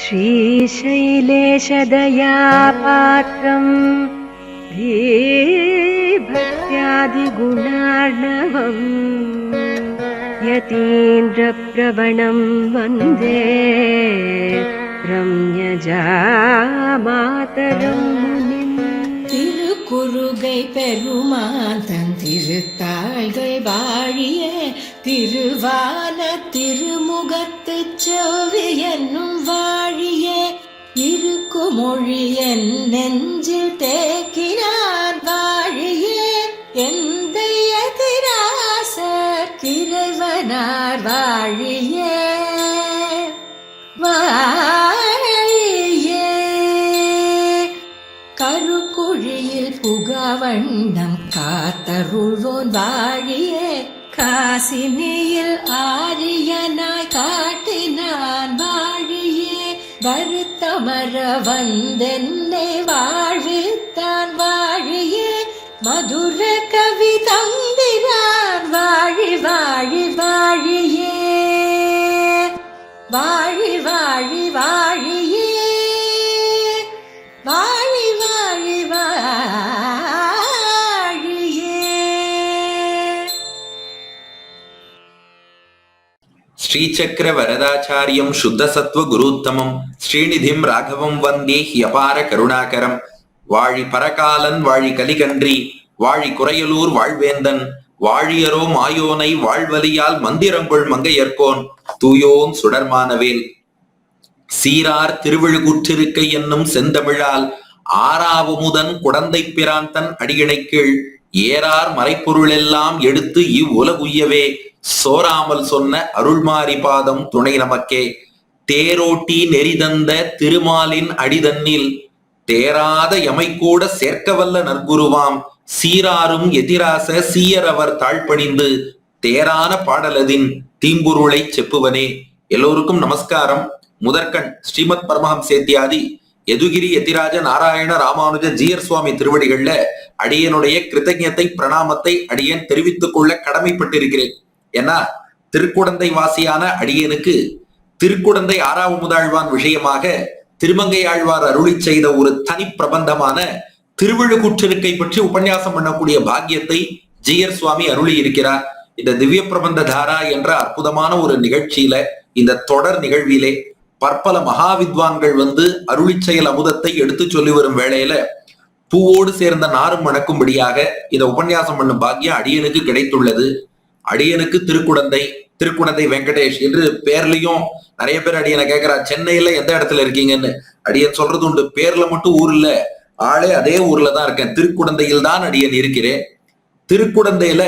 श्रीशैलेशदयापात्रम् धीभक्त्यादिगुणार्णवम् यतीन्द्रप्रवणं वन्दे रम्यजामातरं मुनिम्. திருக்குறுகை பெருமான் தன் திருத்தாள்கள் வாழிய திருவான திருமுகத்து செவ்வி என்னும் வாழிய இருக்குமொழி என் நெஞ்சில் தேக்கினான் வாழிய எந்தைய திராசர் இறைவனார் வாழிய கருக்குழியில் புகவண்ணம் காத்தருள்வோன் வாழியே காசினியில் ஆரியனாய் காட்டினான் வாழியே வருத்தமர வந்தென்னை வாழ்வித்தான் வாழியே மதுர கவி தந்திரான் வாழி வாழி வாழியே வாழி வாழி வாழியே வாழி வாழி வாழியே. ஸ்ரீசக்கர வரதாச்சாரியம் சுத்தசத்வ குருத்தமம் ஸ்ரீநிதிம் ராகவம் வந்தே ஹியபார கருணாகரம். வாழி பரகாலன் வாழி கலிகன்றி வாழி குறையலூர் வாழ்வேந்தன் வாழியரோ மாயோனை வாழ்வலியால் மந்திரங்கொள் மங்கையர்கோன் தூயோன் சுடர்மானவேல். சீரார் திருவிழுகுற்றிருக்கை என்னும் செந்தமிழால் ஆறாவமுதன் குடந்தை பிராந்தன் அடியினை கீழ் ஏறார் மறைப்பொருள் எல்லாம் எடுத்து இவ்வுலகுய்யவே சோராமல் சொன்ன அருள்மாரி பாதம் துணை நமக்கே. தேரோட்டி நெறிதந்த திருமாலின் அடிதன்னில் தேராத எமைக்கூட சேர்க்கவல்ல நற்குருவாம் சீராரும் எதிராச சீயரவர் தாழ்பணிந்து தேரான பாடலதின் தீம்பொருளை செப்புவனே. எல்லோருக்கும் நமஸ்காரம். முதற்கண் ஸ்ரீமத் பரமஹம்சேத்யாதி யதுகிரி யதிராஜ நாராயண ராமானுஜ ஜீயர் சுவாமி திருவடிகள்ல அடியனுடைய கிருத்தஜத்தை பிரணாமத்தை அடியன் தெரிவித்துக் கொள்ள கடமைப்பட்டிருக்கிறேன். ஏன்னா திருக்குடந்தை வாசியான அடியனுக்கு திருக்குடந்தை ஆறாவமுதாழ்வான் விஷயமாக திருமங்கை ஆழ்வார் அருளி செய்த ஒரு தனி பிரபந்தமான திருவிழுகுற்றிருக்கை பற்றி உபன்யாசம் பண்ணக்கூடிய பாக்கியத்தை ஜீயர் சுவாமி அருளி இருக்கிறார். இந்த திவ்ய பிரபந்த தாரா என்ற அற்புதமான ஒரு நிகழ்ச்சியில, இந்த தொடர் நிகழ்விலே பற்பல மகாவித்வான்கள் அருளி செயல் அமுதத்தை எடுத்து சொல்லி வரும் வேளையில பூவோடு சேர்ந்த நாரும் மணக்கும்படியாக இதை உபன்யாசம் பண்ணும் பாக்கியம் அடியனுக்கு கிடைத்துள்ளது. அடியனுக்கு திருக்குடந்தை வெங்கடேஷ் என்று பேர்லயும் நிறைய பேர் அடியனை கேட்கிறா, சென்னையில எந்த இடத்துல இருக்கீங்கன்னு. அடியன் சொல்றது உண்டு, பேர்ல மட்டும் ஊர் இல்ல, ஆளே அதே ஊர்ல தான் இருக்கேன். திருக்குடந்தையில் தான் அடியன் இருக்கிறேன். திருக்குடந்தையில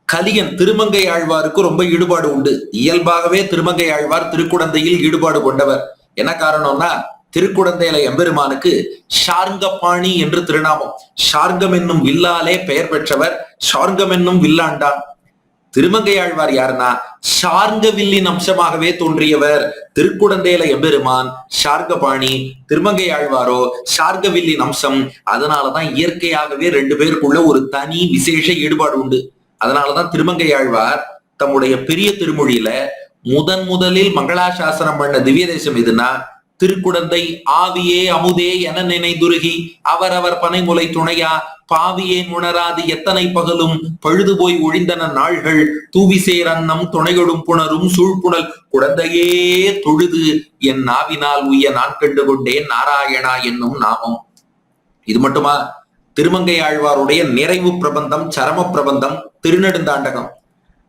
கலியன் திருமங்கை ஆழ்வாருக்கு ரொம்ப ஈடுபாடு உண்டு. இயல்பாகவே திருமங்கை ஆழ்வார் திருக்குடந்தையில் ஈடுபாடு கொண்டவர். என்ன காரணம்னா, திருக்குடந்தையில எம்பெருமானுக்கு ஷார்ங்கபாணி என்று திருநாமம். ஷார்கம் என்னும் வில்லாலே பெயர் பெற்றவர், ஷார்கம் என்னும் வில்லாண்டான். திருமங்கை ஆழ்வார் யாருன்னா ஷார்ங்க வில்லின் அம்சமாகவே தோன்றியவர். திருக்குடந்தையில எம்பெருமான் ஷார்கபாணி, திருமங்கை ஆழ்வாரோ ஷார்க வில்லின் அம்சம். அதனாலதான் இயற்கையாகவே ரெண்டு பேருக்குள்ள ஒரு தனி விசேஷ ஈடுபாடு உண்டு. அதனாலதான் திருமங்கை ஆழ்வார் தம்முடைய பெரிய திருமொழியில முதலில் மங்களாசாசனம் பண்ண திவ்ய தேசம் எதுனா திருக்குடந்தை. ஆவியே அமுதே என நினைதுருகி அவரவர் பனைமுலை துணையா பாவியேன் உணராது எத்தனை பகலும் பழுது போய் ஒழிந்தன நாள்கள் தூவிசேர் அன்னம் துணையொடும் புணரும் சூழ்புணல் குடந்தையே தொழுது என் நாவினால் உய்ய நான் கண்டு கொண்டேன் நாராயணா என்னும் நாமம். இது மட்டுமா, திருமங்கை ஆழ்வாருடைய நிறைவு பிரபந்தம் சரம பிரபந்தம் திருநெடுந்தாண்டகம்.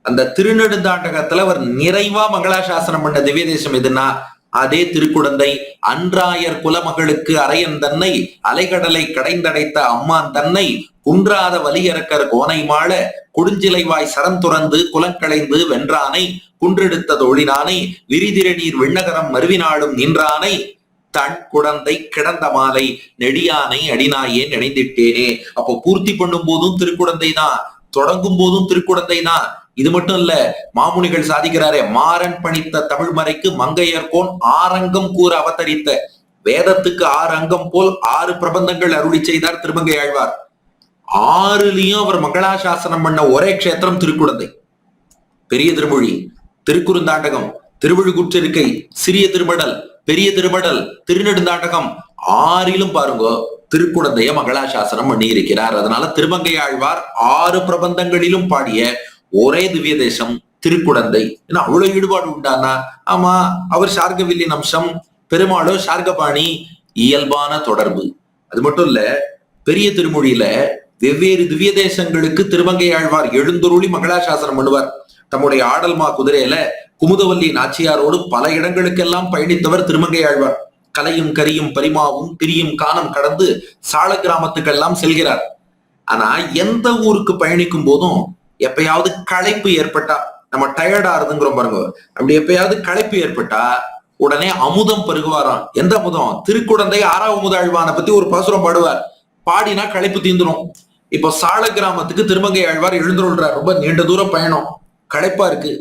அந்த திருநெடுந்தாண்டகத்துல அவர் நிறைவா மங்களாசாசனம் பண்ண திவ்ய தேசம் எதுனா அதே திருக்குடந்தை. அன்றாயர் குலமகளுக்கு அரையன் தன்னை அலைகடலை கடைந்தடைத்த அம்மான் தன்னை குன்றாத வலியரக்கர் கோனை மாள கொடுஞ்சிலைவாய் சரம் துறந்து குலங்களைந்து வென்றானை குன்றெடுத்த தொழினானை விரிதிர நீர் விண்ணகரம் மருவினாலும் நின்றானை தன் குடந்தை கிடந்த மாலை நெடியானை அடிநாயே நினைந்திட்டேனே. அப்போ பூர்த்தி பண்ணும் போதும் திருக்குடந்தை தான், தொடங்கும் போதும் திருக்குடந்தை தான். இது மட்டும் இல்ல, மாமுனிகள் சாதிக்கிறாரே, மாறன் பணித்த தமிழ் மறைக்கு மங்கையர்கோன் ஆரங்கம் கூற அவதரித்த. வேதத்துக்கு 6 அங்கம் போல் 6 பிரபந்தங்கள் அருளி செய்தார் திருமங்கை ஆழ்வார். 6லயும் அவர் மங்களாசாசனம் பண்ண ஒரே க்ஷேத்திரம் திருக்குடந்தை. பெரிய திருமொழி, திருக்குறுந்தாண்டகம், திருவிழுகுற்றிருக்கை, சிறிய திருமடல், பெரிய திருமடல், திருநெடுந்தாண்டகம் ஆறிலும் பாருங்க திருக்குடந்தைய மங்களாசாசனம் பண்ணி இருக்கிறார். அதனால திருமங்கை ஆழ்வார் 6 பிரபந்தங்களிலும் பாடிய ஒரே திவ்ய தேசம் திருக்குடந்தை. ஏன்னா அவ்வளவு ஈடுபாடு உண்டானா? ஆமா, அவர் சார்கவில்லின் அம்சம், பெருமாளோ சார்கபாணி, இயல்பான தொடர்பு. அது மட்டும் இல்ல, பெரிய திருமொழியில வெவ்வேறு திவ்ய தேசங்களுக்கு திருமங்கை ஆழ்வார் எழுந்தருளி மங்களாசாசனம் பண்ணுவார். தம்முடைய ஆடல்மா குதிரையில குமுதவல்லி நாச்சியாரோடு பல இடங்களுக்கெல்லாம் பயணித்தவர் திருமங்கை ஆழ்வார். கலையும் கரியும் பரிமாவும் பிரியும் காணம் கடந்து சால கிராமத்துக்கெல்லாம் செல்கிறார். ஆனா எந்த ஊருக்கு பயணிக்கும் போதும் எப்பயாவது களைப்பு ஏற்பட்டா, நம்ம டயர்டா இருந்துங்கிறோம் பாருங்க, அப்படி எப்பயாவது களைப்பு ஏற்பட்டா உடனே அமுதம் பருகுவாராம். எந்த அமுதம்? திருக்குடந்தை 6ஆம் அமுதாழ்வானை பத்தி ஒரு பாசுரம் பாடுவார். பாடினா களைப்பு தீந்துரும். இப்போ சால கிராமத்துக்கு திருமங்கை ஆழ்வார் எழுந்துள்ளார். ரொம்ப நீண்ட தூரம் பயணம், களைப்பா இருக்கு.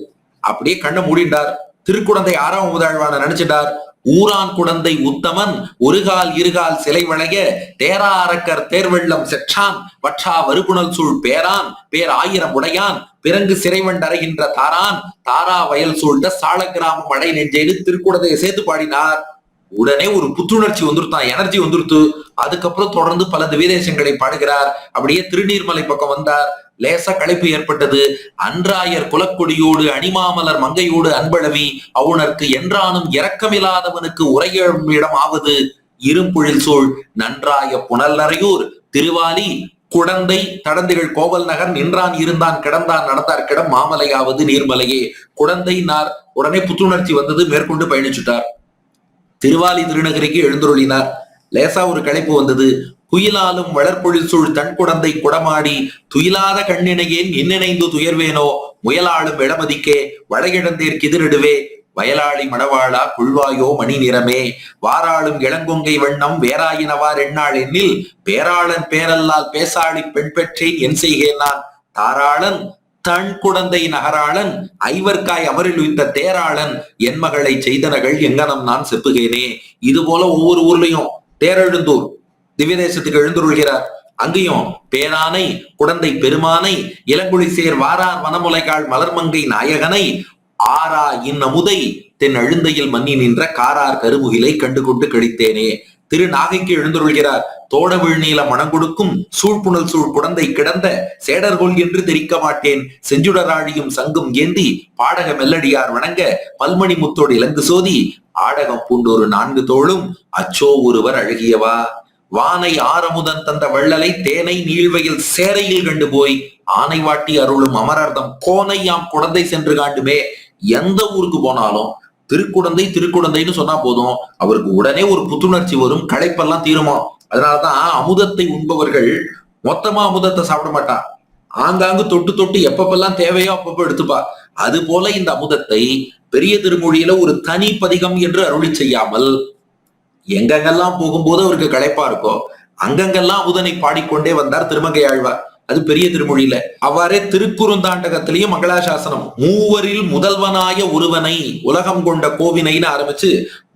அப்படியே கண்ணை மூடிண்டார். திருக்குடந்தை 6ஆம் அமுதாழ்வானை நினைச்சிட்டார். ஊரான் குடந்தை உத்தமன் ஒருகால் இருகால் சிலை வளைய தேரா அரக்கர் தேர்வெள்ளம் செற்றான் வற்றா வருகுணல் சூழ் பேரான் பேர் 1000 உடையான் பிறங்கு சிறைவண்டறைகின்ற தாரான் தாரா வயல் சூழ்ந்த சால கிராமம் மழை நெஞ்சேடு திருக்குடந்தையை சேர்த்து பாடினார். உடனே ஒரு புத்துணர்ச்சி வந்துருத்தான், எனர்ஜி வந்துருத்து. அதுக்கப்புறம் தொடர்ந்து பல திவ்யதேசங்களை பாடுகிறார். அப்படியே திருநீர்மலை பக்கம் வந்தார். லேசா களைப்பு ஏற்பட்டது. அன்றாயர் குலக்கொடியோடு அணிமாமலர் மங்கையோடு அன்பழவி அவுணர்க்கு என்றானும் இரக்கமில்லாதவனுக்கு உரையும் இடம் ஆவது இரும்புழில் சூழ் நன்றாய புனல் நரையூர் திருவாலி குடந்தை தடந்தைகள் கோவல் நகர் நின்றான் இருந்தான் கிடந்தான் நடந்தார் கிடம் மாமலையாவது நீர்மலையே. குடந்தை நார். உடனே புத்துணர்ச்சி வந்தது, மேற்கொண்டு பயணிச்சுட்டார். திருவாலி திருநகரிக்கு எழுந்துருளினார். லேசா ஒரு களைப்பு வந்தது. குயிலாலும் வளர்பொழில் சூழ் தன் குடந்தை குடமாடி துயிலாத கண்ணினையேன் நின்னிணைந்து துயர்வேனோ முயலாளும் இளமதிக்கே வளையிழந்தேர் கிதிரிடுவே வயலாளி மணவாளா புல்வாயோ மணி நிறமே வாராளும் இளங்கொங்கை வண்ணம் வேறாயினவார் எண்ணாள் எண்ணில் பேராளன் பேரல்லால் பேசாளி பெண் பெற்றேன் என் செய்கேன் நான் தாராளன் தன் குடந்தை நகராளன் ஐவர்காய் அமரில் உய்த்த தேராளன் என் மகளை செய்தனகள் எங்கனம் நான் செப்புகேனே. இது போல ஒவ்வொரு ஊர்லயும் தேரெழுந்தூர் திவ்யதேசத்துக்கு எழுந்துருள்கிறார். அங்கேயும் பேரானை குடந்தை பெருமானை இளங்குழி சேர் வாரார் வனமுலைகாள் மலர்மங்கை நாயகனை ஆரா இன்னமுதை தென் அழுந்தையில் மன்னி நின்ற காரார் கருமுகிலை கண்டு கொண்டு கழித்தேனே. திரு நாகைக்கு எழுந்துருள்கிறார். தோட விழ்நீல மனம் கொடுக்கும் சூழ்புணல் சூழ் குடந்தை கிடந்த சேடர்கொள் என்று தெரிக்க மாட்டேன் செஞ்சுடராழியும் சங்கும் ஏந்தி பாடக மெல்லடியார் வணங்க பல்மணி முத்தோடு இலங்கு சோதி ஆடகம் பூண்டொரு 4 தோளும் அச்சோ ஒருவர் அழகியவா வானை ஆரமுதன் தந்த வள்ளலை தேனை நீழ்வையில் சேரையில் கண்டு போய் ஆனை வாட்டி அருளும் அமரர்தம் கோனை யாம் குடந்தை சென்று காண்டுமே. எந்த ஊருக்கு போனாலும் திருக்குடந்தை திருக்குடந்தைன்னு சொன்னா போதும், அவருக்கு உடனே ஒரு புத்துணர்ச்சி வரும், களைப்பெல்லாம் தீருமா. அதனாலதான் அமுதத்தை உண்பவர்கள் மொத்தமா அமுதத்தை சாப்பிட மாட்டா, ஆங்காங்கு தொட்டு தொட்டு எப்பப்பெல்லாம் தேவையோ அப்பப்ப எடுத்துப்பா. அது போல இந்த அமுதத்தை பெரிய திருமொழியில ஒரு தனி பதிகம் என்று அருளி செய்யாமல் எங்கெங்கெல்லாம் போகும்போது அவருக்கு களைப்பா இருக்கோ அங்கங்கெல்லாம் அமுதனை பாடிக்கொண்டே வந்தார் திருமங்கை ஆழ்வார். அது பெரிய திருமொழியில. அவ்வாறே திருக்குறுந்தாண்டகத்திலையும் மங்களாசாசனம் மூவரில் முதல்வனாய ஒருவனை உலகம் கொண்ட கோவினைன்னு ஆரம்பிச்சு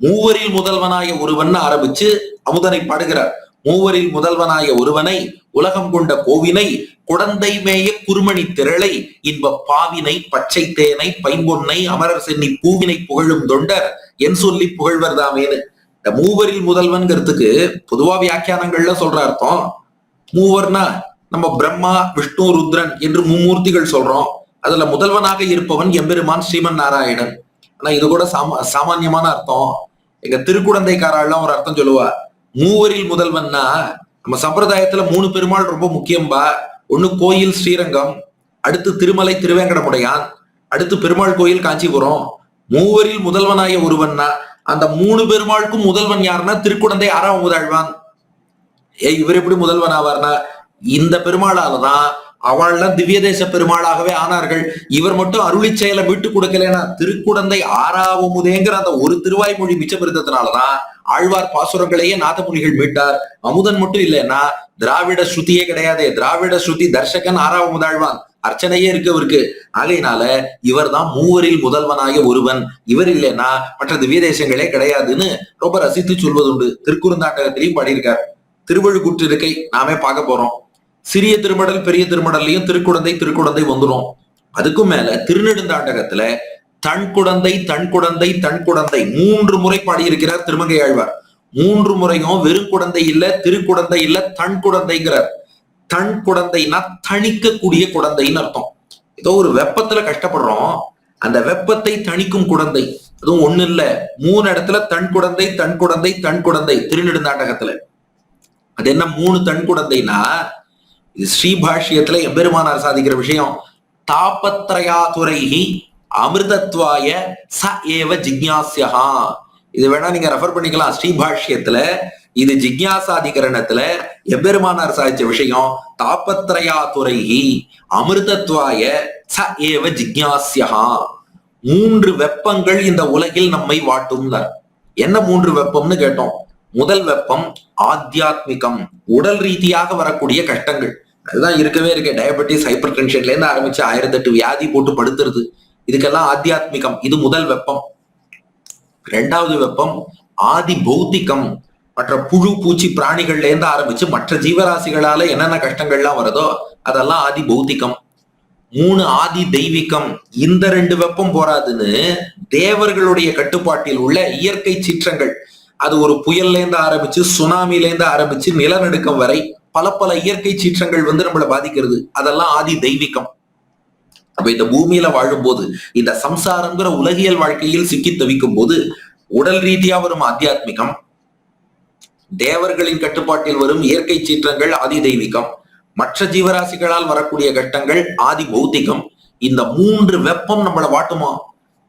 மூவரில் முதல்வனாய ஒருவன் ஆரம்பிச்சு அமுதனை பாடுகிறார். மூவரில் முதல்வனாய ஒருவனை உலகம் கொண்ட கோவினை குடந்தை மேய குறுமணி திரளை இன்ப பாவினை பச்சை தேனை பைம்பொன்னை அமரர் சென்னி பூவினை புகழும் தொண்டர் என் சொல்லி புகழ்வர் தாமேனு. இந்த மூவரில் முதல்வன்கிறதுக்கு பொதுவா வியாக்கியானங்கள்ல சொல்ற அர்த்தம், மூவர்னா நம்ம பிரம்மா விஷ்ணு ருத்ரன் என்று மும்மூர்த்திகள் சொல்றோம். அதுல முதல்வனாக இருப்பவன் எம்பெருமான் ஸ்ரீமன் நாராயணன். ஆனா இது கூட சாமான்யமான அர்த்தம். எங்க திருக்குடந்தைக்காரெல்லாம் ஒரு அர்த்தம் சொல்லுவா. மூவரில் முதல்வன்னா நம்ம சம்பிரதாயத்துல 3 பெருமாள் ரொம்ப முக்கியம்பா. ஒண்ணு கோயில் ஸ்ரீரங்கம், அடுத்து திருமலை திருவேங்கடமுடையான், அடுத்து பெருமாள் கோயில் காஞ்சிபுரம். மூவரில் முதல்வனாய ஒருவன்னா அந்த 3 பெருமாளுக்கும் முதல்வன் யாருன்னா திருக்குடந்தை 6ஆம் அமுதாழ்வான். இவர் எப்படி முதல்வன் ஆவார்னா இந்த பெருமாளாலதான் அவள்லாம் திவ்யதேச பெருமாளாகவே ஆனார்கள். இவர் மட்டும் அருளி செயலை மீட்டு கொடுக்கலன்னா திருக்குடந்தை 6ஆம் அமுதேங்கிற அந்த ஒரு திருவாய்மொழி மிச்சம் இருந்ததுனாலதான் ஆழ்வார் பாசுரங்களையே நாதமுனிகள் மீட்டார். அமுதன் மட்டும் இல்லைன்னா திராவிட ஸ்ருதியே கிடையாது. திராவிட ஸ்ருதி தர்ஷகன் 6ஆம் அமுதாழ்வான், அர்ச்சனையே இருக்கு அவருக்கு. ஆகையினால இவர் தான் மூவரில் முதல்வனாய ஒருவன். இவர் இல்லைன்னா மற்ற திவ்யதேசங்களே கிடையாதுன்னு ரொம்ப ரசித்து சொல்வதுண்டு. திருக்குறுந்தாண்டகத்திலையும் பாடியிருக்கார். திருவழுக்குற்றிருக்கை நாமே பார்க்க போறோம். சிறிய திருமடல் பெரிய திருமடல்லையும் திருக்குடந்தை திருக்குடந்தை வந்துடும். அதுக்கும் மேல திருநெடுந்தாண்டகத்துல தன் குடந்தை தன் குடந்தை தன் குடந்தை 3 முறை பாடியிருக்கிறார் திருமங்கை ஆழ்வார். 3 முறையும் வெறும் குடந்தை இல்ல, திருக்குடந்தை இல்ல, தன் குடந்தைங்கிறார். தன் குடந்தைனா தணிக்கக்கூடிய குடந்தைன்னு அர்த்தம். ஏதோ ஒரு வெப்பத்துல கஷ்டப்படுறோம், அந்த வெப்பத்தை தணிக்கும் குடந்தை. அதுவும் ஒண்ணு இல்ல, 3 இடத்துல தன் குடந்தை தன் குடந்தை தன் குடந்தை திருநெடுந்தாண்டகத்துல. அது என்ன 3 தன் குடந்தைனா, இது ஸ்ரீபாஷ்யத்துல எம்பெருமானார் சாதிக்கிற விஷயம். தாபத்ரயாதுரைஹி அமிர்தத்வாய ச ஏவ ஜிக்ஞாஸ்யா. இது வேணா நீங்க ரெஃபர் பண்ணிக்கலாம் ஸ்ரீபாஷ்யத்துல. இது ஜிக்ஞாசாதிகரணத்துல எம்பெருமானார் சாதிச்ச விஷயம். தாபத்ரயாதுரைஹி அமிர்தத்வாய ச ஏவ ஜிக்ஞாஸ்யா. 3 வெப்பங்கள் இந்த உலகில் நம்மை வாட்டும். என்ன 3 வெப்பம்னு கேட்டோம். முதல் வெப்பம் ஆத்தியாத்மிகம், உடல் ரீதியாக வரக்கூடிய கஷ்டங்கள். அதுதான் இருக்கவே இருக்கு. டயபெட்டிஸ், ஹைப்பர் டென்ஷன்ல இருந்து ஆரம்பிச்சு 1008 வியாதி போட்டு படுத்துறது, இதுக்கெல்லாம் ஆத்தியாத்மிகம். இது முதல் வெப்பம். 2வது வெப்பம் ஆதி பௌத்திகம், மற்ற புழு பூச்சி பிராணிகள்ல இருந்து ஆரம்பிச்சு மற்ற ஜீவராசிகளால என்னென்ன கஷ்டங்கள்லாம் வருதோ அதெல்லாம் ஆதி பௌத்திகம். 3 ஆதி தெய்வீகம். இந்த 2 வெப்பம் போராதுன்னு தேவர்களுடைய கட்டுப்பாட்டில் உள்ள இயற்கை சீற்றங்கள், அது ஒரு புயல்ல இருந்து ஆரம்பிச்சு சுனாமில இருந்து ஆரம்பிச்சு நிலநடுக்கம் வரை பல பல இயற்கை சீற்றங்கள் வந்து நம்மளை பாதிக்கிறது, அதெல்லாம் ஆதி தெய்வீகம். அப்ப இந்த பூமியில வாழும்போது, இந்த சம்சாரங்கிற உலகியல் வாழ்க்கையில் சிக்கி தவிக்கும் போது உடல் ரீதியா வரும் ஆத்தியாத்மிகம், தேவர்களின் கட்டுப்பாட்டில் வரும் இயற்கை சீற்றங்கள் ஆதி தெய்வீகம், மற்ற ஜீவராசிகளால் வரக்கூடிய கஷ்டங்கள் ஆதி பௌத்திகம். இந்த 3 வெப்பம் நம்மளை வாட்டுமா?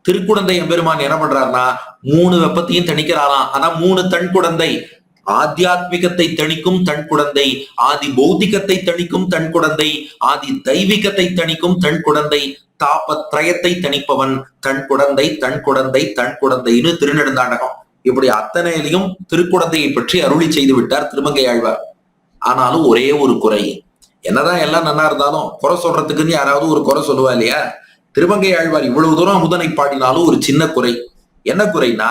திருக்குடந்தை எம்பெருமான் என்ன பண்றாருன்னா 3 வெப்பத்தையும் தணிக்கிறாராம். ஆனா 3 தன் குடந்தை. ஆத்தியாத்மிகத்தை தணிக்கும் தன் குடந்தை, ஆதி பௌத்திகத்தை தணிக்கும் தன் குடந்தை, ஆதி தெய்வீகத்தை தணிக்கும் தன் குடந்தை, தாபத்ரயத்தை தணிப்பவன் தன் குடந்தை தன் குடந்தை தன் குடந்தைன்னு திருநெடுந்தாண்டகம். இப்படி அத்தனையிலையும் திருக்குடந்தையை பற்றி அருளி செய்து விட்டார் திருமங்கை ஆழ்வார். ஆனாலும் ஒரே ஒரு குறை. என்னதான் எல்லாம் நல்லா இருந்தாலும் குறை சொல்றதுக்குன்னு யாராவது ஒரு குறை சொல்லுவா இல்லையா? திருமங்கை ஆழ்வார் இவ்வளவு தூரம் அமுதனை பாடினாலும் ஒரு சின்ன குறை. என்ன குறைனா,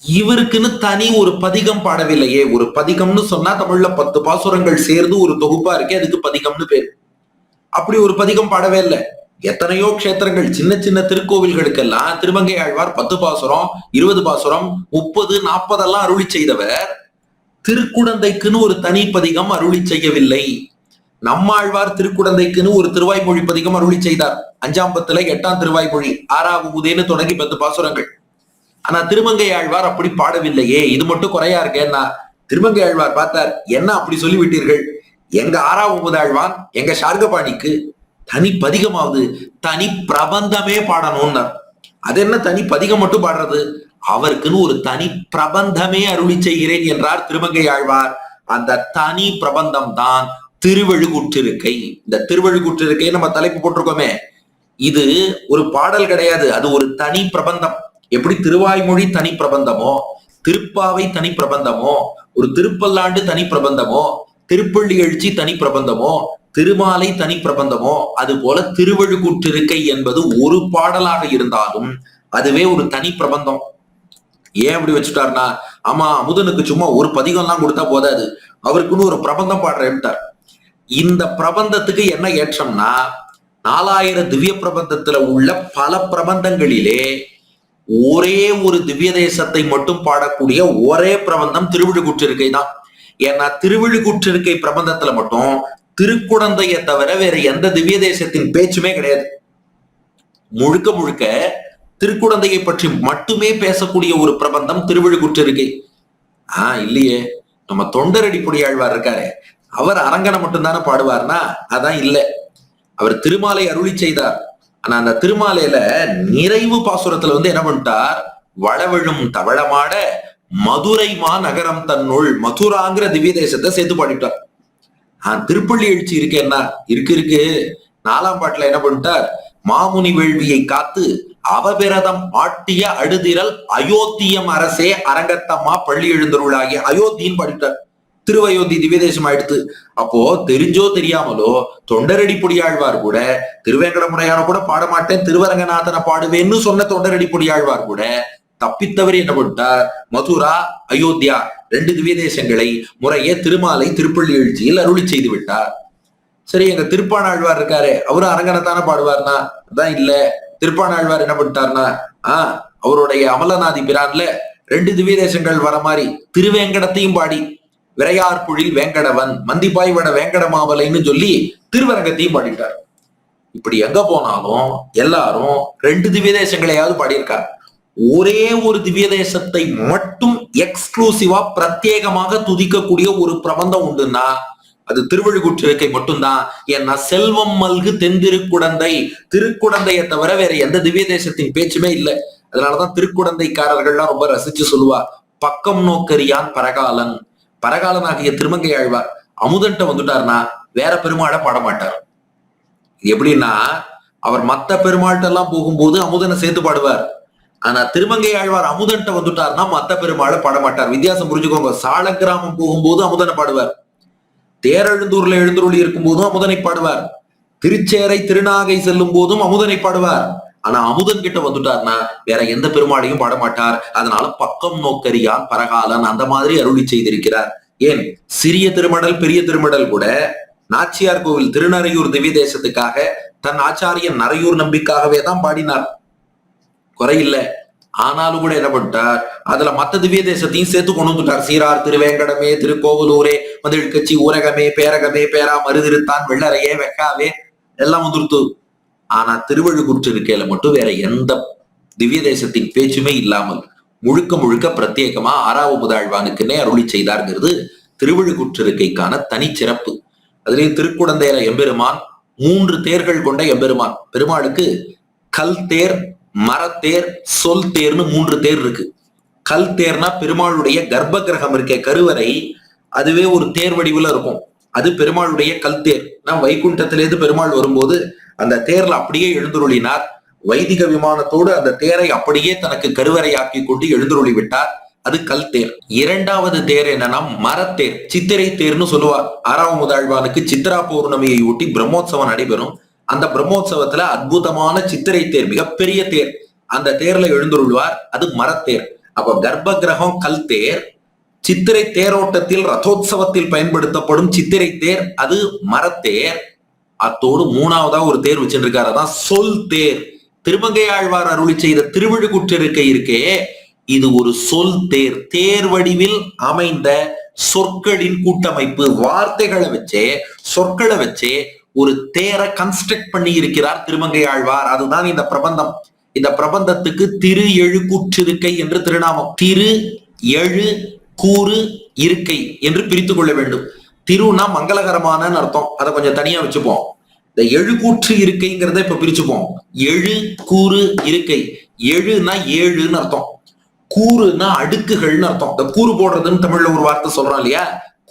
இவருக்குன்னு தனி ஒரு பதிகம் பாடவில்லையே. ஒரு பதிகம்னு சொன்னா தமிழ்ல 10 பாசுரங்கள் சேர்ந்து ஒரு தொகுப்பா இருக்கே, அதுக்கு பதிகம்னு பேர். அப்படி ஒரு பதிகம் பாடவே இல்லை. எத்தனையோ க்ஷேத்திரங்கள், சின்ன சின்ன திருக்கோவில்களுக்கெல்லாம் திருமங்கை ஆழ்வார் 10 பாசுரம் 20 பாசுரம் 30 40 எல்லாம் அருளி செய்தவர். திருக்குடந்தைக்குன்னு ஒரு தனி பதிகம் அருளி செய்யவில்லை. நம்மாழ்வார் திருக்குடந்தைக்குன்னு ஒரு திருவாய்மொழி பதிகம் அருளி செய்தார். 5ஆம் பத்துல 8ஆம் திருவாய்மொழி 6ஆம் உதேன்னு தொடங்கி 10 பாசுரங்கள். ஆனா திருமங்கை ஆழ்வார் அப்படி பாடவில்லையே, இது மட்டும் குறையா இருக்கேன்னா திருமங்கை ஆழ்வார் பார்த்தார், என்ன அப்படி சொல்லி விட்டீர்கள்? எங்க 6ஆம் உபதாழ்வான் எங்க சார்கபாணிக்கு தனி பதிகமாவது தனி பிரபந்தமே பாடணும்னார். அது என்ன தனி பதிகம் மட்டும் பாடுறது? அவருக்குன்னு ஒரு தனி பிரபந்தமே அருளி செய்கிறேன் என்றார் திருமங்கை ஆழ்வார். அந்த தனி பிரபந்தம் தான் திருவழுகுற்றிருக்கை. இந்த திருவழுகுற்றிருக்கை நம்ம தலைப்பு போட்டிருக்கோமே, இது ஒரு பாடல் கிடையாது, அது ஒரு தனி பிரபந்தம். எப்படி திருவாய்மொழி தனி பிரபந்தமோ, திருப்பாவை தனி பிரபந்தமோ, ஒரு திருப்பல்லாண்டு தனி பிரபந்தமோ, திருப்பள்ளி எழுச்சி தனி பிரபந்தமோ, திருமாலை தனி பிரபந்தமோ, அது போல திருவழுகுற்றிருக்கை என்பது ஒரு பாடலாக இருந்தாலும் அதுவே ஒரு தனி பிரபந்தம். ஏன் அப்படி வச்சுட்டாருன்னா, ஆமா அமுதனுக்கு சும்மா ஒரு பதிகம் எல்லாம் கொடுத்தா போதாது, அவருக்குன்னு ஒரு பிரபந்தம் பாடுறேன்ட்டார். இந்த பிரபந்தத்துக்கு என்ன ஏற்றம்னா, 4000 திவ்ய பிரபந்தத்துல உள்ள பல பிரபந்தங்களிலே ஒரே ஒரு திவ்ய தேசத்தை மட்டும் பாடக்கூடிய ஒரே பிரபந்தம் திருவிழுகுற்றிருக்கை தான். ஏன்னா திருவிழுகுற்றிருக்கை பிரபந்தத்துல மட்டும் திருக்குடந்தையை தவிர வேற எந்த திவ்ய தேசத்தின் பேச்சுமே கிடையாது. முழுக்க முழுக்க திருக்குடந்தையை பற்றி மட்டுமே பேசக்கூடிய ஒரு பிரபந்தம் திருவிழுகுற்றிருக்கை. இல்லையே, நம்ம தொண்டரடிப்பொடியாழ்வார் இருக்காரு, அவர் அரங்கனை மட்டும்தானே பாடுவார்னா அதான் இல்ல. அவர் திருமாலை அருளி செய்தார். ஆனா அந்த திருமாலையில நிறைவு பாசுரத்துல வந்து என்ன பண்ணிட்டார், வளவிழும் தவளமாட மதுரை மா நகரம் தன்னுள் மதுராங்கிற திவ்ய தேசத்தை சேர்த்து பாடிட்டார். திருப்பள்ளி எழுச்சி இருக்கேன்னா இருக்கு 4ஆம் பாட்டுல என்ன பண்ணிட்டார், மாமுனி வேள்வியை காத்து அவபிரதம் ஆட்டிய அடுதிரல் அயோத்தியம் அரசே அரங்கத்தம்மா பள்ளி எழுந்தருளாகிய அயோத்தின்னு பாடிட்டார். திருவயோத்தி திவ்யதேசம் ஆயிடுத்து. அப்போ தெரிஞ்சோ தெரியாமலோ தொண்டரடிப்பொடியாழ்வார் கூட, திருவேங்கடமுடையான கூட பாடமாட்டேன் திருவரங்கநாதனை பாடுவேன்னு சொன்ன தொண்டரடிப்பொடியாழ்வார் கூட தப்பித்தவர் என்ன பண்ணிட்டார், மதுரா அயோத்தியா 2 திவ்ய தேசங்களை முறையே திருமாலை திருப்பள்ளி எழுச்சியில் அருளி செய்து விட்டார். சரி, எங்க திருப்பாணாழ்வார் இருக்காரு, அவரும் அரங்கனைத்தானே பாடுவார்னா அதான் இல்ல. திருப்பாணாழ்வார் என்ன பண்ணிட்டாருன்னா அவருடைய அமலநாதி பிரான்ல 2 திவ்ய தேசங்கள் வர மாதிரி திருவேங்கடத்தையும் பாடி விரையார்புழில் வேங்கடவன் மந்திப்பாய் வட வேங்கட மாவலைன்னு சொல்லி திருவரங்கத்தையும் பாடிட்டார். இப்படி எங்க போனாலும் எல்லாரும் 2 திவ்ய தேசங்களையாவது பாடியிருக்கார். ஒரே ஒரு திவ்ய தேசத்தை மட்டும் எக்ஸ்க்ளூசிவா பிரத்யேகமாக துதிக்கக்கூடிய ஒரு பிரபந்தம் உண்டுன்னா அது திருவழுக்கூற்றிருக்கை மட்டும்தான். ஏன்னா செல்வம் மல்கு தென்திருக்குடந்தை, திருக்குடந்தையை தவிர வேற எந்த திவ்ய தேசத்தின் பேச்சுமே இல்லை. அதனாலதான் திருக்குடந்தைக்காரர்கள்லாம் ரொம்ப ரசிச்சு சொல்லுவா, பக்கம் நோக்கரியான் பரகாலன். பரகாலன் ஆகிய திருமங்கை ஆழ்வார் அமுதன்ட்ட வந்துட்டார்னா வேற பெருமாளை பாடமாட்டார். எப்படின்னா அவர் மத்த பெருமாள்கிட்ட எல்லாம் போகும்போது அமுதனை சேர்த்து பாடுவார். ஆனா திருமங்கை ஆழ்வார் அமுதன்ட்ட வந்துட்டார்னா மத்த பெருமாளை பாடமாட்டார். வித்தியாசம் புரிஞ்சுக்கோங்க. சால கிராமம் போகும்போது அமுதனை பாடுவார், தேரெழுந்தூர்ல எழுந்தருளி இருக்கும் போதும் அமுதனை பாடுவார், திருச்சேரை திருநாகை செல்லும் போதும் அமுதனை பாடுவார். ஆனா அமுதன் கிட்ட வந்துட்டார்னா வேற எந்த பெருமாளையும் பாடமாட்டார். அதனால பக்கம் நோக்கரியான் பரகாலன் அந்த மாதிரி அருளி செய்திருக்கிறார். ஏன் சிறிய திருமடல் பெரிய திருமடல் கூட நாச்சியார் கோவில் திருநறையூர் திவ்ய தேசத்துக்காக தன் ஆச்சாரியன் நரையூர் நம்பிக்காகவே தான் பாடினார், குறையில்ல. ஆனாலும் கூட என்ன பண்ணிட்டார், அதுல மத்த திவ்ய தேசத்தையும் சேர்த்து கொண்டு வந்துட்டார். சீரார் திருவேங்கடமே, திருக்கோவலூரே, மதில் கட்சி, ஊரகமே, பேரகமே, பேரா, மருதிருத்தான், வெள்ளரையே, வெக்காவே எல்லாம் வந்துருத்து. ஆனா திருவழுக்கூற்றிருக்கையில மட்டும் வேற எந்த திவ்ய தேசத்தின் பேச்சுமே இல்லாமல் முழுக்க முழுக்க பிரத்யேகமா 6வது முதல்வானுக்குன்னே அருளி செய்தார்ங்கிறது திருவழுக்கூற்றிருக்கைக்கான தனிச்சிறப்பு. அதுலயும் திருக்குடந்தையில எம்பெருமான் 3 தேர்கள் கொண்ட எம்பெருமான். பெருமாளுக்கு கல் தேர், மரத்தேர், சொல் தேர்னு 3 தேர் இருக்கு. கல் தேர்னா பெருமாளுடைய கர்ப்ப கிரகம் இருக்க கருவறை, அதுவே ஒரு தேர் வடிவுல இருக்கும். அது பெருமாளுடைய கல் தேர். நான் வைகுண்டத்திலேருந்து பெருமாள் வரும்போது அந்த தேர்ல அப்படியே எழுந்துருளினார். வைதிக விமானத்தோடு அந்த தேரை அப்படியே தனக்கு கருவறையாக்கி கொண்டு எழுந்துருளி விட்டார். அது கல் தேர். 2வது தேர் என்னன்னா மரத்தேர், சித்திரை தேர்னு சொல்லுவார். 6வது முதல்வானுக்கு சித்ரா பௌர்ணமியை ஒட்டி பிரம்மோற்சவம் நடைபெறும். அந்த பிரம்மோற்சவத்துல அற்புதமான சித்திரை தேர், மிகப்பெரிய தேர், அந்த தேர்ல எழுந்துருள்வார். அது மரத்தேர். அப்ப கர்ப்ப கிரகம் கல் தேர், சித்திரை தேரோட்டத்தில் ரதோத்சவத்தில் பயன்படுத்தப்படும் சித்திரை தேர் அது மரத்தேர். அத்தோடு 3வதா ஒரு தேர் வச்சிருக்காரு, அதான் சொல் தேர். திருமங்கை ஆழ்வார் அருளி செய்த திருவழுக்கூற்றிருக்கை இருக்கே, இது ஒரு சொல் தேர். தேர் வடிவில் அமைந்த சொற்களின் கூட்டமைப்பு, வார்த்தைகளை வச்சே சொற்களை வச்சே ஒரு தேரை கன்ஸ்ட்ரக்ட் பண்ணி இருக்கிறார் திருமங்கை ஆழ்வார். அதுதான் இந்த பிரபந்தம். இந்த பிரபந்தத்துக்கு திரு எழுக்கூற்றிருக்கை என்று திருநாமம். திரு எழு கூறு இருக்கை என்று பிரித்து கொள்ள வேண்டும். திருனா மங்களகரமான அர்த்தம், அதை கொஞ்சம் தனியா வச்சுப்போம். இந்த எழுக்கூற்று இருக்கைங்கிறத இப்ப பிரிச்சுப்போம். எழு கூறு இருக்கை. எழுனா 7ன்னு அர்த்தம், கூறுனா அடுக்குகள்னு அர்த்தம். இந்த கூறு போடுறதுன்னு தமிழ்ல ஒரு வார்த்தை சொல்றோம் இல்லையா,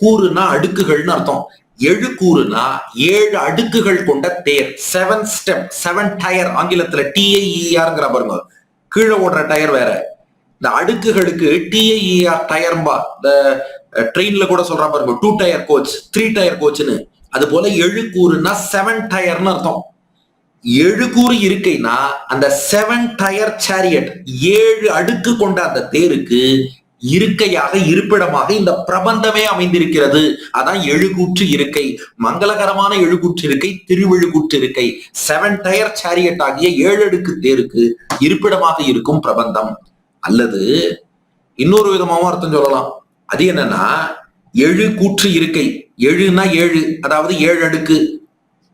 கூறுனா அடுக்குகள்னு அர்த்தம். எழு கூறுனா 7 அடுக்குகள் கொண்ட தேர். 7 ஸ்டெப், 7 டயர். ஆங்கிலத்துல TIERங்கிற பாருங்க, கீழே ஓடுற டயர் வேற. இந்த அடுக்குகளுக்கு TIER டயர்பா. இந்த ட்ரெயின்ல கூட சொல்றா பாருங்க, 2 டயர் கோச், 3 டயர் கோச்னு. அது போல எழுக்கூறுனா 7 டயர்னு அர்த்தம். எழுக்கூறு இருக்கைனா அந்த 7 டயர் சேரியட், 7 அடுக்கு கொண்ட அந்த தேருக்கு இருக்கையாக, இருப்பிடமாக இந்த பிரபந்தமே அமைந்திருக்கிறது. அதான் எழுக்கூற்று இருக்கை. மங்களகரமான எழுக்கூற்று இருக்கை திருவழுக்கூற்று இருக்கை. 7 டயர் சேரியட் ஆகிய 7 அடுக்கு தேருக்கு இருப்பிடமாக இருக்கும் பிரபந்தம். அல்லது இன்னொரு விதமாவும் அர்த்தம் சொல்லலாம். அது என்னன்னா எழு கூற்று இருக்கை. எழுனா 7, அதாவது 7 அடுக்கு.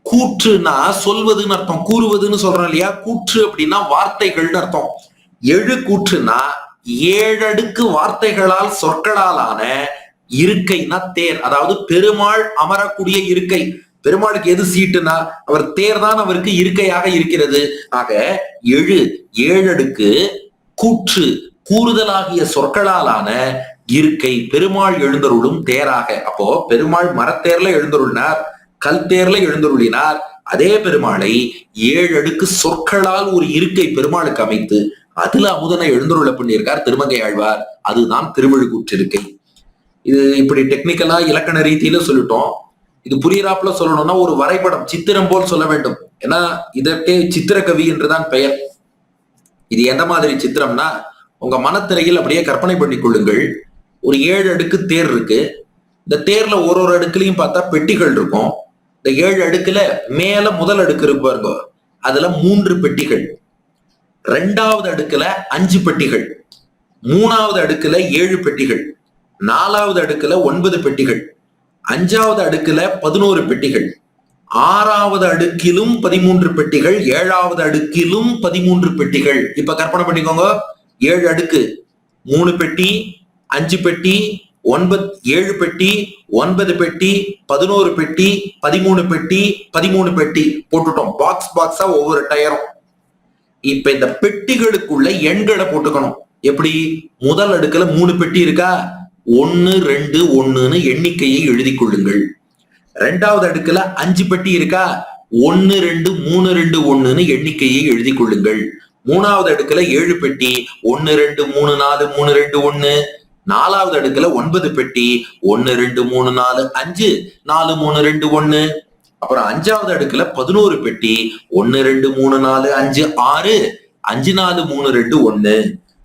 கூற்றுனா சொல்வதுன்னு அர்த்தம், கூறுவதுன்னு சொல்றோம் இல்லையா. கூற்று அப்படின்னா வார்த்தைகள்னு அர்த்தம். எழு கூற்றுனா 7 அடுக்கு வார்த்தைகளால் சொற்களாலான இருக்கைனா தேர், அதாவது பெருமாள் அமரக்கூடிய இருக்கை. பெருமாளுக்கு எது சீட்டுனா அவர் தேர் தான் அவருக்கு இருக்கையாக இருக்கிறது. ஆக 7 அடுக்கு கூற்று கூறுதலாகிய சொற்களாலான இருக்கை பெருமாள் எழுந்தருளும் தேராக. அப்போ பெருமாள் மரத்தேர்ல எழுந்தருளினார், கல் தேர்ல எழுந்தருளினார். அதே பெருமாளை 7 அடுக்கு சொற்களால் ஒரு இருக்கை பெருமாளுக்கு அமைத்து அதுல அமுதனை எழுந்தருள பண்ணியிருக்கார் திருமங்கை ஆழ்வார். அதுதான் திருவழுக்கூற்றிருக்கை. இது இப்படி டெக்னிக்கலா இலக்கண ரீதியில சொல்லிட்டோம். இது புரியறாப்புல சொல்லணும்னா ஒரு வரைபடம், சித்திரம் போல் சொல்ல வேண்டும். ஏன்னா இதற்கே சித்திரக்கவி என்றுதான் பெயர். இது எந்த மாதிரி சித்திரம்னா, உங்க மனத்திரையில் அப்படியே கற்பனை பண்ணி கொள்ளுங்கள். ஒரு 7 அடுக்கு தேர் இருக்கு. இந்த தேர்ல ஒரு அடுக்குலையும் பார்த்தா பெட்டிகள் இருக்கும். இந்த 7 அடுக்குல மேல முதல் அடுக்கு இருக்கு பாருங்க, அதுல 3 பெட்டிகள். ரெண்டாவது அடுக்குல 5 பெட்டிகள், மூணாவது அடுக்குல 7 பெட்டிகள், நாலாவது அடுக்குல 9 பெட்டிகள், அஞ்சாவது அடுக்குல 11 பெட்டிகள், ஆறாவது அடுக்கிலும் 13 பெட்டிகள், ஏழாவது அடுக்கிலும் 13 பெட்டிகள். இப்ப கற்பனை பண்ணிக்கோங்க, 7 அடுக்கு, 3 பெட்டி, 5 பெட்டி, 7 பெட்டி, 9 பெட்டி, 11 பெட்டி, 13 பெட்டி, 13 பெட்டி போட்டுட்டோம். பாக்ஸா ஒவ்வொரு டயரும். இப்ப இந்த பெட்டிகளுக்குள்ள எண்களை போட்டுக்கணும். எப்படி? முதல் அடுக்குல 3 பெட்டி இருக்கா, 1 2 1ன்னு எண்ணிக்கையை எழுதி கொள்ளுங்கள். ரெண்டாவது அடுக்குல 5 பெட்டி இருக்கா, 1 2 3 2 1ன்னு எண்ணிக்கையை எழுதி கொள்ளுங்கள். மூணாவது அடுக்குல 7 பெட்டி, 1 2 3 4 3 2 1. நாலாவது அடுக்குல 9 பெட்டி, 1 2 3 4 5 4 3 2 1. அப்புறம் அஞ்சாவது அடுக்குல 11 பெட்டி, 1 2 3 4 5 6 5 4 3 2 1.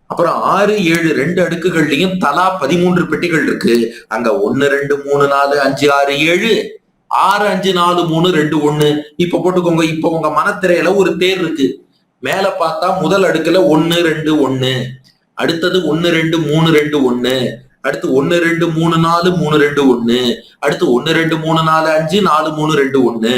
அப்புறம் 6 7 2 அடுக்குகள்லயும் தலா 13 பெட்டிகள் இருக்கு. அங்க 1 2 3 4 5 6 7 6 5 4 3 2 1. இப்ப போட்டுக்கோங்க. இப்ப உங்க மனத்திரையில ஒரு தேர் இருக்கு. மேல பார்த்தா முதல் அடுக்குல 1 2 1, அடுத்தது 1 2 3 2 1, அடுத்து 1 2 3 4 3 2 1, அடுத்து 1 2 3 4 5 4 3 2 1,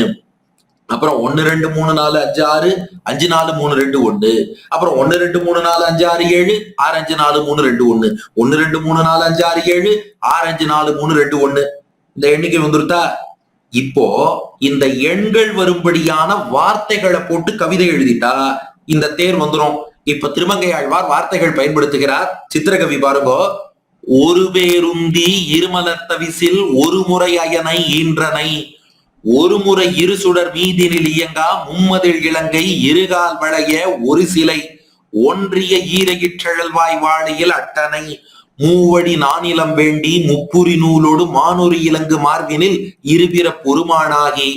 அப்புறம் 1 2 3 4 5 6 5 4 3 2 1, அப்புறம் 1 2 3 4 5 6 7 6 5 4 3 2 1, 1 2 3 4 5 6 7 6 5 4 3 2 1. இந்த எண்ணிக்கை வந்துருத்தா? இப்போ இந்த எண்கள் வரும்படியான வார்த்தைகளை போட்டு கவிதை எழுதிட்டா இந்த தேர் வந்துரும். இப்ப திருமங்கை ஆழ்வார் வார்த்தைகள் பயன்படுத்துகிறார். சித்திரகவி பாருங்க. ஒரு பேருந்தி இருமலத்தவிசில் ஒரு முறை அயனை ஈன்றனை, ஒரு முறை இரு சுடர் மீதினில் இயங்கா மும்மதில் இலங்கை இருகால் வளைய ஒரு சிலை ஒன்றிய ஈரகிற்றழல்வாய் வாழியில் அட்டனை மூவடி நானிலம் வேண்டி முப்புரி நூலோடு மானொரு இலங்கு மார்பினில் இருபிற பொறுமானாகி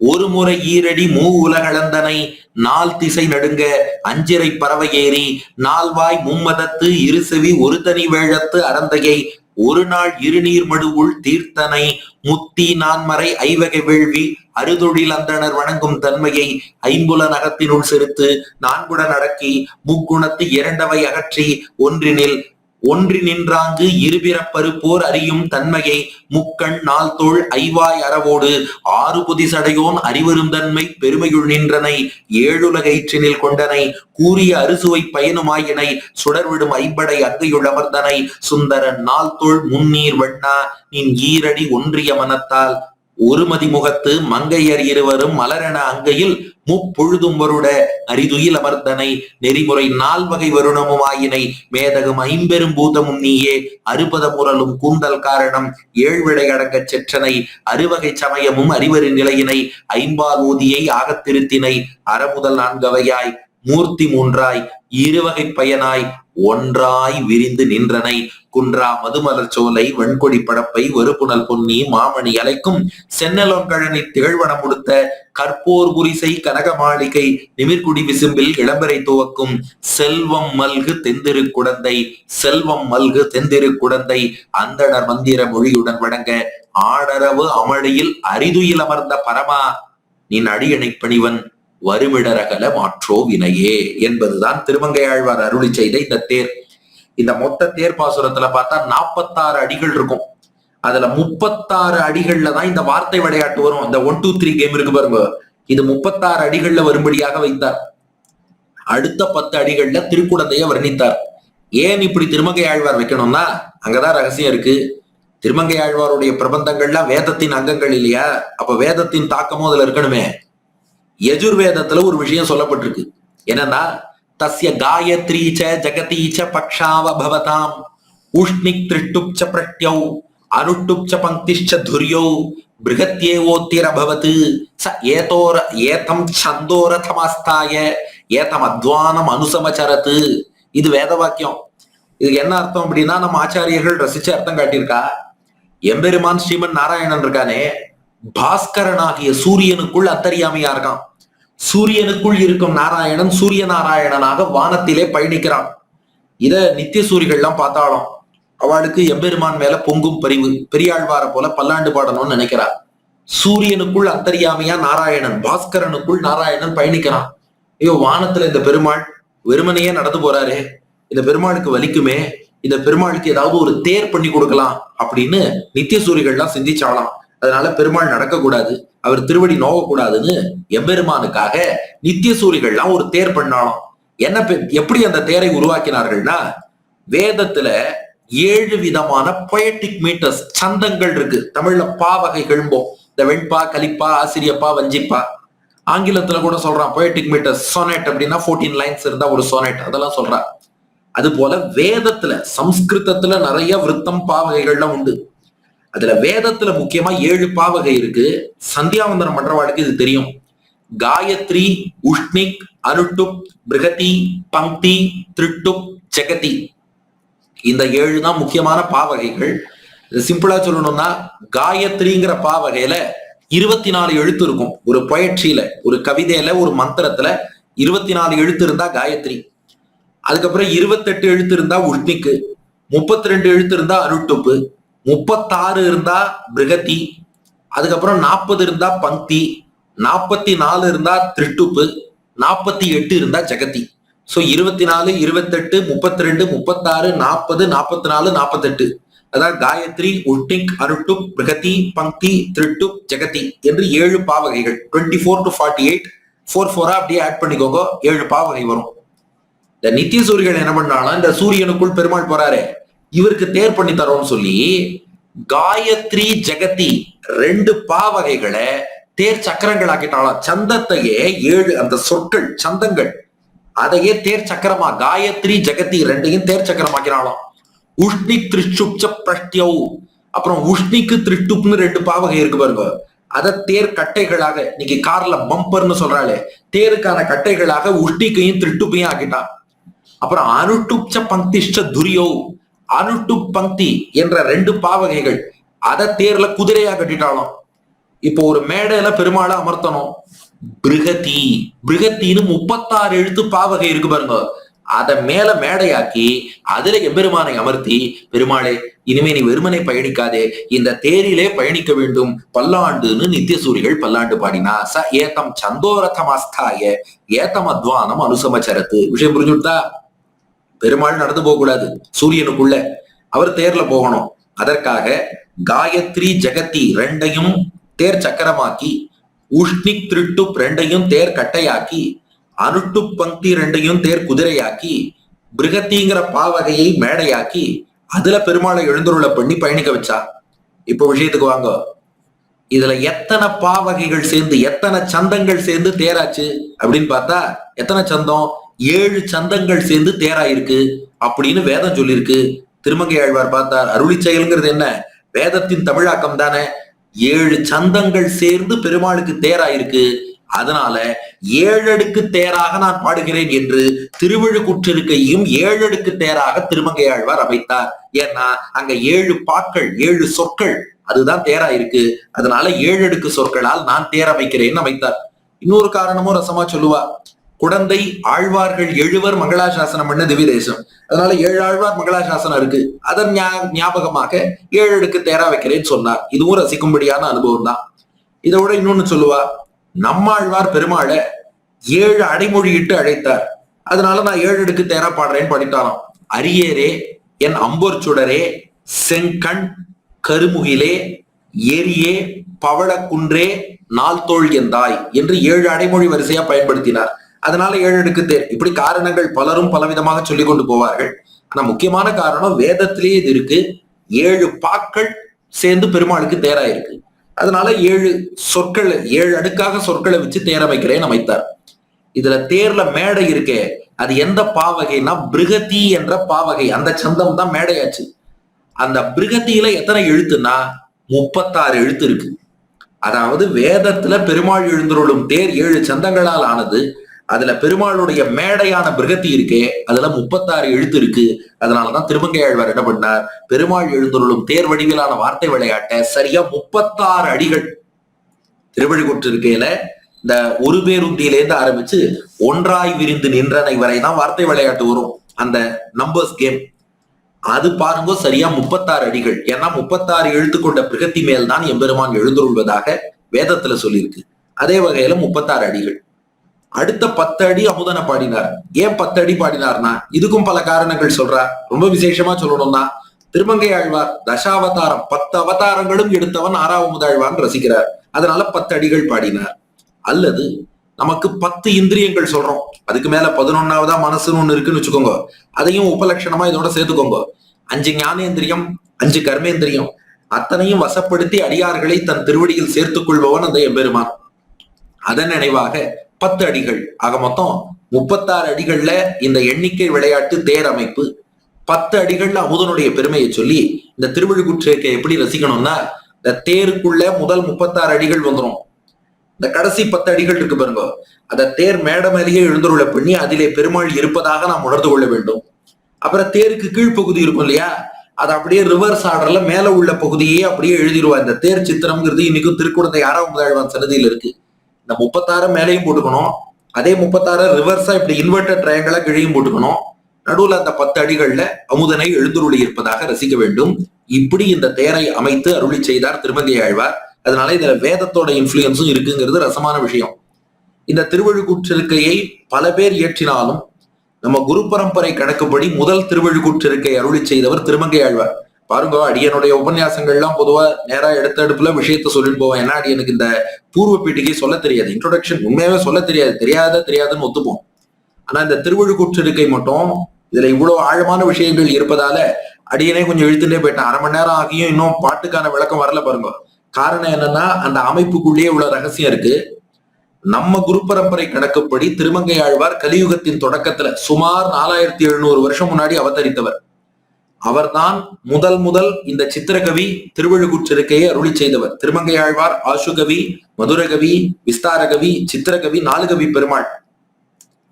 ஒரு முறை ஈரடி மூ உலகளந்தனை நால் திசை நடுங்க அஞ்சிறை பறவை ஏறி நால்வாய் மும்மதத்து இருசெவி ஒரு தனி வேழத்து அறந்தையை ஒரு நாள் இருநீர் மடுவுள் தீர்த்தனை முத்தி நான்மறை ஐவகை வேள்வி அறுதொழில் அந்தனர் வணங்கும் தன்மையை ஐம்புல நகத்தினுள் செலுத்து நான்குடன் அடக்கி முக்குணத்து இரண்டவை அகற்றி ஒன்றி நின்றாங்கு இருபிறப்பருப்போர் அறியும் தன்மையை முக்கண் நாள் தோள் ஐவாய் அறவோடு ஆறு புதிசடையோன் அறிவரும் தன்மை பெருமையுள் நின்றனை ஏழுலகயிற்றினில் கொண்டனை கூறிய அறுசுவை பயனுமாயினை சுடர்விடும் ஐம்படை அங்கையுள் அமர்ந்தனை சுந்தரன் நாள் தோள் முன்னீர் வண்ணா நின் ஈரடி ஒன்றிய மனத்தால் ஒரு மதிமுகத்து மங்கையர் இருவரும் மலரென அங்கையில் முப்பொழுதும் வருட அரிதுயில் அமர்ந்தனை நெறிமுறை 4 வகை வருணமுமாயினை மேதகும் 5 பெரும் பூதமும் நீயே அறுபத முரலும் கூந்தல் காரணம் 7 விடை அடங்கச் செற்றனை அறுவகை சமயமும் அறிவரின் நிலையினை ஐம்பால் ஊதியை ஆகத்திருத்தினை அறமுதல் 4 அவையாய் மூர்த்தி 3ஆய் இருவகை பயனாய் ஒன்றாய் விரிந்து நின்றனை குன்றா மதுமலர் சோலை வெண்கொடி படப்பை வெறுப்புணல் பொன்னி மாமணி அலைக்கும் சென்னலோன்கழனி திகழ்வனம் உடுத்த கற்போர் புரிசை கனக மாளிகை நிமிர்குடி விசும்பில் இளம்பரை துவக்கும் செல்வம் மல்கு தெந்திரு குடந்தை அந்தணர் மந்திர மொழியுடன் வழங்க ஆடரவு அமளியில் அரிதுயில் அமர்ந்த பரமா நின் அடியணை பணிவன் வருமிடரகல மாற்றோ வினையே என்பதுதான் திருமங்கை ஆழ்வார் அருளி செய்த இந்த தேர். இந்த மொத்த தேர் பாசுரத்துல பார்த்தா 46 அடிகள் இருக்கும். அதுல 36 அடிகள்ல தான் இந்த வார்த்தை விளையாட்டு வரும். இந்த 1 2 3 கேம் இருக்கு பாருங்க, இது 36 அடிகள்ல வரும்படியாக வைத்தார். அடுத்த 10 அடிகள்ல திருக்குடந்தைய வர்ணித்தார். ஏன் இப்படி திருமங்கை ஆழ்வார் வைக்கணும்னா அங்கதான் ரகசியம் இருக்கு. திருமங்கை ஆழ்வாருடைய பிரபந்தங்கள்லாம் வேதத்தின் அங்கங்கள் இல்லையா? அப்ப வேதத்தின் தாக்கமும் அதுல இருக்கணுமே. யஜுர்வேதத்துல ஒரு விஷயம் சொல்லப்பட்டிருக்கு. என்னன்னா தஸ்ய காயத்ரீச்ச ஜகதீச்ச பக்ஷாவ பவதாம் உஷ்ணிக் திருஷ்டுப்ச பிரட்யௌ அனுஷ்டுப்ச பங்கிஷ்ச துர்யௌ பிருகத்யேவோத்திர பவத்து ச ஏதம் சந்தோரதமாஸ்தாய ஏதம் அத்வானம் அனுசமச்சரத்து. இது வேத வாக்கியம். இதுக்கு என்ன அர்த்தம் அப்படின்னா நம்ம ஆச்சாரியர்கள் ரசிச்சு அர்த்தம் காட்டியிருக்கா. எம்பெருமான் ஸ்ரீமன் நாராயணன் இருக்கானே, பாஸ்கரனாகிய சூரியனுக்குள் அந்தரியாமையா இருக்கான். சூரியனுக்குள் இருக்கும் நாராயணன் சூரிய நாராயணனாக வானத்திலே பயணிக்கிறான். இத நித்திய சூரிகள்லாம் பார்த்தாலும் அவளுக்கு எம்பெருமான் மேல பொங்கும் பரிவு. பெரியாழ்வார போல பல்லாண்டு பாடணும்னு நினைக்கிறார். சூரியனுக்குள் அந்தரியாமையா நாராயணன், பாஸ்கரனுக்குள் நாராயணன் பயணிக்கிறான். ஐயோ, வானத்துல இந்த பெருமாள் வெறுமனையே நடந்து போறாரு, இந்த பெருமாளுக்கு வலிக்குமே, இந்த பெருமாளுக்கு ஏதாவது ஒரு தேர் பண்ணி கொடுக்கலாம் அப்படின்னு நித்தியசூரிகள்லாம் சிந்திச்சாலாம். அதனால பெருமாள் நடக்க கூடாது, அவர் திருவடி நோகக்கூடாதுன்னு எம்பெருமானுக்காக நித்தியசூரிகள்லாம் ஒரு தேர் பண்ணாலும். எப்படி அந்த தேரை உருவாக்கினார்கள்னா, வேதத்துல 7 விதமான பொயட்டிக் மீட்டர்ஸ், சந்தங்கள் இருக்கு. தமிழ்ல பா வகைகள்போம். இந்த வெண்பா, கலிப்பா, ஆசிரியப்பா, வஞ்சிப்பா. ஆங்கிலத்துல கூட சொல்றான் பொயட்டிக் மீட்டர்ஸ். சோனெட் அப்படின்னா 14 லைன்ஸ் இருந்தா ஒரு சோனெட், அதெல்லாம் சொல்றான். அது போல வேதத்துல, சம்ஸ்கிருதத்துல நிறைய விருத்தம் பாவகைகள்லாம் உண்டு. அதுல வேதத்துல முக்கியமா 7 பாவகை இருக்கு. சந்தியாவந்தனம் பண்றவாளுக்கு இது தெரியும். காயத்ரி, உஷ்ணிக், அனுட்டுப், பிருகதி, பங்கி, திருட்டுப், ஜெகதி. இந்த 7 தான் முக்கியமான பாவகைகள். சிம்பிளா சொல்லணும்னா, காயத்ரிங்கிற பாவகையில 24 எழுத்து இருக்கும். ஒரு பொயட்ரியில, ஒரு கவிதையில, ஒரு மந்திரத்துல 24 எழுத்து இருந்தா காயத்ரி. அதுக்கப்புறம் 28 எழுத்து இருந்தா உஷ்ணிக்கு, 32 எழுத்து இருந்தா அனுட்டுப்பு, 36 இருந்தா பிருகதி, அதுக்கப்புறம் 40 இருந்தா பங்கி, 44 இருந்தா திருட்டுப்பு, 48 இருந்தா ஜெகதி. சோ 24, 28, 32, 36, 40, 44, 48. அதாவது காயத்ரி, உஷ்ணிக், அனுட்டுப், பிருகதி, பங்கி, திருட்டுப், ஜெகதி என்று 7 பாவகைகள். 24 to 48, 4 அப்படியே ஆட் பண்ணிக்கோங்க, 7 பாவகை வரும். இந்த நித்தியசூரிகள் என்ன பண்ணாலும், இந்த சூரியனுக்குள் பெருமாள் போறாரு, இவருக்கு தேர் பண்ணி தரோம்னு சொல்லி காயத்ரி, ஜெகதி 2 பாவகைகளை தேர் சக்கரங்கள் ஆக்கிட்டாலும். சந்தத்தையே 7 அந்த சொற்கள், சந்தங்கள், அதையே தேர் சக்கரமா, காயத்ரி ஜெகதி 2ஐயும் தேர் சக்கரமாக்கினாலும். உஷ்ணிக், திருஷ்டுப்ச பிரஷ்டியவ். அப்புறம் உஷ்ணிக்கு, திருஷ்டுப்னு 2 பாவகை இருக்கு பாருங்க, அத தேர் கட்டைகளாக, இன்னைக்கு கார்ல பம்பர்னு சொல்றாளே, தேருக்கான கட்டைகளாக உஷ்ணிக்கையும் திருட்டுப்பையும் ஆக்கிட்டான். அப்புறம் அனுட்டுப்ச பங்கிஷ்ட துரியோ, அனுட்டுப் பங்கி என்ற 2 பாவகைகள், அத தேர்ல குதிரையா கட்டிட்டாலும். இப்போ ஒரு மேடையில பெருமாளை அமர்த்தணும், பிருகதி, பிருகத்தின்னு 36 எழுத்து பாவகை இருக்கு பாருங்க, அத மேல மேடையாக்கி அதுல எம்பெருமானை அமர்த்தி, பெருமாளே இனிமே நீ வெறுமனை பயணிக்காதே, இந்த தேரிலே பயணிக்க வேண்டும் பல்லாண்டுன்னு நித்தியசூரிகள் பல்லாண்டு பாடினா. ச ஏதம் சந்தோரதமாஸ்தாய ஏதம் அத்வானம் அனுசமச்சரத்து. விஷயம் புரிஞ்சுட்டா? பெருமாள் நடந்து போக கூடாது சூரியனுக்குள்ள, அவர் தேர்ல போகணும். அதற்காக காயத்ரி, ஜெகதி 2ஐயும் தேர் சக்கரமாக்கி, உஷ்ணிக், திருட்டுப் 2ஐயும் தேர் கட்டையாக்கி, அனுட்டுப் பங்கி 2ஐயும் தேர் குதிரையாக்கி, பிருகத்திங்கிற பாவகையை மேடையாக்கி, அதுல பெருமாளை எழுந்துருள பண்ணி பயணிக்க வச்சா. இப்ப விஷயத்துக்கு வாங்க. இதுல எத்தனை பாவகைகள் சேர்ந்து, எத்தனை சந்தங்கள் சேர்ந்து தேராச்சு அப்படின்னு பார்த்தா, எத்தனை சந்தம்? 7 சந்தங்கள் சேர்ந்து தேராயிருக்கு அப்படின்னு வேதம் சொல்லியிருக்கு. திருமங்கை ஆழ்வார் பார்த்தார், அருளி செயல்ங்கிறது என்ன? வேதத்தின் தமிழாக்கம் தானே. 7 சந்தங்கள் சேர்ந்து பெருமாளுக்கு தேராயிருக்கு. அதனால 7 அடுக்கு தேராக நான் பாடுகிறேன் என்று திருவிழுக்குற்றிருக்கையும் 7 அடுக்கு தேராக திருமங்கை ஆழ்வார் அமைத்தார். ஏன்னா அங்க 7 பாக்கள், 7 சொற்கள், அதுதான் தேராயிருக்கு. அதனால 7 அடுக்கு சொற்களால் நான் தேர் அமைக்கிறேன்னு அமைத்தார். இன்னொரு காரணமும் ரசமா சொல்லுவா, குடந்தை ஆழ்வார்கள் 7 மங்களாசாசனம் பண்ண திவ்ய தேசம். அதனால 7 ஆழ்வார் மங்களாசாசனம் இருக்கு. அதன் ஞாபகமாக 7 அடுக்கு தேரா வைக்கிறேன்னு சொன்னார். இதுவும் ரசிக்கும்படியான அனுபவம் தான். இதை விட இன்னொன்னு சொல்லுவா, நம்மாழ்வார் பெருமாளை 7 அடைமொழியிட்டு அழைத்தார். அதனால நான் 7 அடுக்கு தேரா பாடுறேன்னு படித்தாராம். அரியரே, என் அம்பொர் சுடரே, செங்கண், கருமுகிலே, ஏரியே, பவளக்குன்றே, நாள்தோள் எந்தாய் என்று 7 அடைமொழி வரிசையா பயன்படுத்தினார். அதனால 7 அடுக்கு தேர். இப்படி காரணங்கள் பலரும் பலவிதமாக சொல்லிக் கொண்டு போவார்கள். ஆனா முக்கியமான காரணம் வேதத்திலேயே இது இருக்கு. 7 பாக்கள் சேர்ந்து பெருமாளுக்கு தேரா இருக்கு. அதனால 7 சொற்கள், 7 அடுக்காக சொற்களை வச்சு தேர் அமைக்கிறேன் அமைத்தார். இதுல தேர்ல மேடை இருக்கே, அது எந்த பாவகைன்னா பிருகதி என்ற பாவகை. அந்த சந்தம் தான் மேடையாச்சு. அந்த பிருகத்தியில எத்தனை எழுத்துன்னா 36 எழுத்து இருக்கு. அதாவது வேதத்துல பெருமாள் எழுந்தருளும் தேர் 7 சந்தங்களால் ஆனது. அதுல பெருமாளுடைய மேடையான பிருகத்தி இருக்கே, அதுல 36 எழுத்து இருக்கு. அதனாலதான் திருமங்கை ஆழ்வார் என்ன பண்ணார், பெருமாள் எழுந்தருளும் தேர் வடிவிலான வார்த்தை விளையாட்ட சரியா 36 அடிகள் திருவள்ளுக்குற்றிருக்கையில இந்த ஒரு பேருந்தியிலேருந்து ஆரம்பிச்சு ஒன்றாய் விரிந்து நின்றனை வரைதான் வார்த்தை விளையாட்டு வரும், அந்த நம்பர்ஸ் கேம். அது பாருங்க சரியா 36 அடிகள். ஏன்னா 36 எழுத்து கொண்ட பிருகத்தி மேல் தான் எம்பெருமான் எழுந்தருள்வதாக வேதத்துல சொல்லியிருக்கு. அதே வகையில 36 அடிகள். அடுத்த 10 அடி அமுதனை பாடினார். ஏன் 10 அடி பாடினார்னா இதுக்கும் பல காரணங்கள் சொல்றார். ரொம்ப விசேஷமா சொல்லணும்னா திருமங்கை ஆழ்வார் தசாவதாரம் 10 அவதாரங்களும் எடுத்தவன் 6வது முதல்வான் ரசிக்கிறார். அதனால 10 அடிகள் பாடினார். அல்லது நமக்கு 10 இந்திரியங்கள் சொல்றோம், அதுக்கு மேல 11வதா மனசுன்னு ஒண்ணு இருக்குன்னு வச்சுக்கோங்க. அதையும் உபலட்சணமா இதோட சேர்த்துக்கோங்க. 5 ஞானேந்திரியம், 5 கர்மேந்திரியம், அத்தனையும் வசப்படுத்தி அடியார்களை தன் திருவடியில் சேர்த்துக் கொள்பவன் அந்த எம்பெருமான். அதன் நினைவாக 10 அடிகள், ஆக மொத்தம் 36 அடிகள்ல இந்த எண்ணிக்கை விளையாட்டு தேர் அமைப்பு. 10 அடிகள்ல அமுதனுடைய பெருமையை சொல்லி இந்த திருவழுக்குற்றிருக்கை எப்படி ரசிக்கணும்னா, இந்த தேருக்குள்ள முதல் 36 அடிகள் வந்துடும். இந்த கடைசி 10 அடிகள் இருக்கு பாருங்க, அந்த தேர் மேட மேலேயே எழுந்துருள பண்ணி அதிலே பெருமாள் இருப்பதாக நாம் உணர்ந்து கொள்ள வேண்டும். அப்புறம் தேருக்கு கீழ்ப்பகுதி இருக்கும் இல்லையா, அது அப்படியே ரிவர்ஸ் ஆர்டர்ல மேல உள்ள பகுதியே அப்படியே எழுதிடுவா. இந்த தேர் சித்திரம்ங்கிறது இன்னைக்கும் திருக்குடந்தை 6வது முதல்வான் சன்னதியில் இருக்கு. இந்த 36 மேலையும் போட்டுக்கணும், அதே 36 ரிவர்ஸா இப்படி இன்வெர்டட் ட்ரையாங்கிளா கீழையும் போட்டுக்கணும். நடுவுல அந்த 10 அடிகள்ல அமுதனை எழுந்துருளி இருப்பதாக ரசிக்க வேண்டும். இப்படி இந்த தேரை அமைத்து அருளி செய்தார் திருமங்கை ஆழ்வார். அதனால இதுல வேதத்தோட இன்ஃபுளுயன்ஸும் இருக்குங்கிறது ரசமான விஷயம். இந்த திருவழுக்கூற்றிருக்கையை பல பேர் இயற்றினாலும் நம்ம குரு பரம்பரை கணக்குப்படி முதல் திருவழுக்கூற்றிருக்கை அருளி செய்தவர் திருமங்கை ஆழ்வார். பாருங்க, அடியனுடைய உபன்யாசங்கள்லாம் பொதுவா நேரா எடுத்த அடுப்புல விஷயத்த சொல்லிட்டு போவேன். ஏன்னா அடியனுக்கு இந்த பூர்வ பீட்டிகை சொல்ல தெரியாது, இன்ட்ரோடக்ஷன் உண்மையாவே சொல்ல தெரியாது, தெரியாதுன்னு ஒத்துப்போம். ஆனா இந்த திருவழுக்கூற்றிருக்கை மட்டும் இதுல இவ்வளவு ஆழமான விஷயங்கள் இருப்பதால அடியனே கொஞ்சம் இழுத்துட்டே போயிட்டேன். 1/2 மணி நேரம் ஆகியும் இன்னும் பாட்டுக்கான விளக்கம் வரல பாருங்க. காரணம் என்னன்னா அந்த அமைப்புக்குள்ளேயே இவ்வளவு ரகசியம் இருக்கு. நம்ம குரு பரம்பரை கணக்குப்படி திருமங்கை ஆழ்வார் கலியுகத்தின் தொடக்கத்துல சுமார் 4700 வருஷம் முன்னாடி அவதரித்தவர். அவர்தான் முதல் இந்த சித்திரகவி திருவழுக்கூற்றிருக்கையை அருளி செய்தவர். திருமங்கை ஆழ்வார் ஆசுகவி, மதுரகவி, விஸ்தாரகவி, சித்திரகவி, 4 கவி பெருமாள்.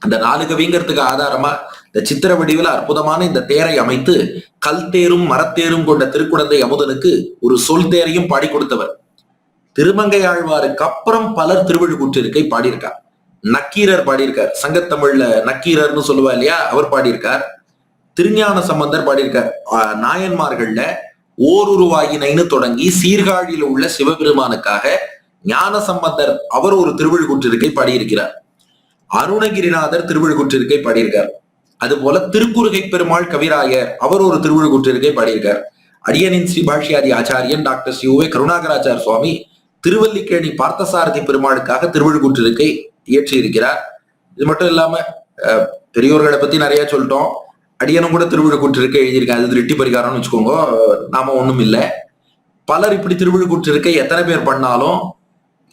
அந்த 4 கவிங்கிறதுக்கு ஆதாரமா இந்த சித்திர வடிவில் அற்புதமான இந்த தேரை அமைத்து கல் தேரும் மரத்தேரும் கொண்ட திருக்குடந்தை அமுதனுக்கு ஒரு சொல் தேரையும் பாடி கொடுத்தவர். திருமங்கை ஆழ்வாருக்கு அப்புறம் பலர் திருவழுக்கூற்றிருக்கை பாடியிருக்கார். நக்கீரர் பாடியிருக்கார், சங்கத்தமிழ்ல நக்கீரர்னு சொல்லுவா இல்லையா, அவர் பாடியிருக்கார். திருஞான சம்பந்தர் பாடியிருக்கார். நாயன்மார்கள்ல ஓருருவாயினைன்னு தொடங்கி சீர்காழியில் உள்ள சிவபெருமானுக்காக ஞான சம்பந்தர் அவர் ஒரு திருவழுக்கூற்றிருக்கை பாடியிருக்கிறார். அருணகிரிநாதர் திருவழுக்கூற்றிருக்கை பாடியிருக்கார். அது போல திருக்குறுகை பெருமாள் கவிராயர் அவர் ஒரு திருவழுக்கூற்றிருக்கை பாடியிருக்கார். அடியனின் ஸ்ரீ பாஷ்யாதி ஆச்சாரியன் டாக்டர் ஸ்ரீ ஓ கருணாகராச்சார் சுவாமி திருவல்லிக்கேணி பார்த்தசாரதி பெருமாளுக்காக திருவழுக்கூற்றிருக்கை இயற்றி இருக்கிறார். இது மட்டும் இல்லாம பெரியோர்களை பத்தி நிறைய சொல்லிட்டோம். அடியனும் கூட திருவழுக்கூற்றிருக்கை எழுதியிருக்கேன். அது திருட்டி பரிகாரம்னு வச்சுக்கோங்க, நாம ஒண்ணும் இல்லை. பலர் இப்படி திருவழுக்கூற்றிருக்கை எத்தனை பேர் பண்ணாலும்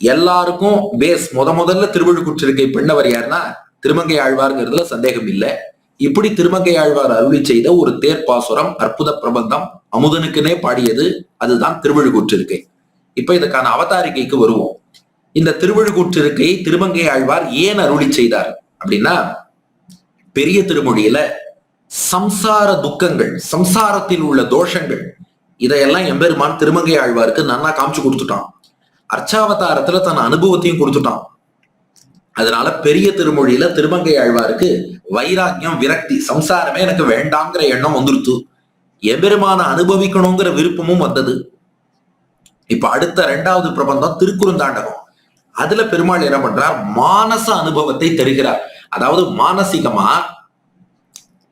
எல்லாருக்கும் பேஸ் முதல்ல திருவழுக்கூற்றிருக்கை பெண்ணவர் யாருன்னா திருமங்கை ஆழ்வார்ங்கிறதுல சந்தேகம் இல்லை. இப்படி திருமங்கை ஆழ்வார் அருளி செய்த ஒரு தேர்ப்பாசுரம், அற்புத பிரபந்தம் அமுதனுக்குனே பாடியது, அதுதான் திருவழுக்கூற்றிருக்கை. இப்ப இதுக்கான அவதாரிகைக்கு வருவோம். இந்த திருவழுக்கூற்றிருக்கையை திருமங்கை ஆழ்வார் ஏன் அருளி செய்தார் அப்படின்னா, பெரிய திருமொழியில சம்சார துக்கங்கள், சம்சாரத்தில் உள்ள தோஷங்கள், இதையெல்லாம் எம்பெருமான் திருமங்கை ஆழ்வாருக்கு நன்னா காமிச்சு கொடுத்துட்டான். அர்ச்சாவதாரத்துல தன் அனுபவத்தையும் கொடுத்துட்டான். அதனால பெரிய திருமொழியில திருமங்கை ஆழ்வாருக்கு வைராக்கியம், விரக்தி, சம்சாரமே எனக்கு வேண்டாம்ங்கிற எண்ணம் வந்துருத்து. எம்பெருமான அனுபவிக்கணுங்கிற விருப்பமும் வந்தது. இப்ப அடுத்த 2வது பிரபந்தம் திருக்குறுந்தாண்டகம். அதுல பெருமாள் என்ன பண்றார், மானச அனுபவத்தை தருகிறார். அதாவது மானசீகமா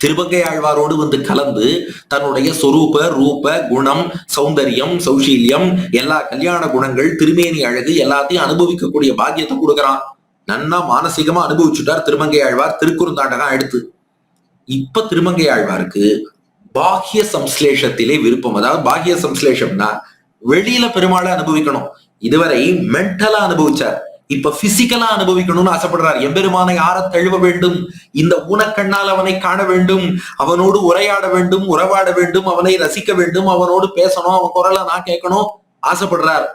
திருமங்கை ஆழ்வாரோடு வந்து கலந்து தன்னுடைய சொரூப, ரூப, குணம், சௌந்தரியம், சௌஷீல்யம், எல்லா கல்யாண குணங்கள், திருமேனி அழகு எல்லாத்தையும் அனுபவிக்கக்கூடிய பாக்கியத்தை கொடுக்கறான். நன்னா மானசீகமா அனுபவிச்சுட்டார் திருமங்கை ஆழ்வார் திருக்குறுந்தாண்டகம் எடுத்து. இப்ப திருமங்கை ஆழ்வாருக்கு பாஹ்ய சம்ஸ்லேஷத்திலே விருப்பம். அதாவது பாஹ்ய சம்ஸ்லேஷம்னா வெளியில பெருமாளை அனுபவிக்கணும். இதுவரை மென்டலா அனுபவிச்சார், இப்ப பிசிக்கலா அனுபவிக்கணும்னு ஆசைப்படுறார். எம்பெருமானை ஆற தழுவ வேண்டும், இந்த ஊனக்கண்ணால் அவனை காண வேண்டும், அவனோடு உரையாட வேண்டும், உறவாட வேண்டும், அவனை ரசிக்க வேண்டும், அவனோடு பேசணும், அவன் குரலை நான் கேட்கணும் ஆசைப்படுறார்.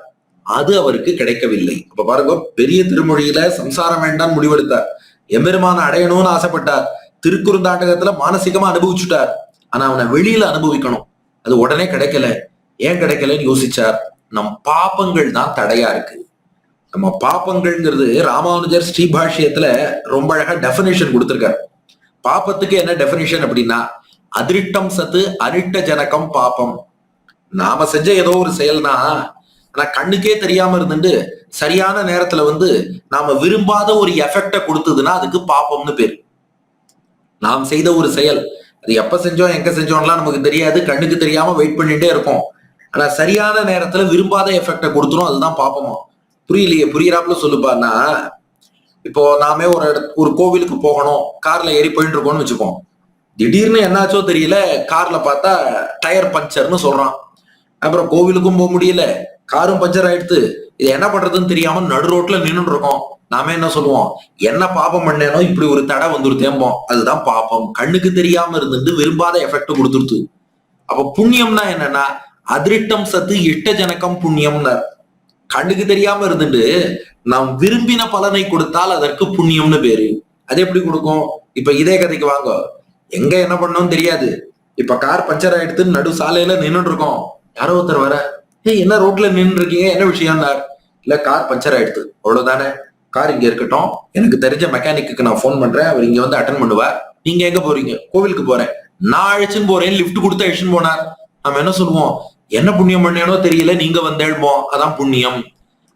அது அவருக்கு கிடைக்கவில்லை. அப்ப பாருங்க, பெரிய திருமொழியில சம்சாரம் வேண்டாம் முடிவெடுத்தார், எம்பெருமான அடையணும்னு ஆசைப்பட்டார், திருக்குறுந்தாண்டகத்துல மானசீகமா அனுபவிச்சுட்டார். ஆனா அவனை வெளியில அனுபவிக்கணும், அது உடனே கிடைக்கல. ஏன் கிடைக்கலன்னு யோசிச்சார். நம் பாப்பங்கள் தான் தடையா இருக்கு. நம்ம பாப்பங்கள்ங்கிறது ராமானுஜர் ஸ்ரீபாஷ்யத்துல ரொம்ப அழகா டெபினிஷன் கொடுத்திருக்காரு. பாப்பத்துக்கு என்ன டெபினிஷன் அப்படின்னா, அதிருஷ்டம் சத்து அனிட்ட ஜனகம் பாப்பம். நாம செஞ்ச ஏதோ ஒரு செயல்னா ஆனா கண்ணுக்கே தெரியாம இருந்துட்டு சரியான நேரத்துல நாம விரும்பாத ஒரு எஃபெக்ட கொடுத்ததுன்னா அதுக்கு பாப்பம்னு பேரு. நாம் செய்த ஒரு செயல் அது எப்ப செஞ்சோம் எங்க செஞ்சோம்லாம் நமக்கு தெரியாது, கண்ணுக்கு தெரியாம வெயிட் பண்ணிட்டே இருக்கோம். ஆனா சரியான நேரத்துல விரும்பாத எஃபெக்ட கொடுத்துரும், அதுதான் பாப்பமா. புரியலையே, புரியறாப்புல சொல்லுப்பான்னா, இப்போ நாமே ஒரு கோவிலுக்கு போகணும், கார்ல ஏறி போயிட்டு இருக்கோம்னு வச்சுப்போம். திடீர்னு என்னாச்சோ தெரியல, கார்ல பார்த்தா டயர் பஞ்சர்னு சொல்றான். அப்புறம் கோவிலுக்கும் போக முடியல, காரும் பஞ்சர் ஆயிடுத்து. இது என்ன பண்றதுன்னு தெரியாம நடு ரோட்ல நின்னுட்டு இருக்கோம். நாம என்ன சொல்லுவோம், என்ன பாப்பம் பண்ணேனோ இப்படி ஒரு தடை வந்துருத்தேம்போம். அதுதான் பாப்பம். கண்ணுக்கு தெரியாம இருந்துட்டு விரும்பாத எஃபெக்ட் கொடுத்துருது. அப்ப புண்ணியம்னா என்னன்னா, அதிருஷ்டம் சத்து இஷ்ட ஜனகம் புண்ணியம்னு. கண்ணுக்கு தெரியாம இருந்துட்டு நாம் விரும்பின பலனை கொடுத்தால் அதற்கு புண்ணியம்னு பேரு. அது எப்படி கொடுக்கும்? இப்ப இதே கதைக்கு வாங்க. எங்க என்ன பண்ணோம்னு தெரியாது, இப்ப கார் பஞ்சர் ஆயிடுத்துன்னு நடு சாலையில நின்னுட்டு இருக்கோம். யாரோ ஒருத்தர் வர, என்ன ரோட்ல நின்று இருக்கீங்க, என்ன விஷயம்னார். இல்ல கார் பஞ்சர் ஆயிடுத்து, அவ்வளவுதானே, கார் இங்க இருக்கட்டும், எனக்கு தெரிஞ்ச மெக்கானிக்கு நான் போன் பண்றேன், அவர் இங்க அட்டன் பண்ணுவார். நீங்க எங்க போறீங்க? கோவிலுக்கு போறேன். நான் அழைச்சுன்னு போறேன், லிப்ட் கொடுத்து அழிச்சுன்னு போனார். நம்ம என்ன சொல்லுவோம், என்ன புண்ணியம் பண்ணேனோ தெரியல, நீங்க எழுப்போம், அதான் புண்ணியம்.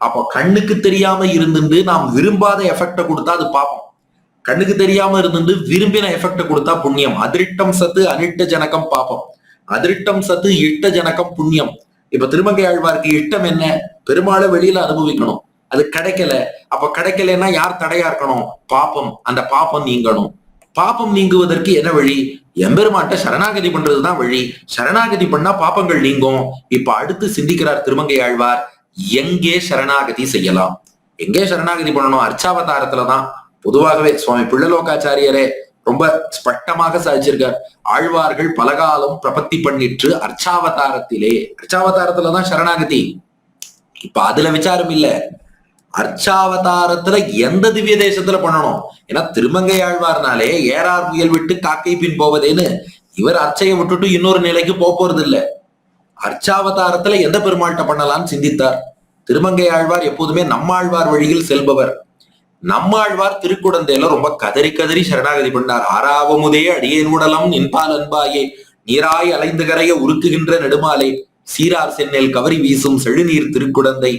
அப்போ கண்ணுக்கு தெரியாம இருந்துட்டு நாம் விரும்பாத எஃபெக்ட கொடுத்தா அது பாப்போம். கண்ணுக்கு தெரியாம இருந்துட்டு விரும்பின எஃபெக்ட கொடுத்தா புண்ணியம். அதிருஷ்டம் சத்து அனிஷ்ட ஜனகம் பாப்பம், அதிருஷ்டம் சத்து இஷ்ட ஜனகம் புண்ணியம். இப்ப திருமங்கை ஆழ்வாருக்கு இஷ்டம் என்ன? பெருமாளை வெளியில அனுபவிக்கணும், அது கிடைக்கல. அப்ப கிடைக்கலன்னா யார் தடையா இருக்கணும்? பாப்பம். அந்த பாப்பம் நீங்கணும். பாப்பம் நீங்குவதற்கு என்ன வழி? எம்பெருமான்ட்ட சரணாகதி பண்றதுதான் வழி. சரணாகதி பண்ணா பாப்பங்கள் நீங்கும். இப்ப அடுத்து சிந்திக்கிறார் திருமங்கை ஆழ்வார், எங்கே சரணாகதி செய்யலாம், எங்கே சரணாகதி பண்ணணும்? அர்ச்சாவதாரத்துலதான். பொதுவாகவே சுவாமி பிள்ளலோகாச்சாரியரே ரொம்ப ஸ்பஷ்டமாக சாதிச்சிருக்கார். ஆழ்வார்கள் பலகாலம் பிரபத்தி பண்ணிட்டு அர்ச்சாவதாரத்திலே, அர்ச்சாவதாரத்துலதான் சரணாகதி. இப்ப அதுல விசாரம் இல்ல, அர்ச்சாவதாரத்துல எந்த திவ்ய தேசத்துல பண்ணணும். ஏன்னா திருமங்கை ஆழ்வார்னாலே ஏறார் முயல் விட்டு காக்கை பின் போவதேன்னு, இவர் அர்ச்சையை விட்டுட்டு இன்னொரு நிலைக்கு போறது இல்ல. அர்ச்சாவதாரத்துல எந்த பெருமாள்கிட்ட பண்ணலாம்னு சிந்தித்தார். திருமங்கை ஆழ்வார் எப்போதுமே நம்மாழ்வார் வழியில் செல்பவர். நம்மாழ்வார் திருக்குடந்தையில ரொம்ப கதறி கதறி சரணாகதி பண்ணார். ஆறாவமுதே அடியேன் உடலம் நின்பால் அன்பாயே, நீராய் அலைந்து கரைய உருக்குகின்ற நெடுமாலை, சீரார் சென்னேல் கவரி வீசும் செழுநீர் திருக்குடந்தை,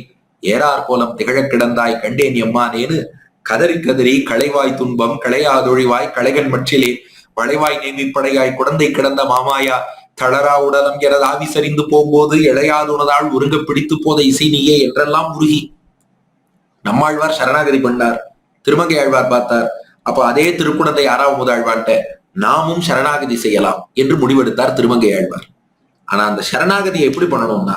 ஏறார் கோலம் திகழ கிடந்தாய் கண்டேன் எம்மானேன்னு கதறி கதறி களைவாய் துன்பம் களையாதொழிவாய் களைகன் மற்றிலே வளைவாய் நேமிப்படையாய் குடந்தை கிடந்த மாமாயா, தளரா உடலம் எனது ஆவி சரிந்து போகும்போது இளையாதுனதால் ஒருங்க பிடித்து போத இசை நீயே என்றெல்லாம் உருகி நம்மாழ்வார் சரணாகதி பண்ணார். திருமங்கை ஆழ்வார் பார்த்தார். அப்ப அதே திருக்குடந்தை ஆறாவது ஆழ்வார்ட்ட நாமும் சரணாகதி செய்யலாம் என்று முடிவெடுத்தார் திருமங்கை ஆழ்வார். ஆனா அந்த சரணாகதியை எப்படி பண்ணணும்னா,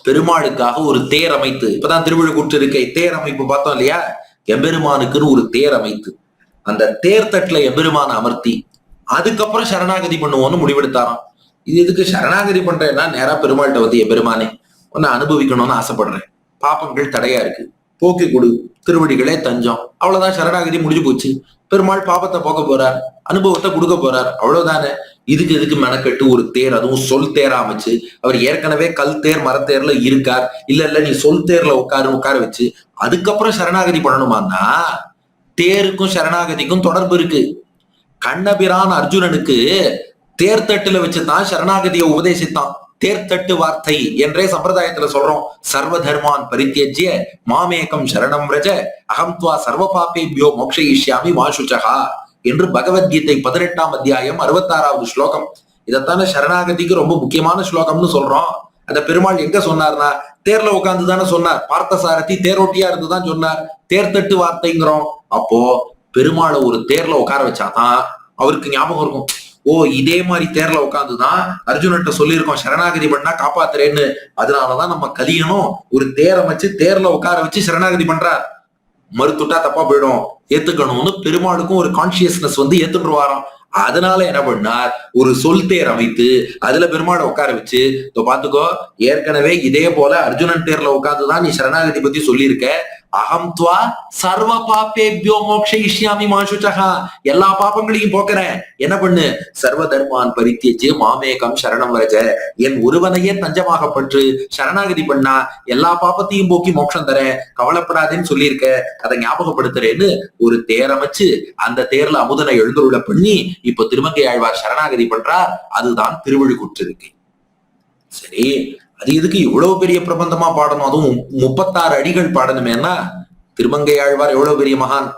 பெருமாளுக்காக ஒரு தேர் அமைத்து, இப்பதான் திருவிழுக்கூற்று இருக்கை தேர் அமைப்பு பார்த்தோம் இல்லையா, எம்பெருமானுக்குன்னு ஒரு தேர் அமைத்து அந்த தேர் தட்டுல எம்பெருமான அமர்த்தி அதுக்கப்புறம் சரணாகதி பண்ணுவோம்னு முடிவெடுத்தாராம். இது எதுக்கு சரணாகதி பண்றேன்னா, நேரா பெருமாள்கிட்ட எம்பெருமானே உன்னை அனுபவிக்கணும்னு ஆசைப்படுறேன், பாப்பங்கள் தடையா இருக்கு, போக்கி கொடு, திருவடிகளே தஞ்சம், அவ்வளவுதான், சரணாகதி முடிஞ்சு போச்சு. பெருமாள் பாபத்தை போக்க போறார், அனுபவத்தை கொடுக்க போறார், அவ்வளவுதானே. இதுக்கு எதுக்கு மெனக்கெட்டு ஒரு தேர், அதுவும் சொல் தேரா அமைச்சு, அவர் ஏற்கனவே கல் தேர் மரத்தேர்ல இருக்கார், இல்ல நீ சொல் தேர்ல உட்கார வச்சு அதுக்கப்புறம் சரணாகதி பண்ணணுமான்னா, தேருக்கும் சரணாகதிக்கும் தொடர்பு இருக்கு. கண்ணபிரான் அர்ஜுனனுக்கு தேர்தட்டுல வச்சுதான் சரணாகதியை உபதேசித்தான். தேர்தட்டு வார்த்தை என்றே சம்பிரதாயத்துல சொல்றோம். சர்வ தர்மான் பரித்தியஜ்ய மாமேகம் சரணம் ரஜ அகம் துவா சர்வ பாபேபியோ மோக்ஷயிஷ்யாமி மா சுச்சகா என்று பகவத்கீதை 18ஆம் அத்தியாயம் 66வது ஸ்லோகம். இதைத்தானே சரணாகதிக்கு ரொம்ப முக்கியமான ஸ்லோகம்னு சொல்றோம். அந்த பெருமாள் எங்க சொன்னார்னா, தேர்ல உட்கார்ந்து தானே சொன்னார். பார்த்தசாரதி தேரோட்டியா இருந்துதான் சொன்னார். தேர்தட்டு வார்த்தைங்கிறோம். அப்போ பெருமாளை ஒரு தேர்ல உட்கார வச்சாதான் அவருக்கு ஞாபகம் இருக்கும். ஓ, இதே மாதிரி தேர்ல உட்காந்துதான் அர்ஜுனன்ட்ட சொல்லியிருக்கோம் சரணாகதி பண்ணா காப்பாத்துறேன்னு. அதனாலதான் நம்ம கலியனும் ஒரு தேரை வச்சு தேர்ல உட்கார வச்சு சரணாகதி பண்றார். மறுத்துட்டா தப்பா போயிடும், ஏத்துக்கணும்னு பெருமாளுக்கும் ஒரு கான்சியஸ்னஸ் ஏத்துட்டுருவாராம். அதனால என்ன பண்ணார், ஒரு சொல் தேர் அமைத்து அதுல பெருமாளை உட்கார வச்சு, பாத்துக்கோ, ஏற்கனவே இதே போல அர்ஜுனன் தேர்ல உட்காந்துதான் நீ சரணாகதி பத்தி சொல்லியிருக்க, அகம் துவா சர்வ பாபேபியோ மோக்ஷயிஷ்யாமி மா சுச்சகா, எல்லா பாப்பங்களையும் போக்குறேன், என்ன பண்ணு, சர்வ தர்மான் பரித்தியஜ்ய மாமேகம் சரணம் வரஜ, என் ஒருவனையே தஞ்சமாக பற்று, சரணாகதி பண்ணா எல்லா பாப்பத்தையும் போக்கி மோட்சம் தரேன், கவலைப்படாதேன்னு சொல்லியிருக்க, அதை ஞாபகப்படுத்துறேன்னு ஒரு தேர் அமைச்சு அந்த தேர்ல அமுதனை எழுந்துருள பண்ணி இப்ப திருமங்கை ஆழ்வார் சரணாகதி பண்றார். அதுதான் திருவிழுக்கூற்று இருக்கை. சரி, அது எதுக்கு இவ்வளவு பெரிய பிரபந்தமா பாடணும், அதுவும் 36 அடிகள் பாடணுமேனா? திருமங்கையாழ்வார் எவ்வளவு பெரிய மகான்.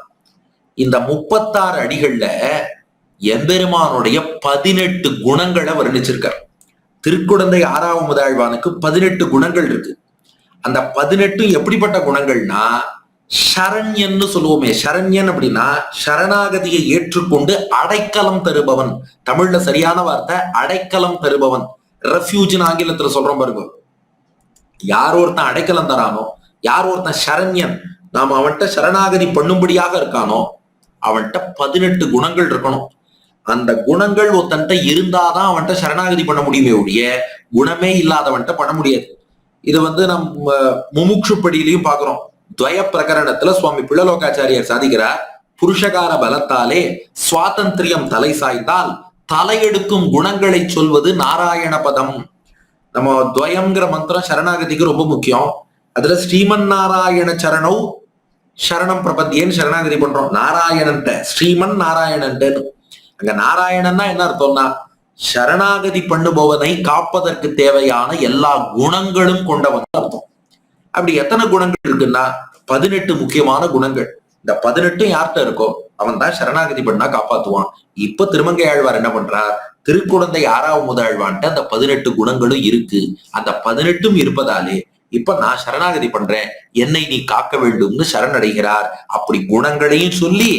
இந்த 36 அடிகள்ல எம்பெருமானுடைய 18 குணங்களை வர்ணிச்சிருக்கார். திருக்குடந்தை 6ஆம் முதல்வானுக்கு 18 குணங்கள் இருக்கு. அந்த 18 எப்படிப்பட்ட குணங்கள்னா, சரண்யன்னு சொல்லுவோமே. சரண்யன் அப்படின்னா சரணாகதியை ஏற்றுக்கொண்டு அடைக்கலம் தருபவன். தமிழ்ல சரியான வார்த்தை அடைக்கலம் தருபவன். ரெஃப்யூஜ்னு ஆங்கிலத்துல சொல்றோம் பாருங்க. யார் ஒருத்தன் அடைக்கலம் தரானோ, யார் ஒருத்தன் சரண்யன், நாம அவன்கிட்ட சரணாகதி பண்ணும்படியாக இருக்கானோ, அவன்கிட்ட 18 குணங்கள் இருக்கணும். அந்த குணங்கள் ஒருத்தன்ட்ட இருந்தாதான் அவன்கிட்ட சரணாகதி பண்ண முடியுமே ஒழிய குணமே இல்லாதவன்கிட்ட பண்ண முடியாது. இது நம்ம முமுட்சுப்படியிலையும் பாக்குறோம். துவய பிரகரணத்துல சுவாமி பிள்ளலோகாச்சாரியார் சாதிக்கிறார், புருஷகார பலத்தாலே சுவாதந்திரியம் தலை சாய்ந்தால் தலையெடுக்கும் குணங்களை சொல்வது நாராயண பதம். நம்ம துவயம்ங்கிற மந்திரம் சரணாகதிக்கு ரொம்ப முக்கியம். அதுல ஸ்ரீமன் நாராயண சரணௌ சரணம் பிரபத்தியன்னு சரணாகதி பண்றோம். நாராயணன்ட்ட, ஸ்ரீமன் நாராயணன்ட்டு. அங்க நாராயணன்னா என்ன அர்த்தம்னா, சரணாகதி பண்ணுபவனை காப்பதற்கு தேவையான எல்லா குணங்களும் கொண்டவன் அர்த்தம். அப்படி எத்தனை குணங்கள் இருக்குன்னா 18 முக்கியமான குணங்கள். இந்த 18 யார்கிட்ட இருக்கோ அவன் தான் சரணாகதி பண்ணா காப்பாத்துவான். இப்ப திருமங்கையாழ்வார் என்ன பண்றார், திருக்குடந்தை 6ஆம் முதல்வான்ட்டு அந்த 18 குணங்களும் இருக்கு. அந்த 18 இருப்பதாலே இப்ப நான் சரணாகதி பண்றேன், என்னை நீ காக்க வேண்டும்னு சரணடைகிறார். அப்படி குணங்களையும் சொல்லி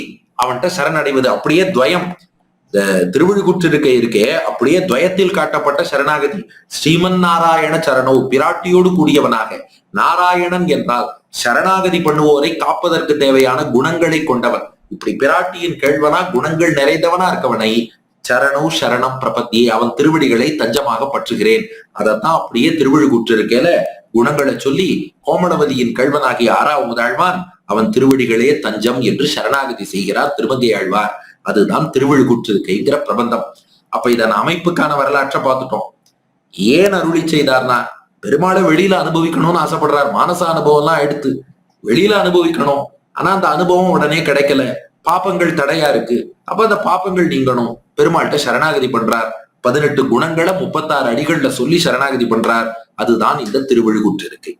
அவன்கிட்ட சரணடைவது அப்படியே துவயம். இந்த திருவிழுக்குற்றிருக்கை இருக்கே, அப்படியே துவயத்தில் காட்டப்பட்ட சரணாகதி. ஸ்ரீமன் நாராயண சரணோ, பிராட்டியோடு கூடியவனாக. நாராயணன் என்றால் சரணாகதி பண்ணுவோரை காப்பதற்கு தேவையான குணங்களை கொண்டவன். இப்படி பிராட்டியின் கேள்வனா குணங்கள் நிறைந்தவனா இருக்கவனை சரணோ சரணம் பிரபத்தியை, அவன் திருவடிகளை தஞ்சமாக பற்றுகிறேன். அதைத்தான் அப்படியே திருவிழுக்குற்றிருக்கையில குணங்களை சொல்லி கோமளவதியின் கல்வனாகிய 6ஆம் முதல்வான் அவன் திருவடிகளே தஞ்சம் என்று சரணாகதி செய்கிறார் திருமங்கையாழ்வார். அதுதான் திருவிழுக்குற்றிருக்கைங்கிற பிரபந்தம். அப்ப இதன் அமைப்புக்கான வரலாற்றை பார்த்துட்டோம். ஏன் அருளி செய்தார்னா, பெருமாளை வெளியில அனுபவிக்கணும்னு ஆசைப்படுறார். மானச அனுபவம் எல்லாம் எடுத்து வெளியில அனுபவிக்கணும். ஆனா அந்த அனுபவம் உடனே கிடைக்கல, பாப்பங்கள் தடையா இருக்கு. அப்ப அந்த பாப்பங்கள் நீங்கணும், பெருமாள்கிட்ட சரணாகதி பண்றார். 18 குணங்களை 36 அடிகள்ல சொல்லி சரணாகதி பண்றார். அதுதான் இந்த திருவிழுக்குற்றிருக்கை.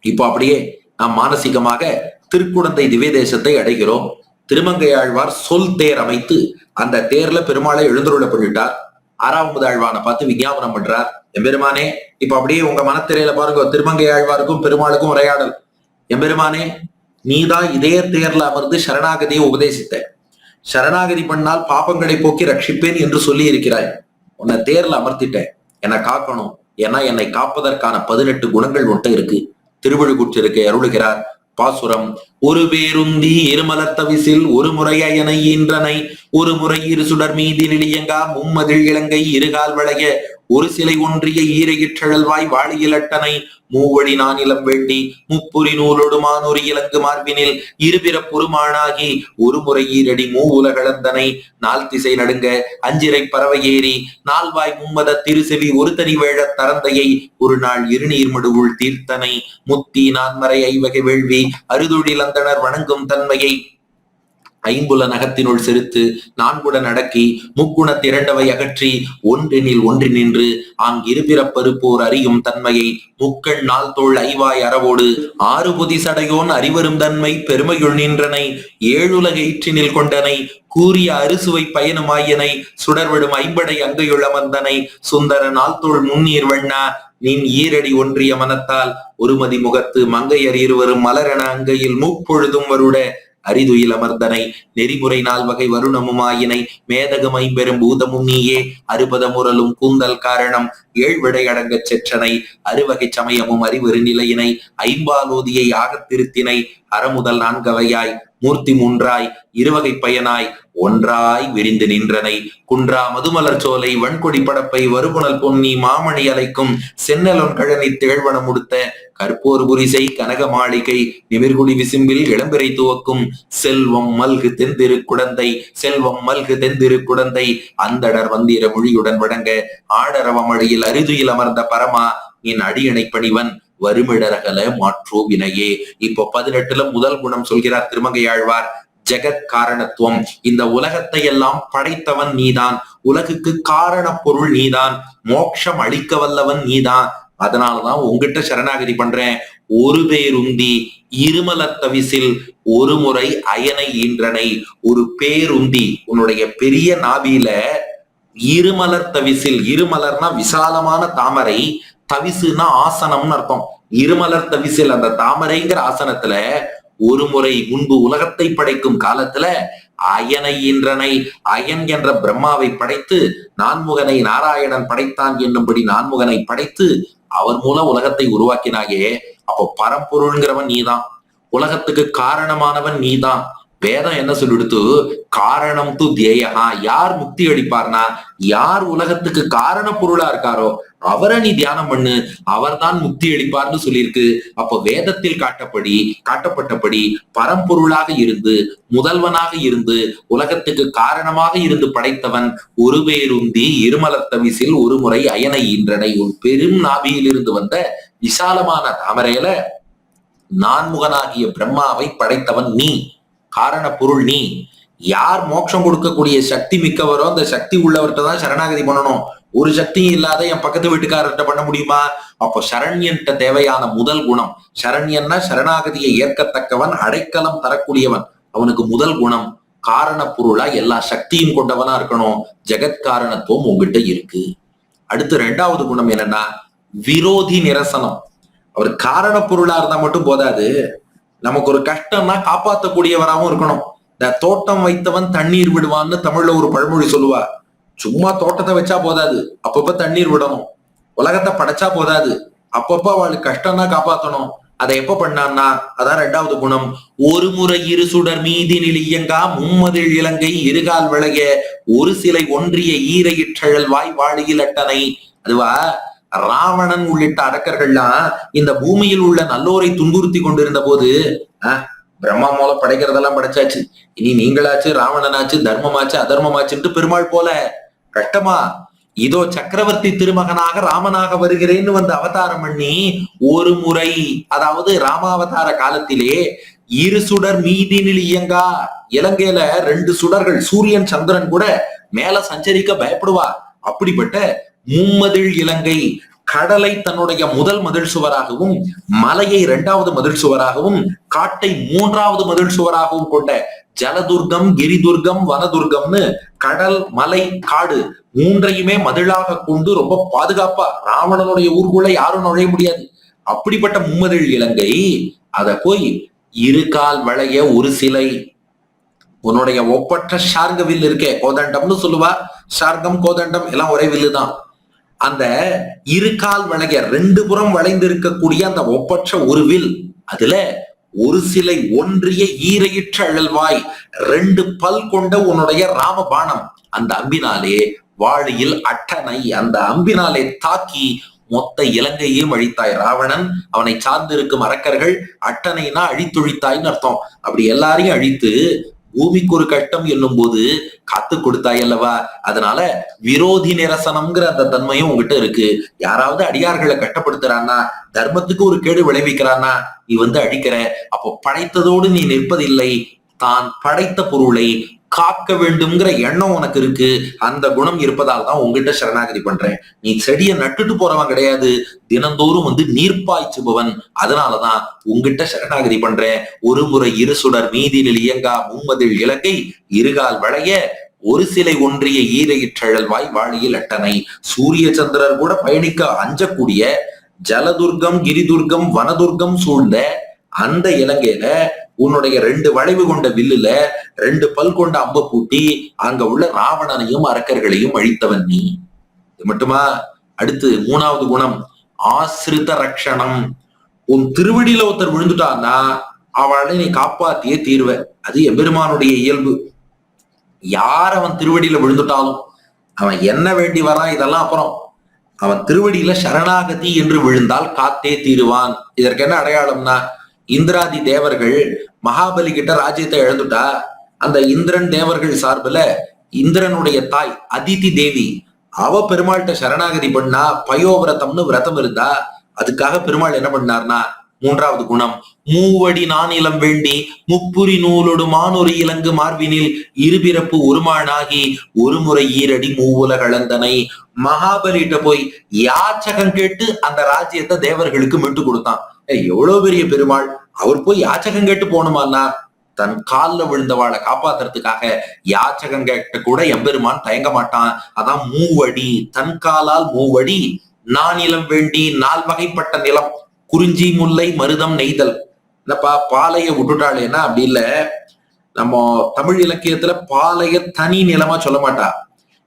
இப்போ அப்படியே நாம் மானசீகமாக திருக்குடந்தை திவ்ய தேசத்தை அடைகிறோம். திருமங்கையாழ்வார் சொல் தேர் அமைத்து அந்த தேர்ல பெருமாளை எழுந்துருள பண்ணிட்டார். 6ஆம் முதல்வானை பார்த்து விஞ்ஞாபனம் பண்றார், எம்பெருமானே, இப்ப அப்படியே உங்க மனத்திரையில பாருங்க, திருமங்கையாழ்வாருக்கும் பெருமாளுக்கும் உரையாடல். எம்பெருமானே, நீதான் இதே தேர்ல அமர்ந்து சரணாகதியை உபதேசித்த. சரணாகதி பண்ணால் பாப்பங்களை போக்கி ரட்சிப்பேன் என்று சொல்லி இருக்கிறாய். உன்னை தேர்ல அமர்த்திட்டேன், என்னை காக்கணும். ஏன்னா என்னை காப்பதற்கான 18 குணங்கள் மட்டும் இருக்கு. திருவிழுக்குற்றிருக்கை அருளுகிறார். பாசுரம்: ஒரு பேருந்தி இருமலத்தவிசில் ஒரு முறையனை ஈன்றனை ஒரு முறை இரு சுடர் மீதி நிலியங்கா மும்மதில் இலங்கை இருகால் வளைய ஒரு சிலை ஒன்றிய ஈரையிற்றழல்வாய் வாழியிலட்டனை மூவடி நானிலம் வேண்டி முப்புரி நூலொடுமான் ஒரு இலங்கு மார்பினில் இருபிற புறுமானாகி ஒரு முறை ஈரடி மூ உலகளந்தனை நாள் திசை நடுங்க அஞ்சிரை பறவை ஏறி நால்வாய் மும்மத திருசெவி ஒரு தனி வேழ தரந்தையை ஒரு நாள் இருநீர்மடுவுள் தீர்த்தனை முத்தி நான்மறை ஐவகை வேள்வி அறுதொழில் அந்தனர் வணங்கும் தன்மையை ஐம்புல நகத்தினுள் செலுத்து நான்குடன் அடக்கி முக்குணத்திரண்டவை அகற்றி ஒன்றெனில் ஒன்றி நின்று ஆங்கிருபிறப்பருப்போர் அறியும் தன்மையை முக்கள் நாள் தோள் ஐவாய் அறவோடு ஆறு பொதி சடையோன் அறிவரும் தன்மை பெருமையுள் நின்றனை ஏழுலகயிற்றினில் கொண்டனை கூறிய அறுசுவை பயனுமாயனை சுடர்விடும் ஐம்படை அங்கையுள் அமர்ந்தனை சுந்தர நாள் தோள் முன்னீர் வண்ணா நின் ஈரடி ஒன்றிய மனத்தால் ஒருமதி முகத்து மங்கையர் இருவரும் மலரென அங்கையில் மூப்பொழுதும் வருட அரிதுயில் அமர்ந்தனை நெறிமுறை நாள் வகை வருணமுமாயினை மேதகம் ஐம்பெரும் பூதமும் நீயே அறுபத முரலும் கூந்தல் காரணம் ஏழ்விடை அடங்கச் செற்றனை அறுவகை சமயமும் அறிவரு நிலையினை ஐம்பாலோதியை ஆகத்திருத்தினை அறமுதல் நான்கவையாய் மூர்த்தி மூன்றாய் இருவகை பயனாய் ஒன்றாய் விரிந்து நின்றனை குன்றா மதுமலர் சோலை வன்கொடி படப்பை வருபுணல் பொன்னி மாமணி அலைக்கும் சென்னலொன் கழனி திகழ்வன முடுத்த கற்போர் புரிசை கனக மாளிகை நிமிர்குடி விசும்பில் இளம்பிறை துவக்கும் செல்வம் மல்கு தென்திரு குடந்தை செல்வம் மல்கு தென்திரு குடந்தை அந்தடர் வந்திர மொழியுடன் வழங்க ஆடரவமழியில் அரிதுயில் அமர்ந்த பரமா என் அடியணை பணிவன் வருமிடரகல மாற்றோ வினையே. இப்போ 18ல முதல் குணம் சொல்கிறார் திருமங்கையாழ்வார், ஜெகத் காரணத்துவம். இந்த உலகத்தை எல்லாம் படைத்தவன் நீதான், உலகுக்கு காரண பொருள் நீதான், மோட்சம் அளிக்க வல்லவன் நீதான். அதனாலதான் உங்ககிட்ட சரணாகதி பண்றேன். ஒரு பேருந்தி இருமலர் தவிசில் ஒரு முறை அயனை ஈன்றனை. ஒரு பேருந்தி உன்னுடைய பெரிய நாபியில இருமலர் தவிசில், இருமலர்னா விசாலமான தாமரை, தவிசுனா ஆசனம்னு அர்த்தம். இருமலர் தவிசில் அந்த தாமரைங்கிற ஆசனத்துல ஒரு முறை முன்பு உலகத்தை படைக்கும் காலத்துல அயனை ஈன்றனை, அயன் என்ற பிரம்மாவை படைத்து நான்முகனை நாராயணன் படைத்தான் என்னும்படி நான்முகனை படைத்து அவர் மூலம் உலகத்தை உருவாக்கினாயே. அப்போ பரம்பொருள்ங்கிறவன் நீதான், உலகத்துக்கு காரணமானவன் நீதான். வேதம் என்ன சொல்லிடுத்து, காரணம் து தேயகா, யார் முக்தி அளிப்பார்னா யார் உலகத்துக்கு காரண பொருளா இருக்காரோ அவரை நீ தியானம் பண்ணு, அவர்தான் முக்தி அளிப்பார்னு சொல்லியிருக்கு. அப்போ வேதத்தில் காட்டப்பட்டபடி பரம்பொருளாக இருந்து முதல்வனாக இருந்து உலகத்துக்கு காரணமாக இருந்து படைத்தவன் ஒரு பேருந்தி இருமலர் தவிசில் ஒரு முறை அயனை ஈன்றனை. ஒரு பெரும் நாபியில் இருந்து வந்த விசாலமான தாமரையில நான்முகனாகிய பிரம்மாவை படைத்தவன் நீ, காரண பொருள் நீ. யார் மோட்சம் கொடுக்கக்கூடிய சக்தி மிக்கவரோ அந்த சக்தி உள்ளவர்கிட்ட தான் சரணாகதி பண்ணணும். ஒரு சக்தியும் இல்லாத என் பக்கத்து வீட்டுக்காரர்கிட்ட பண்ண முடியுமா? அப்போ சரண்யன்ட்ட தேவையான முதல் குணம், சரண்யன்னா சரணாகதியை ஏற்கத்தக்கவன், அடைக்கலம் தரக்கூடியவன். அவனுக்கு முதல் குணம் காரண பொருளா எல்லா சக்தியும் கொண்டவனா இருக்கணும். ஜெகத்காரணத்துவம் உங்ககிட்ட இருக்கு. அடுத்து ரெண்டாவது குணம் என்னன்னா விரோதி நிரசனம். அவர் காரண பொருளா இருந்தா மட்டும் போதாது, நமக்கு ஒரு கஷ்டம்னா காப்பாற்றக்கூடியவராகவும் இருக்கணும். இந்த தோட்டம் வைத்தவன் தண்ணீர் விடுவான்னு தமிழ்ல ஒரு பழமொழி சொல்லுவா. சும்மா தோட்டத்தை வச்சா போதாது, அப்பப்ப தண்ணீர் விடணும். உலகத்தை படைச்சா போதாது, அப்பப்ப அவளுக்கு கஷ்டம்னா காப்பாற்றணும். அதை எப்ப பண்ணான்னா அதான் ரெண்டாவது குணம். ஒரு முறை இரு சுடர் மீதினில் இயங்கா மும்மதில் இலங்கை இருகால் விளைய ஒரு சிலை ஒன்றிய ஈரையிற்றழல் வாய் வாழியில் அட்டனை. அதுவா ராவணன் உள்ளிட்ட அரக்கர்கள்லாம் இந்த பூமியில் உள்ள நல்லோரை துன்புறுத்தி கொண்டிருந்த போது பிரம்மா மூலம் படைக்கிறதெல்லாம் படைச்சாச்சு, இனி நீங்களாச்சு ராவணனாச்சு தர்மமாச்சு அதர்மமாச்சுன்ட்டு பெருமாள் போல கஷ்டமா இதோ சக்கரவர்த்தி திருமகனாக ராமனாக வருகிறேன்னு வந்து அவதாரம் பண்ணி ஒரு முறை, அதாவது ராமாவதார காலத்திலே இரு சுடர் மீதினில் இயங்கா, இலங்கையில 2 சுடர்கள் சூரியன் சந்திரன் கூட மேல சஞ்சரிக்க பயப்படுவா. அப்படிப்பட்ட மும்மதில் இலங்கை, கடலை தன்னுடைய முதல் மதில் சுவராகவும் மலையை 2வது மதில் சுவராகவும் காட்டை 3வது மதில் சுவராகவும் கொண்ட ஜலதுர்கம் கிரிதுர்கம் வனதுர்கம்னு கடல் மலை காடு 3ஐயுமே மதிலாக கொண்டு ரொம்ப பாதுகாப்பா ராவணனுடைய ஊருக்குள்ள யாரும் நுழைய முடியாது. அப்படிப்பட்ட மும்மதில் இலங்கை, அத போய் இரு கால் வளைய ஒரு சிலை, உன்னுடைய ஒப்பற்ற ஷார்க வில் இருக்கே, கோதண்டம்னு சொல்லுவா. ஷார்கம் கோதண்டம் எல்லாம் ஒரே வில்லு தான். அந்த இரு கால் வளைய 2 புறம் வளைந்து இருக்கக்கூடிய அந்த ஒப்பற்ற ஒரு வில், அதுல ஒரு சிலை ஒன்றிய ஈரையிற்ற அழல்வாய் 2 பல் கொண்ட உன்னுடைய ராமபாணம், அந்த அம்பினாலே வாழியில் அட்டனை, அந்த அம்பினாலே தாக்கி மொத்த இலங்கையையும் அழித்தாய். ராவணன் அவனை சார்ந்திருக்கும் அரக்கர்கள் அட்டனைனா அழித்தொழித்தாய்ன்னு அர்த்தம். அப்படி எல்லாரையும் அழித்து பூமிக்கு ஒரு கஷ்டம் என்னும் போது காத்து கொடுத்தாய் அல்லவா. அதனால விரோதி நிரசனம்ங்கிற அந்த தன்மையும் உங்ககிட்ட இருக்கு. யாராவது அடியார்களை கஷ்டப்படுத்துறான்னா, தர்மத்துக்கு ஒரு கேடு விளைவிக்கிறான்னா நீ வந்து அழிக்கிற. அப்போ படைத்ததோடு நீ நிற்பதில்லை, தான் படைத்த பொருளை காக்க வேண்டும்ங்கிற எண்ணம் உனக்கு இருக்கு. அந்த குணம் இருப்பதால் தான் உங்ககிட்ட சரணாகதி பண்றேன். நீ செடியை நட்டுட்டு போறவன் கிடையாது, தினந்தோறும் வந்து நீர்ப்பாய்ச்சுபவன். அதனாலதான் உங்ககிட்ட சரணாகதி பண்றேன். ஒரு முறை இரு சுடர் மீதினில் இயங்கா மும்மதில் இலங்கை இருகால் வளைய ஒரு சிலை ஒன்றிய ஈரையிற்றழல் வாய் வாழியில் அட்டனை. சூரிய சந்திரர் கூட பயணிக்க அஞ்சக்கூடிய ஜலதுர்கம் கிரிதுர்கம் வனதுர்கம் சூழ்ந்த அந்த இலங்கையில உன்னுடைய 2 வளைவு கொண்ட வில்லுல 2 பல் கொண்ட அம்ப பூட்டி அங்க உள்ள ராவணனையும் அரக்கர்களையும் அழித்தவன் நீ. இது மட்டுமா? அடுத்து 3வது குணம் ஆசிரித ரக்ஷணம். உன் திருவடியில ஒருத்தர் விழுந்துட்டான்னா அவளை நீ காப்பாத்தியே தீர்வ. அது எம்பெருமானுடைய இயல்பு. யார் அவன் திருவடியில விழுந்துட்டாலும் அவன் என்ன வேண்டி வரான் இதெல்லாம் அப்புறம், அவன் திருவடியில சரணாகதி என்று விழுந்தால் காத்தே தீருவான். இதற்கு என்ன அடையாளம்னா, இந்திராதி தேவர்கள் மகாபலி கிட்ட ராஜ்யத்தை இழந்துட்டா, அந்த இந்திரன் தேவர்கள் சார்புல இந்திரனுடைய தாய் அதிதி தேவி அவ பெருமாள்கிட்ட சரணாகதி பண்ணா, பயோவிரதம்னு விரதம் இருந்தா. அதுக்காக பெருமாள் என்ன பண்ணார்னா மூன்றாவது குணம் மூவடி நானிலம் வேண்டி முப்புரி நூலோடு மானொரு இலங்கு மார்பினில் இருபிறப்பு ஒருமானாகி ஒரு முறை ஈரடி மூவுலகளந்தனை. மகாபலிட்ட போய் யாச்சகம் கேட்டு அந்த ராஜ்யத்தை தேவர்களுக்கு மீட்டு கொடுத்தான். எவ்வளவு பெரிய பெருமாள்! அவர் போய் யாச்சகம் கேட்டு போகணுமான்னா தன் காலில் விழுந்தவாளை காப்பாத்துறதுக்காக யாச்சகம் கேட்ட கூட எம்பெருமான் தயங்க மாட்டான். அதான் மூவடி, தன் காலால் மூவடி நானிலம் வேண்டி 4 வகைப்பட்ட நிலம், குறிஞ்சி முல்லை மருதம் நெய்தல். என்னப்பா பாலைய விட்டுட்டாளேன்னா அப்படி இல்ல, நம்ம தமிழ் இலக்கியத்துல பாலைய தனி நிலமா சொல்ல மாட்டா.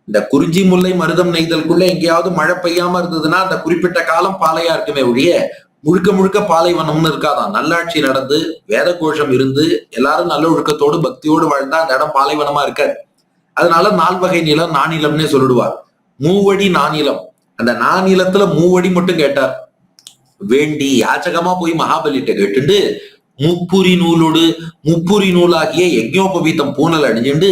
இந்த குறிஞ்சி முல்லை மருதம் நெய்தலுக்குள்ள எங்கேயாவது மழை பெய்யாம இருந்ததுன்னா அந்த குறிப்பிட்ட காலம் பாலையா இருக்குமே ஒழிய முழுக்க முழுக்க பாலைவனம்னு இருக்காதான். நல்லாட்சி நடந்து வேத கோஷம் இருந்து எல்லாரும் நல்ல ஒழுக்கத்தோடு பக்தியோடு வாழ்ந்தா அந்த இடம் பாலைவனமா இருக்காது. அதனால 4 வகை நிலம் நானிலம்னே சொல்லிடுவார். மூவடி நானிலம், அந்த நானிலத்துல மூவடி மட்டும் கேட்டார். வேண்டி யாச்சகமா போய் மகாபலிட்ட கேட்டுண்டு முப்புரி நூலோடு முப்புரி நூலாகிய யஜ்ஞோபவீதம் பூனல் அணிஞ்சுண்டு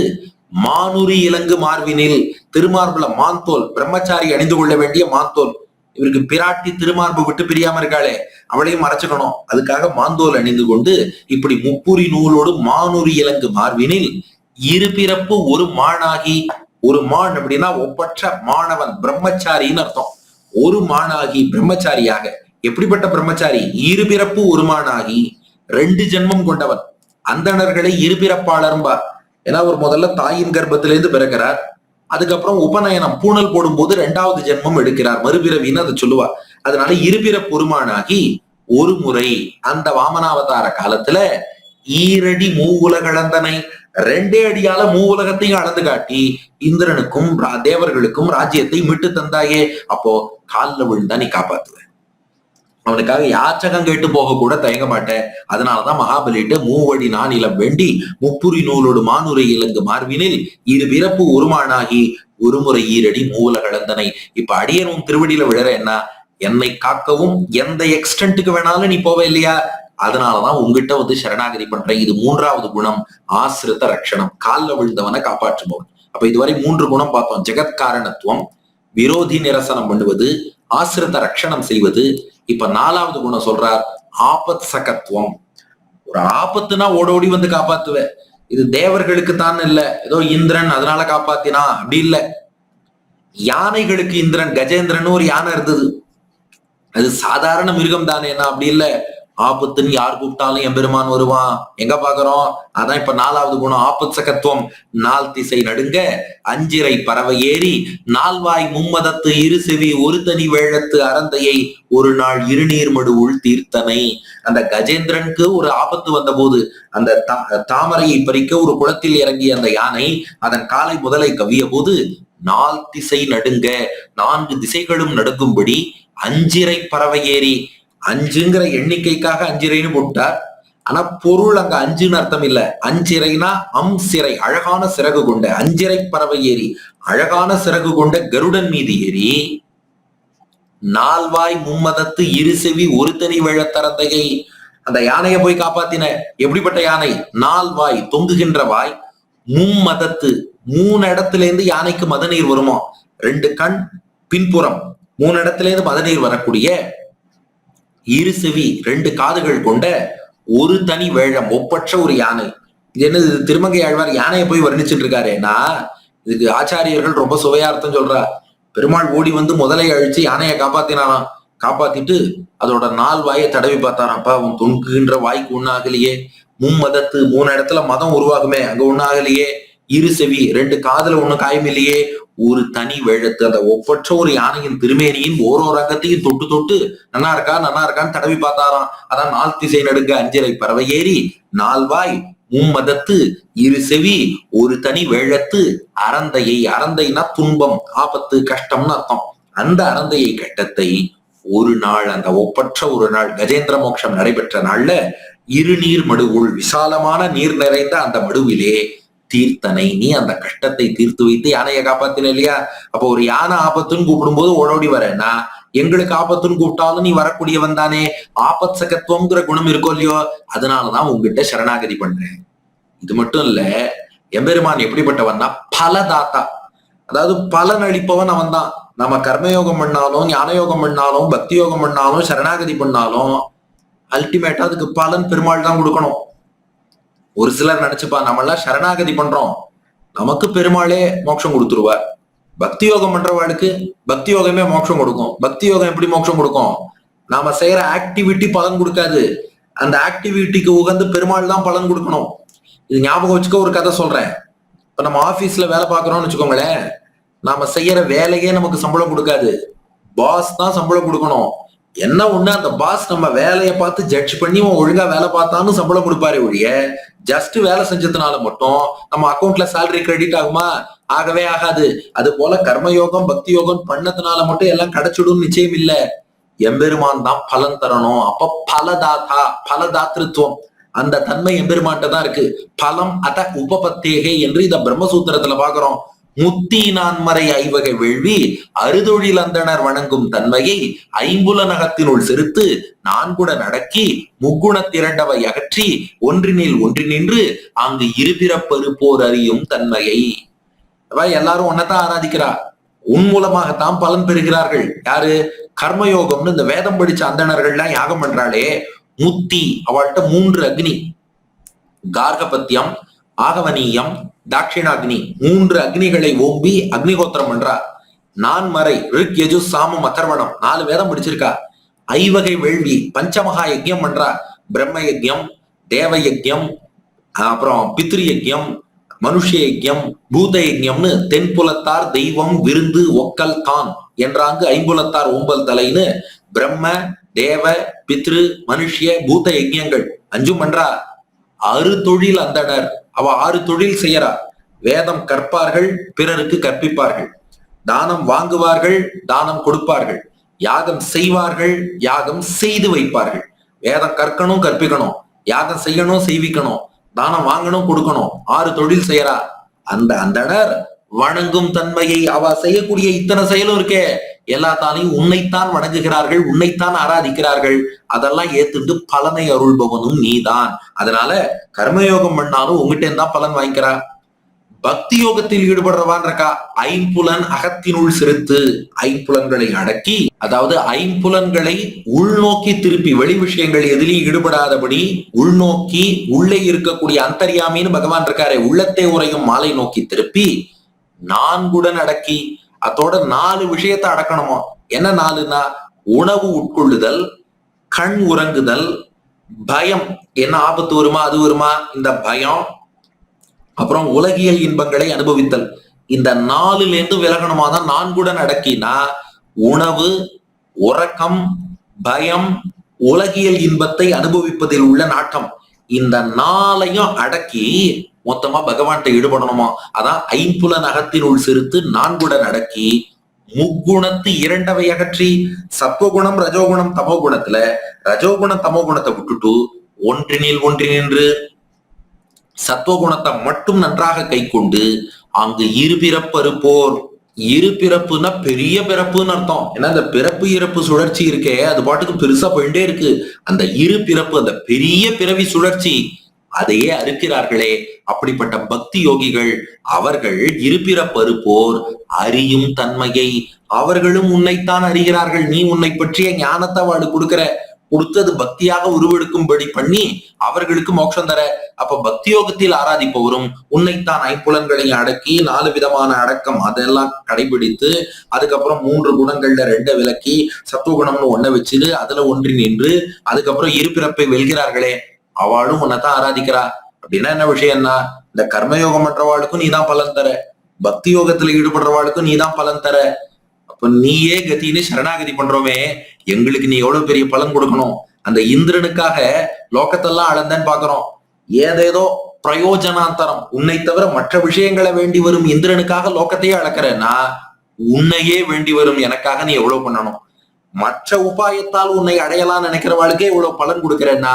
மானுரி இலங்கு மார்பினில், திருமார்புல மாந்தோல், பிரம்மச்சாரி அணிந்து கொள்ள வேண்டிய மாந்தோல். இவருக்கு பிராட்டி திருமார்பு விட்டு பிரியாம இருக்காளே, அவளையும் மறைச்சுக்கணும், அதுக்காக மாந்தோல் அணிந்து கொண்டு இப்படி முப்புரி நூலோடு மானுரி இலங்கு மார்பினில் இருபிறப்பு ஒரு மானாகி. ஒரு மான் அப்படின்னா ஒப்பற்ற மாணவன், பிரம்மச்சாரின்னு அர்த்தம். ஒரு மானாகி பிரம்மச்சாரியாக. எப்படிப்பட்ட பிரம்மச்சாரி? இருபிறப்பு ஒரு மானாகி, 2 ஜென்மம் கொண்டவன். அந்தணர்களை இருபிறப்பாளர்பா. ஏன்னா அவர் முதல்ல தாயின் கர்ப்பத்திலிருந்து பிறக்கிறார், அதுக்கப்புறம் உபநயனம் பூணல் போடும் போது 2வது ஜென்மம் எடுக்கிறார், மறுபிறவின்னு அதை சொல்லுவா. அதனால இருபிறப்பு ஒருமானாகி ஒரு முறை அந்த வாமனாவதார காலத்துல ஈரடி மூவுலகளந்தனை, 2 அடியால மூவுலகத்தையும் அளந்து காட்டி இந்திரனுக்கும் தேவர்களுக்கும் ராஜ்யத்தை மீட்டு தந்தாயே. அப்போ காலில் விழுந்தா நீ காப்பாத்துவ. அவனுக்காக யாச்சகம் கேட்டு போக கூட தயங்க மாட்டேன். அதனாலதான் மகாபலிட்டு மூவடி நானிலம் வேண்டி முப்புரி நூலோடு மானுரை இலங்கு மார்பினில் இருபிறப்பு ஒருமானாகி ஒரு முறை ஈரடி மூவுலகளந்தனை. இப்ப அடியனும் திருவடியில விழற என்ன, என்னை காக்கவும் எந்த எக்ஸ்டென்ட்டுக்கு வேணாலும் நீ போவ இல்லையா, அதனாலதான் உங்ககிட்ட வந்து சரணாகதி பண்றேன். இது 3வது குணம், ஆசிரித ரட்சணம், காலில் விழுந்தவனை காப்பாற்றுபவன். அப்ப இதுவரை 3 குணம் பார்த்தோம். ஜெகத்காரணத்துவம், விரோதி நிரசனம் பண்ணுவது, ஆசிரித ரட்சணம் செய்வது. இப்ப 4வது குணம் சொல்றார், ஆபத் சகத்துவம். ஒரு ஆபத்துனா ஓடோடி வந்து காப்பாத்துவ. இது தேவர்களுக்கு தான் இல்ல, ஏதோ இந்திரன் அதனால காப்பாத்தினா அப்படி இல்ல. யானைகளுக்கு இந்திரன், கஜேந்திரன் ஒரு யானை இருந்தது, அது சாதாரண மிருகம் தானேனா அப்படி இல்ல. ஆபத்துன்னு யார் கூப்பிட்டாலும் எம்பெருமான் வருவான். எங்க பாக்குறோம்? அதான் இப்ப 4வது குணம், ஆபத் சகத்துவம். 4 திசை நடுங்க, அஞ்சிரை பறவை ஏறி, 4 வாய் மும்மதத்து இரு செவி ஒரு தனி வேழத்து அறந்தையை ஒரு நாள் இருநீர்மடு உள் தீர்த்தனை. அந்த கஜேந்திரனுக்கு ஒரு ஆபத்து வந்த போது அந்த தாமரையை பறிக்க ஒரு குளத்தில் இறங்கிய அந்த யானை அதன் காலை முதலை கவ்விய போது 4 திசை நடுங்க, 4 திசைகளும் நடுங்கும்படி அஞ்சிரை பறவை ஏறி, 5ங்கிற எண்ணிக்கைக்காக அஞ்சிரைன்னு போட்டார். ஆனா பொருள் அங்க 5ன்னு அர்த்தம் இல்ல. அஞ்சிரைனா சிறை, அழகான சிறகு கொண்ட அஞ்சிரை பறவை ஏறி, அழகான சிறகு கொண்ட கருடன் மீது ஏறி 4 வாய் மும்மதத்து இரு செவி ஒரு தனி வேழத்தரந்தையை, அந்த யானையை போய் காப்பாத்தின. எப்படிப்பட்ட யானை? 4 வாய், தொங்குகின்ற வாய், மும்மதத்து 3 இடத்துல இருந்து யானைக்கு மதநீர் வருமா. 2 கண் பின்புறம், 3 இடத்துல இருந்து மதநீர் வரக்கூடிய, இரு செவி 2 காதுகள் கொண்ட ஒரு தனி வேழம், ஒப்பற்ற ஒரு யானை. இது என்னது? திருமங்கை ஆழ்வார் யானையை போய் வர்ணிச்சுட்டு இருக்காருன்னா இதுக்கு ஆச்சாரியர்கள் ரொம்ப சுவையார்த்தம் சொல்றா. பெருமாள் ஓடி வந்து முதலை அழிச்சு யானையை காப்பாத்தினாராம். காப்பாத்திட்டு அதோட 4 வாயை தடவி பார்த்தாராம். அப்பா அவன் தொங்குகின்ற வாய்க்கு ஒண்ணாகலையே. மும்மதத்து 3 இடத்துல மதம் உருவாகுமே, அங்க ஒண்ணாகலையே. இரு செவி 2 காதுல ஒண்ணும் காயம் இல்லையே. ஒரு தனி வேழத்து, அந்த ஒப்பற்ற ஒரு யானையின் திருமேனியின் ஓரோ ரங்கத்தையும் தொட்டு தொட்டு நன்னா இருக்கா நன்னா இருக்கான்னு தடவி பார்த்தாராம். அதான் 4 திசை நடுங்க அஞ்சிரை பறவை ஏறி 4 வாய் மும்மதத்து இரு செவி ஒரு தனி வேழத்து அறந்தையை, அறந்தைனா துன்பம், ஆபத்து, கஷ்டம்னு அர்த்தம். அந்த அறந்தையை கட்டத்தை ஒரு நாள், அந்த ஒப்பற்ற ஒரு நாள், கஜேந்திர மோட்சம் நடைபெற்ற நாள்ல இருநீர் மடுவுள், விசாலமான நீர் நிறைந்த அந்த மடுவிலே தீர்த்தனை, நீ அந்த கஷ்டத்தை தீர்த்து வைத்து யானையை காப்பாத்தின இல்லையா. அப்போ ஒரு யானை ஆபத்துன்னு கூப்பிடும் போது ஓடோடி வரேன்னா, எங்களுக்கு ஆபத்துன்னு கூப்பிட்டாலும் நீ வரக்கூடியவன் தானே. ஆபத் சகத்துவங்கிற குணம் இருக்கோ இல்லையோ, அதனாலதான் உங்ககிட்ட சரணாகதி பண்றேன். இது மட்டும் இல்ல, எம்பெருமான் எப்படிப்பட்டவன்னா பலதாத்தா, அதாவது பலன் அளிப்பவன் அவன் தான். நம்ம கர்மயோகம் பண்ணாலும், ஞான யோகம் பண்ணாலும், பக்தி யோகம் பண்ணாலும், சரணாகதி பண்ணாலும் அல்டிமேட்டா அதுக்கு பலன் பெருமாள் தான் கொடுக்கணும். ஒரு சிலர் நினைச்சுப்பா நம்ம எல்லாம் சரணாகதி பண்றோம், நமக்கு பெருமாளே மோட்சம் கொடுத்துருவார். பக்தி யோகம் பண்றவாளுக்கு பக்தி யோகமே மோட்சம் கொடுக்கும். பக்தி யோகம் எப்படி மோட்சம் கொடுக்கும்? நாம செய்யற ஆக்டிவிட்டி பலன் கொடுக்காது, அந்த ஆக்டிவிட்டிக்கு உகந்து பெருமாள் தான் பலன் கொடுக்கணும். இது ஞாபகம் வச்சுக்க ஒரு கதை சொல்றேன். இப்ப நம்ம ஆபீஸ்ல வேலை பார்க்கறோம்னு வச்சுக்கோங்களேன், நாம செய்யற வேலையே நமக்கு சம்பளம் கொடுக்காது, பாஸ் தான் சம்பளம் கொடுக்கணும். என்ன ஒண்ணு, அந்த பாஸ் நம்ம வேலையை பார்த்து ஜட்ஜ் பண்ணி ஒழுங்கா வேலை பார்த்தான்னு சம்பளம் கொடுப்பாரு ஒழிய ஜஸ்ட் வேலை செஞ்சதுனால மட்டும் நம்ம அக்கௌண்ட்ல சேலரி கிரெடிட் ஆகுமா? ஆகவே ஆகாது. அது போல கர்மயோகம் பக்தி யோகம் பண்ணதுனால மட்டும் எல்லாம் கிடைச்சிடும் நிச்சயம் இல்ல. எம்பெருமான் தான் பலன் தரணும். அப்ப பலதாத்தா, பலதாத்திருத்துவம் அந்த தன்மை எம்பெருமான்ட்ட தான் இருக்கு. பலம் அத உபபத்தேகே என்று இந்த பிரம்மசூத்திரத்துல பாக்குறோம். முத்தி நான்மறை ஐவகை வேள்வி அறுதொழில் அந்தனர் வணங்கும் தன்மையை ஐம்புலனகத்தினுள் செலுத்து நான்குடன் அடக்கி முக்குணத்திரண்டவை அகற்றி ஒன்றினில் ஒன்றினின்று அங்கு இருபிறப்பருப்போர் அறியும் தன்மையை. எல்லாரும் ஒன்னதான் ஆராதிக்கிறா, உன் மூலமாகத்தான் பலன் பெறுகிறார்கள். யாரு? கர்மயோகம்னு இந்த வேதம் படிச்ச அந்தணர்கள்லாம் யாகம் பண்றாளே, முத்தி அவள்கிட்ட 3 அக்னி, கார்கபத்தியம், ஆகவனீயம், தாட்சிணாக்னி 3 அக்னிகளை ஓம்பி அக்னிகோத்திரம் பண்றா. நான்மறை ரிக் யஜு சாமம் அதர்வணம் 4 வேதம் படிச்சிருக்கா. ஐவகை வேள்வி பஞ்சமகா யஜ்யம் பண்றா. பிரம்ம யஜ்யம், தேவ யஜ்யம், அப்புறம் பித்ரு யஜ்யம், மனுஷ யஜ்யம், பூத யஜ்யம்னு தென்புலத்தார் தெய்வம் விருந்து ஒக்கல் தான் என்றாங்கு ஐம்புலத்தார் ஓம்பல் தலைன்னு பிரம்ம தேவ பித்ரு மனுஷிய பூத யஜ்யங்கள் 5 பண்றா. 6 தொழில் அந்தனர், அவ 6 தொழில் செய்யறா. வேதம் கற்பார்கள், பிறருக்கு கற்பிப்பார்கள், தானம் வாங்குவார்கள், தானம் கொடுப்பார்கள், யாகம் செய்வார்கள், யாகம் செய்து வைப்பார்கள். வேதம் கற்கணும், கற்பிக்கணும், யாகம் செய்யணும், செய்விக்கணும், தானம் வாங்கணும், கொடுக்கணும். 6 தொழில் செய்யறா. அந்த அந்தனர் வணங்கும் தன்மையை அவ செய்யக்கூடிய இத்தனை செயலும் இருக்கே எல்லாத்தாலையும் உன்னைத்தான் வணங்குகிறார்கள், உன்னைத்தான் ஆராதிக்கிறார்கள். அதெல்லாம் ஏத்துட்டு பலனை அருள்பவனும் நீதான். அதனால கர்மயோகம் பண்ணாலும் உங்ககிட்ட இருந்தா பலன் வாங்கிக்கிறா. பக்தி யோகத்தில் ஈடுபடுறவான் இருக்கா, ஐம்புலன் அகத்தினுள் செலுத்து, ஐம்புலன்களை அடக்கி, அதாவது ஐம்புலன்களை உள்நோக்கி திருப்பி, வெளி விஷயங்கள் எதிலையும் ஈடுபடாதபடி உள்நோக்கி உள்ளே இருக்கக்கூடிய அந்தர்யாமின்னு பகவான் இருக்காரே, உள்ளத்தை உரையும் மாலை நோக்கி திருப்பி 4 அடக்கி, அதோட 4 விஷயத்தை அடக்கணுமோ. என்ன 4னா, உணவு உட்கொள்ளுதல், கண் உறங்குதல், பயம், என்ன ஆபத்து வருமா அது வருமா இந்த பயம், அப்புறம் உலகியல் இன்பங்களை அனுபவித்தல். இந்த 4ல இருந்து விலகணுமா தான் 4 அடக்கினா, உணவு, உறக்கம், பயம், உலகியல் இன்பத்தை அனுபவிப்பதில் உள்ள நாட்டம், இந்த 4ஐயும் அடக்கி மொத்தமா பகவான்கிட்ட ஈடுபடணுமா. அதான் ஐம்புலன் அகத்தினுள் செலுத்து 4 அடக்கி முக்குணத்து 2 அகற்றி, சத்வகுணம் ரஜோகுணம் தமோகுணத்துல ரஜோகுணம் தமோகுணத்தை விட்டுட்டு ஒன்றினில் ஒன்றினின்று சத்வகுணத்தை மட்டும் நன்றாக கை கொண்டு அங்கு இருபிறப்பருப்போர். இருபிறப்புன்னா பெரிய பிறப்புன்னு அர்த்தம். ஏன்னா இந்த பிறப்பு இறப்பு சுழற்சி இருக்கே அது பாட்டுக்கு பெருசா போயிட்டே இருக்கு. அந்த இருபிறப்பு, அந்த பெரிய பிறவி சுழற்சி அதையே அறுக்கிறார்களே, அப்படிப்பட்ட பக்தி யோகிகள் அவர்கள் இருபிறப்பருப்போர் அறியும் தன்மையை, அவர்களும் உன்னைத்தான் அறிகிறார்கள். நீ உன்னை பற்றிய ஞானத்தை அவளு கொடுத்தது பக்தியாக உருவெடுக்கும்படி பண்ணி அவர்களுக்கு மோட்சம் தர. அப்ப பக்தி யோகத்தில் ஆராதிப்பவரும் உன்னைத்தான் ஐம்புலன்களை அடக்கி 4 விதமான அடக்கம் அதெல்லாம் கடைபிடித்து, அதுக்கப்புறம் 3 குணங்கள்ல 2 விலக்கி சத்துவகுணம்னு 1 வச்சுட்டு அதுல ஒன்றி நின்று அதுக்கப்புறம் இருபிறப்பை வெல்கிறார்களே, அவளும் உன்னைத்தான் ஆராதிக்கிறா. அப்படின்னா என்ன விஷயம்னா, இந்த கர்மயோகம் பண்றவாளுக்கும் நீதான் பலன் தர, பக்தி யோகத்துல ஈடுபடுறவாளுக்கும் நீதான் பலன் தர. அப்ப நீயே கத்தின்னு சரணாகதி பண்றோமே, எங்களுக்கு நீ எவ்வளவு பெரிய பலன் கொடுக்கணும். அந்த இந்திரனுக்காக லோகத்தெல்லாம் அளந்தேன்னு பாக்குறோம். ஏதேதோ பிரயோஜனாந்தரம், உன்னை தவிர மற்ற விஷயங்களை வேண்டி வரும் இந்திரனுக்காக லோகத்தையே அளக்கிறேன்னா, உன்னையே வேண்டி வரும் எனக்காக நீ எவ்வளவு பண்ணணும். மற்ற உபாயத்தால் உன்னை அடையலாம் நினைக்கிறவாளுக்கே இவ்வளவு பலன் கொடுக்கிறேன்னா,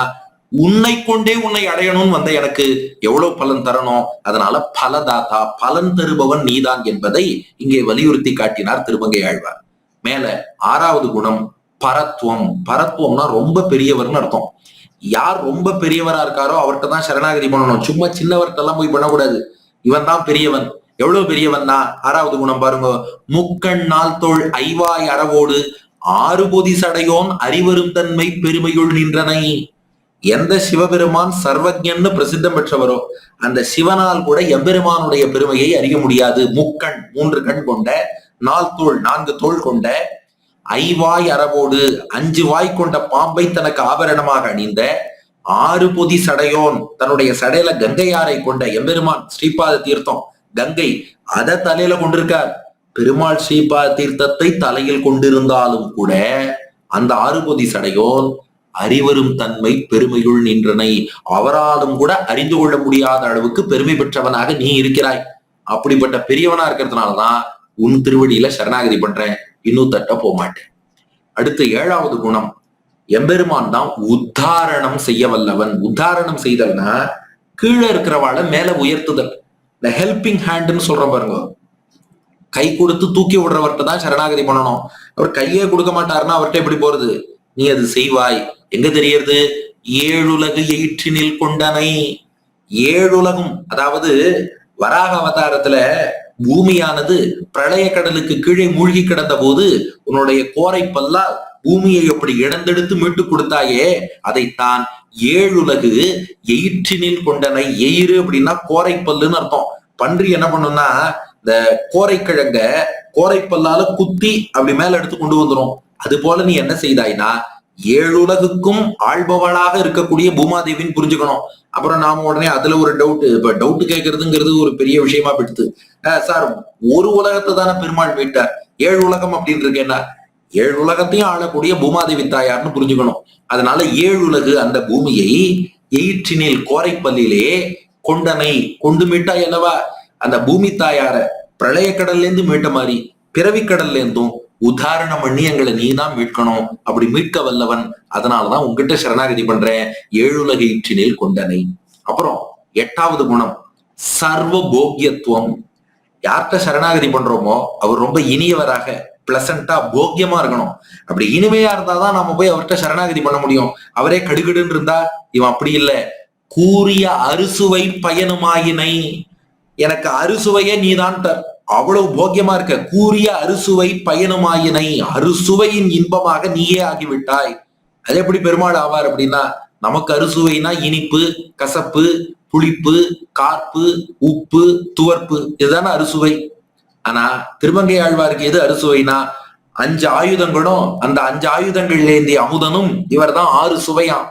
உன்னை கொண்டே உன்னை அடையணும்னு வந்த எனக்கு எவ்வளவு பலன் தரணும். அதனால பலதாத்தா, பலன் தருபவன் நீதான் என்பதை இங்கே வலியுறுத்தி காட்டினார் திருமங்கை ஆழ்வார். மேல 6வது குணம் பரத்துவம். பரத்துவம்னா ரொம்ப பெரியவர்னு அர்த்தம். யார் ரொம்ப பெரியவரா இருக்காரோ அவர்கிட்ட தான் சரணாகதி பண்ணணும். சும்மா சின்னவர்கிட்ட எல்லாம் போய் பண்ணக்கூடாது. இவன் தான் பெரியவன். எவ்வளவு பெரியவன்னா 6வது குணம் பாருங்க, முக்கண் நாள் தோள் ஐவாய் அறவோடு ஆறு பொதி சடையோன் அறிவரும் தன்மை பெருமையுள் நின்றனை. எந்த சிவபெருமான் சர்வஜன்னு பிரசித்தம் பெற்றவரோ அந்த சிவனால் கூட எம்பெருமானுடைய பெருமையை அறிய முடியாது. முக்கண் 3 கண் கொண்ட, 4 தோள் கொண்ட, ஐவாய் அரவோடு 5 வாய் கொண்ட பாம்பை தனக்கு ஆபரணமாக அணிந்த, 6 பொதி சடையோன் தன்னுடைய சடையில கங்கையாரை கொண்ட எம்பெருமான் ஸ்ரீபாத தீர்த்தம் கங்கை அதை தலையில கொண்டிருக்கார். பெருமாள் ஸ்ரீபாத தீர்த்தத்தை தலையில் கொண்டிருந்தாலும் கூட அந்த 6 பொதி சடையோன் அறிவரும் தன்மை பெருமையுள் நின்றனை, அவராலும் கூட அறிந்து கொள்ள முடியாத அளவுக்கு பெருமை பெற்றவனாக நீ இருக்கிறாய். அப்படிப்பட்ட பெரியவனா இருக்கிறதுனாலதான் உன் திருவடியில சரணாகதி பண்றேன், இன்னும் தட்ட போக மாட்டேன். அடுத்து 7வது குணம், எம்பெருமான் தான் உத்தாரணம் செய்ய வல்லவன். உத்தாரணம் செய்தல்னா கீழே இருக்கிறவாளை மேல உயர்த்துதல். இந்த ஹெல்பிங் ஹேண்ட்னு சொல்றோம் பாருங்க, கை கொடுத்து தூக்கி விடுறவர்கிட்ட தான் சரணாகதி பண்ணணும். அவர் கையே கொடுக்க மாட்டாருன்னா அவர்கிட்ட எப்படி போறது? நீ அது செய்வாய். எங்க தெரியறது? 7 உலகு எயிற்றினில் கொண்டனை. 7 உலகும், அதாவது வராக அவதாரத்துல பூமியானது பிரளய கடலுக்கு கீழே மூழ்கி கிடந்த போது உன்னுடைய கோரை பல்லால் பூமியை எப்படி இழந்தெடுத்து மீட்டு கொடுத்தாயே, அதைத்தான் 7 உலகு எயிற்றினில் கொண்டனை. எயிறு அப்படின்னா கோரை பல்லுன்னு அர்த்தம். பன்றி என்ன பண்ணும்னா இந்த கோரைக்கிழங்க கோரைப்பல்லால குத்தி அப்படி மேல எடுத்து கொண்டு வந்துரும். அது போல நீ என்ன செய்தாய்னா 7 உலகுக்கும் ஆள்பவளாக இருக்கக்கூடிய பூமாதேவின்னு புரிஞ்சுக்கணும். அப்புறம் நாம உடனே அதுல ஒரு டவுட், இப்ப டவுட் கேட்கறதுங்கிறது ஒரு பெரிய விஷயமா போயிடுது. சார், ஒரு உலகத்தை தானே பெருமாள் மீட்டார், 7 உலகம் அப்படின்னு இருக்கேன்னா 7 உலகத்தையும் ஆளக்கூடிய பூமாதேவி தாயார்னு புரிஞ்சுக்கணும். அதனால 7 உலகு அந்த பூமியை எயிற்றினில் கோரைப்பல்லிலே கொண்டனை கொண்டு மீட்டாய் அல்லவா. அந்த பூமி தாயார பிரளய கடல்ல இருந்து மீட்ட மாதிரி பிறவி கடல்ல இருந்தும் உதாரணம் பண்ணி எங்களை நீ தான் மீட்கணும். அப்படி மீட்க வல்லவன். அதனாலதான் உங்ககிட்ட சரணாகதி பண்றேன், 7 உலக ஈற்றினில் கொண்டனை. அப்புறம் 8வது குணம், சர்வ போக்கியத்துவம். யார்கிட்ட சரணாகதி பண்றோமோ அவர் ரொம்ப இனியவராக, பிளசண்டா, போக்கியமா இருக்கணும். அப்படி இனிமையா இருந்தாதான் நம்ம போய் அவர்கிட்ட சரணாகதி பண்ண முடியும். அவரே கடுகடுன்னு இருந்தா இவன் அப்படி இல்லை. கூறிய அறுசுவை பயனுமாயினை, எனக்கு அறுசுவையே நீதான் தர், அவ்வளவு போக்கியமா இருக்க. கூறிய அறுசுவை பயனுமாயினை, அறுசுவையின் இன்பமாக நீயே ஆகிவிட்டாய். அது எப்படி பெருமாள் ஆவார் அப்படின்னா, நமக்கு அறுசுவைனா இனிப்பு, கசப்பு, புளிப்பு, கார்ப்பு, உப்பு, துவர்ப்பு, இதுதானே அறுசுவை. ஆனா திருமங்கை ஆழ்வாருக்கு எது அறுசுவைனா 5 ஆயுதங்களும் அந்த 5 ஆயுதங்கள்ல ஏந்திய அமுதனும் இவர் தான் 6 சுவையாம்.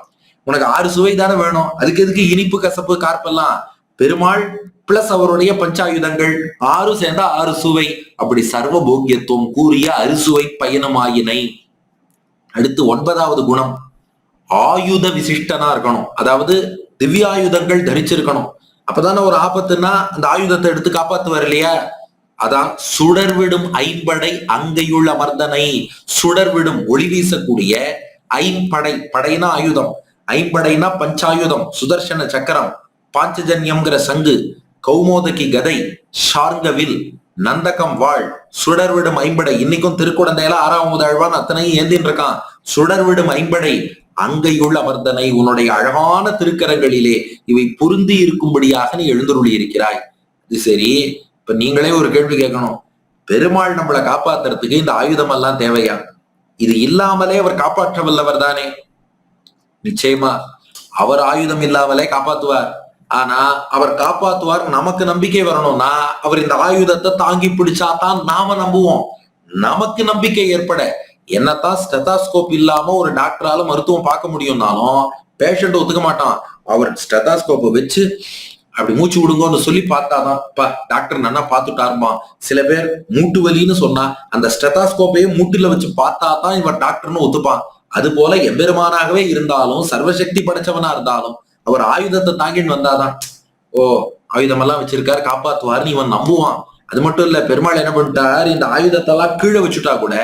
உனக்கு 6 சுவை தானே வேணும், அதுக்கு எதுக்கு இனிப்பு, கசப்பு, கார்ப்பெல்லாம்? பெருமாள் பிளஸ் அவருடைய பஞ்சாயுதங்கள் 6 சேர்ந்தா 6 சுவை. அப்படி சர்வ போக்கியத்துவம் கூறிய அறுசுவை பயணமாயினை. அடுத்து 9வது குணம், ஆயுத விசிஷ்டனா இருக்கணும். அதாவது திவ்யாயுதங்கள் தரிச்சிருக்கணும். அப்பதானே ஒரு ஆபத்துன்னா அந்த ஆயுதத்தை எடுத்து காப்பாத்துவார் இல்லையா. அதான் சுடர்விடும் ஐம்படை அங்கையுள் அமர்ந்தனை. சுடர்விடும் ஒளி வீசக்கூடிய ஐம்படை, படைனா ஆயுதம், ஐம்படைனா பஞ்சாயுதம், சுதர்சன சக்கரம், பாஞ்சஜன்யம்ங்கிற சங்கு, கௌமோதகி கதை, ஷார்ங்கவில், நந்தகம் வாழ், சுடர்விடும் ஐம்படை. இன்னைக்கும் திருக்குடந்தையில 6வது ஆழ்வான் அத்தனையும் ஏந்தின்னு இருக்கான். சுடர்விடும் ஐம்படை அங்கையுள் அமர்ந்தனை. உன்னுடைய அழகான திருக்கரங்களிலே இவை பொருந்தி இருக்கும்படியாக நீ எழுந்தருளி இருக்கிறாய். இது சரி, இப்ப நீங்களே ஒரு கேள்வி கேட்கணும், பெருமாள் நம்மளை காப்பாத்துறதுக்கு இந்த ஆயுதம் எல்லாம் தேவையா? இது இல்லாமலே அவர் காப்பாற்ற வல்லவர் தானே. நிச்சயமா அவர் ஆயுதம் இல்லாமலே காப்பாத்துவார். ஆனா அவர் காப்பாத்துவார் நமக்கு நம்பிக்கை வரணும்னா அவர் இந்த ஆயுதத்தை தாங்கி பிடிச்சாதான் நாம நம்புவோம். நமக்கு நம்பிக்கை ஏற்பட, என்னத்தான் ஸ்டெதாஸ்கோப் இல்லாம ஒரு டாக்டரால மருத்துவம் பார்க்க முடியும்னாலும் பேஷண்ட் ஒத்துக்க மாட்டான். அவர் ஸ்டெதாஸ்கோப்பை வச்சு அப்படி மூச்சு விடுங்கன்னு சொல்லி பார்த்தாதான் டாக்டர் நல்லா பார்த்துட்டாருமா. சில பேர் மூட்டு வலின்னு சொன்னா அந்த ஸ்டெதாஸ்கோப்பையே மூட்டுல வச்சு பார்த்தாதான் இவர் டாக்டர்னு ஒத்துப்பான். அது போல எம்பெருமானாகவே இருந்தாலும், சர்வசக்தி படைச்சவனா இருந்தாலும் அவர் ஆயுதத்தை தாங்கின்னு வந்தாதான் ஓ ஆயுதம் எல்லாம் வச்சிருக்காரு காப்பாத்துவாருன்னு இவன் நம்புவான். அது மட்டும் இல்ல, பெருமாள் என்ன பண்ணிட்டார், இந்த ஆயுதத்தை எல்லாம் கீழே வச்சுட்டா கூட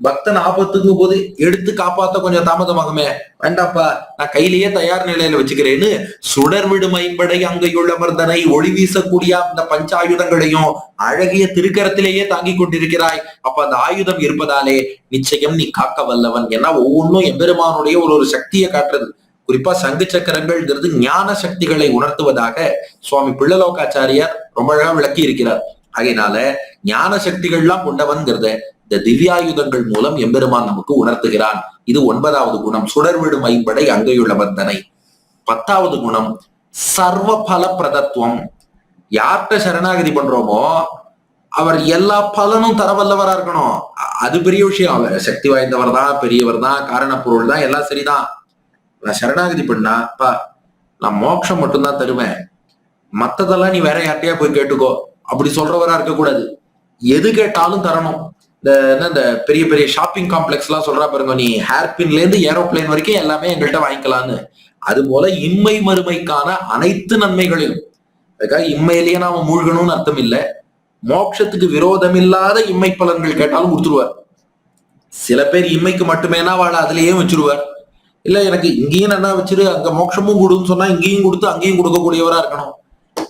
பக்தன் ஆபத்துக்கும் போது எடுத்து காப்பாத்த கொஞ்சம் தாமதமாகுமே, வேண்டாப்பா நான் கையிலேயே தயார் நிலையில வச்சுக்கிறேன்னு சுடர்விடும் ஐம்படை அங்கையுள் அமர்ந்தனை, ஒளி வீசக்கூடிய அந்த பஞ்சாயுதங்களையும் அழகிய திருக்கரத்திலேயே தாங்கி கொண்டிருக்கிறாய். அப்ப அந்த ஆயுதம் இருப்பதாலே நிச்சயம் நீ காக்க வல்லவன். ஏன்னா ஒவ்வொன்றும் எம்பெருமானுடைய ஒரு சக்தியை காட்டுறது. குறிப்பா சங்கு சக்கரங்கள்ங்கிறது ஞான சக்திகளை உணர்த்துவதாக சுவாமி பிள்ளலோகாச்சாரியார் ரொம்ப அழகா விளக்கி இருக்கிறார். ஆகையினால ஞான சக்திகள்லாம் கொண்டவன்கிறத இந்த திவ்யாயுதங்கள் மூலம் எம்பெருமான் நமக்கு உணர்த்துகிறான். இது 9வது குணம், சுடர்விடும் ஐம்படை அங்கையுள்ள வர்த்தனை. 10வது குணம் சர்வ பல பிரதத்துவம். யார்கிட்ட சரணாகதி பண்றோமோ அவர் எல்லா பலனும் தரவல்லவரா இருக்கணும். அது பெரிய விஷயம். அவர் சக்தி வாய்ந்தவர் தான், பெரியவர் தான், காரண பொருள் தான், எல்லாம் சரிதான். நான் சரணாகதி பண்ணாப்பா நான் மோட்சம் மட்டும்தான் தருவேன், மத்ததெல்லாம் நீ வேற யார்ட்டையா போய் கேட்டுக்கோ அப்படி சொல்றவரா இருக்கக்கூடாது. எது கேட்டாலும் தரணும். இந்த பெரிய பெரிய ஷாப்பிங் காம்ப்ளெக்ஸ் எல்லாம் சொல்றா பாருங்க, நீ ஹேர்பின்ல இருந்து ஏரோப்ளேன் வரைக்கும் எல்லாமே எங்கள்கிட்ட வாங்கிக்கலான்னு. அது போல இம்மை மறுமைக்கான அனைத்து நன்மைகளையும், அதுக்காக இம்மையிலேயே நாம மூழ்கணும்னு அர்த்தம் இல்லை, மோட்சத்துக்கு விரோதம் இல்லாத இம்மை பலன்கள் கேட்டாலும் கொடுத்துருவார். சில பேர் இம்மைக்கு மட்டுமேனா வாழ அதுலயே வச்சிருவார். இல்ல எனக்கு இங்கேயும் நல்லா வச்சிரு அங்க மோட்சமும் கொடுன்னு சொன்னா இங்கேயும் கொடுத்து அங்கேயும் கொடுக்கக்கூடியவரா இருக்கணும்.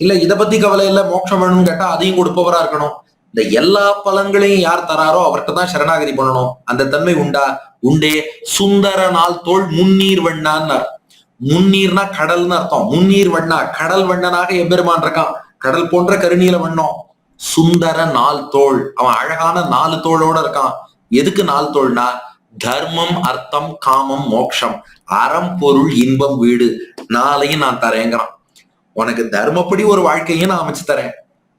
இல்ல இதை பத்தி கவலை இல்ல மோட்சம் வேணும்னு கேட்டா அதையும் கொடுப்பவரா இருக்கணும். இந்த எல்லா பலன்களையும் யார் தராரோ அவர்கிட்ட தான் சரணாகதி பண்ணணும். அந்த தன்மை உண்டா? உண்டே. சுந்தர நாள் தோல் முன்னீர் வண்ணான்னார். முன்னீர்னா கடல்னு அர்த்தம். முன்னீர் வண்ணா கடல் வண்ணனாக எம்பெருமான் இருக்கான். கடல் போன்ற கருநீல வண்ணம். சுந்தர நாள் தோள், அவன் அழகான 4 தோளோட இருக்கான். எதுக்கு 4 தோள்னா தர்மம் அர்த்தம் காமம் மோட்சம், அறம் பொருள் இன்பம் வீடு 4ஐயும் நான் தரேங்கிறான். உனக்கு தர்மப்படி ஒரு வாழ்க்கையும் நான் அமைச்சு தரேன்,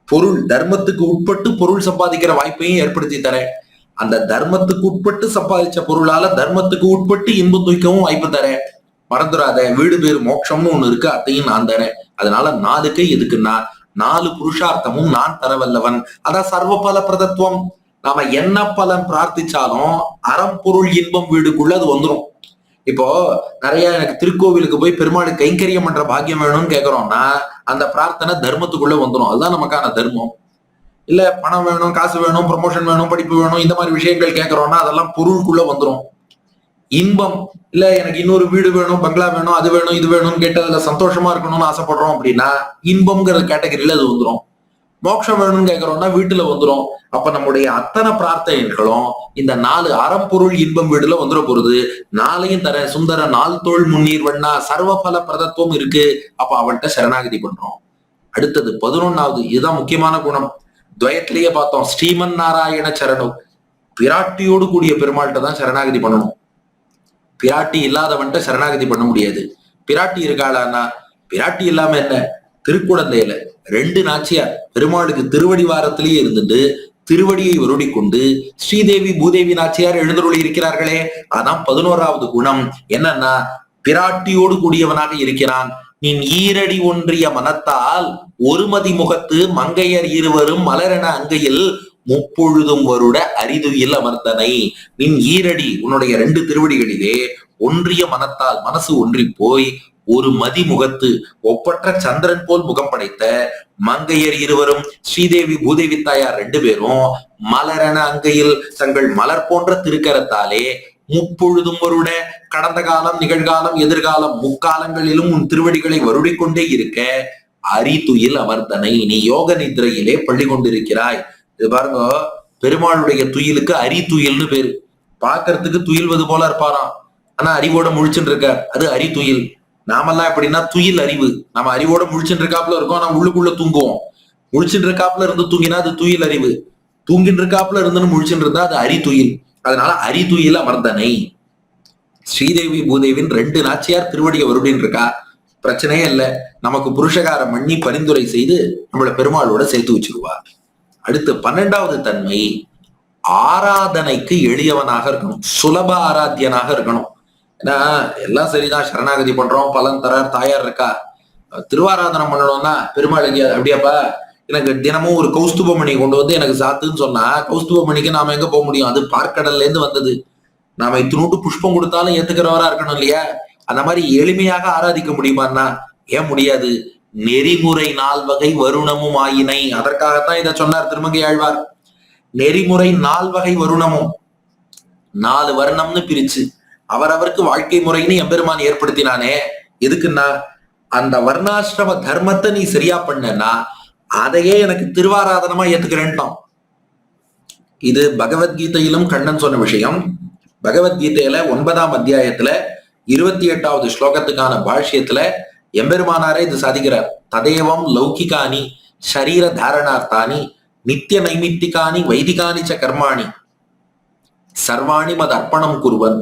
பொருள் தர்மத்துக்கு உட்பட்டு பொருள் சம்பாதிக்கிற வாய்ப்பையும் ஏற்படுத்தி தரேன், அந்த தர்மத்துக்கு உட்பட்டு சம்பாதிச்ச பொருளால தர்மத்துக்கு உட்பட்டு இன்பம் தூக்கவும் வாய்ப்பு தரேன். மறந்துடாத வீடு பேரு மோட்சம்னு ஒண்ணு இருக்கு, அதையும் நான் தரேன். அதனால 4க்கு எதுக்குன்னா 4 புருஷார்த்தமும் நான் தரவல்லவன். அதான் சர்வபல பிரதத்துவம். நாம என்ன பலன் பிரார்த்திச்சாலும் அறம் பொருள் இன்பம் வீடுக்குள்ள அது வந்துடும். இப்போ நிறைய எனக்கு திருக்கோவிலுக்கு போய் பெருமாள் கைங்கரியம் பண்ற பாக்கியம் வேணும்னு கேட்கறோம்னா அந்த பிரார்த்தனை தர்மத்துக்குள்ள வந்துடும். அதுதான் நமக்கான தர்மம். இல்ல பணம் வேணும், காசு வேணும், ப்ரமோஷன் வேணும், படிப்பு வேணும், இந்த மாதிரி விஷயங்கள் கேட்கறோம்னா அதெல்லாம் பொருளுக்குள்ள வந்துடும். இன்பம் இல்ல எனக்கு இன்னொரு வீடு வேணும், பங்களா வேணும், அது வேணும், இது வேணும்னு கேட்டு அதுல சந்தோஷமா இருக்கணும்னு ஆசைப்படுறோம் அப்படின்னா இன்பம்ங்கிற கேட்டகரியில அது வந்துடும். மோட்சம் வேணும்னு கேட்கறோம்னா வீட்டுல வந்துடும். அப்ப நம்முடைய அத்தனை பிரார்த்தனைகளும் இந்த 4 அறம் பொருள் இன்பம் வீடுல வந்துட போறது. 4ஐயும் தர சுந்தர 4 தோள் முன்னீர் வண்ணா சர்வபல பிரதத்துவம் இருக்கு. அப்ப அவன்கிட்ட சரணாகதி பண்றோம். அடுத்தது 11வது, இதுதான் முக்கியமான குணம். துவயத்திலேயே பார்த்தோம், ஸ்ரீமன் நாராயண சரணம். பிராட்டியோடு கூடிய பெருமாள்கிட்ட தான் சரணாகதி பண்ணணும். பிராட்டி இல்லாதவன்ட்ட சரணாகதி பண்ண முடியாது. பிராட்டி இருக்காளான்னா பிராட்டி இல்லாம என்ன, திருக்குடந்தையில 2 நாச்சியார் பெருமாளுக்கு திருவடி வாரத்திலேயே இருந்துட்டு திருவடியை வருடி கொண்டு ஸ்ரீதேவி பூதேவி நாச்சியார் எழுந்தருளி இருக்கிறார்களே. அதான் 11வது குணம். என்னன்னா பிராட்டியோடு கூடியவனாக இருக்கிறான். நின் ஈரடி ஒன்றிய மனத்தால் ஒருமதி முகத்து மங்கையர் இருவரும் மலரென அங்கையில் முப்பொழுதும் வருட அரிதுயில் அமர்த்தனை. நின் ஈரடி உன்னுடைய 2 திருவடிகளிலே ஒன்றிய மனத்தால் மனசு ஒன்றி போய் ஒரு மதி முகத்து ஒப்பற்ற சந்திரன் போல் முகம் படைத்த மங்கையர் இருவரும் ஸ்ரீதேவி பூதேவி தாயார் 2 பேரும் மலரென அங்கையில் தங்கள் மலர் போன்ற திருக்கரத்தாலே முப்பொழுதும் வருட கடந்த காலம் நிகழ்காலம் எதிர்காலம் முக்காலங்களிலும் உன் திருவடிகளை வருடிக்கொண்டே இருக்க அரிதுயில் அமர்த்தனை. நீ யோக நிதிரையிலே பள்ளி கொண்டிருக்கிறாய். இது பாருங்க, பெருமாளுடைய துயிலுக்கு அரி துயில்னு பேரு. பாக்குறதுக்கு துயில்வது போல இருப்பாராம், ஆனா அறிவோட முழிச்சுட்டு இருக்கார், அது அரி துயில். நாமெல்லாம் எப்படின்னா துயில் அறிவு. நம்ம அறிவோட முழிச்சுட்டு இருக்காப்புல இருக்கோம், நம்ம உள்ளுக்குள்ள தூங்குவோம். முழிச்சுட்டு இருக்காப்புல இருந்து தூங்கினா அது துயில் அறிவு, தூங்கிட்டு இருக்காப்புல இருந்துன்னு முழிச்சுட்டு இருந்தா அது அரி துயில். அதனால அரி துயில் அமர்ந்தனை. ஸ்ரீதேவி பூதேவின் 2 நாச்சியார் திருவடியை வருடின்னு இருக்கா, பிரச்சனையே இல்லை. நமக்கு புருஷகாரம் பண்ணி பரிந்துரை செய்து நம்மள பெருமாளோட சேர்த்து வச்சிருவா. அடுத்து 12வது தன்மை, ஆராதனைக்கு எளியவனாக இருக்கணும், சுலப ஆராத்தியனாக இருக்கணும். ஏன்னா எல்லாம் சரிதான், சரணாகதி பண்றோம், பலன் தரார், தாயார் இருக்கா. திருவாராதனம் பண்ணணும்னா பெருமாளுக்கு அப்படியாப்பா எனக்கு தினமும் ஒரு கௌஸ்துபமணி கொண்டு வந்து எனக்கு சாத்துன்னு சொன்னா கௌஸ்துபமணிக்கு நாம எங்க போக முடியும்? அது பார்க்கடல்ல இருந்து வந்தது. நாம இத்தினூட்டு புஷ்பம் கொடுத்தாலும் ஏத்துக்கிறவரா இருக்கணும் இல்லையா? அந்த மாதிரி எளிமையாக ஆராதிக்க முடியுமான்னா ஏன் முடியாது? நெறிமுறை 4 வகை வருணமும் ஆயினை. அதற்காகத்தான் இதை சொன்னார் திருமங்கை ஆழ்வார். நெறிமுறை 4 வகை வருணமும், 4 வருணம்னு பிரிச்சு அவரவருக்கு வாழ்க்கை முறைன்னு எம்பெருமான் ஏற்படுத்தினானே. எதுக்குன்னா அந்த வர்ணாசிரம தர்மத்தை நீ சரியா பண்ணனா அதையே எனக்கு திருவாராதனமா ஏத்துக்கிறேன்ட்டான். இது பகவத்கீதையிலும் கண்ணன் சொன்ன விஷயம். பகவத்கீதையில 9ஆம் அத்தியாயத்துல 28வது ஸ்லோகத்துக்கான பாஷ்யத்துல எம்பெருமானாரே இது சாதிக்கிறார். ததேவம் லௌகிகானி ஷரீர தாரணார்த்தானி நித்திய நைமித்திகானி வைதிகானி ச கர்மாணி சர்வாணி மத அர்ப்பணம் குருவன்.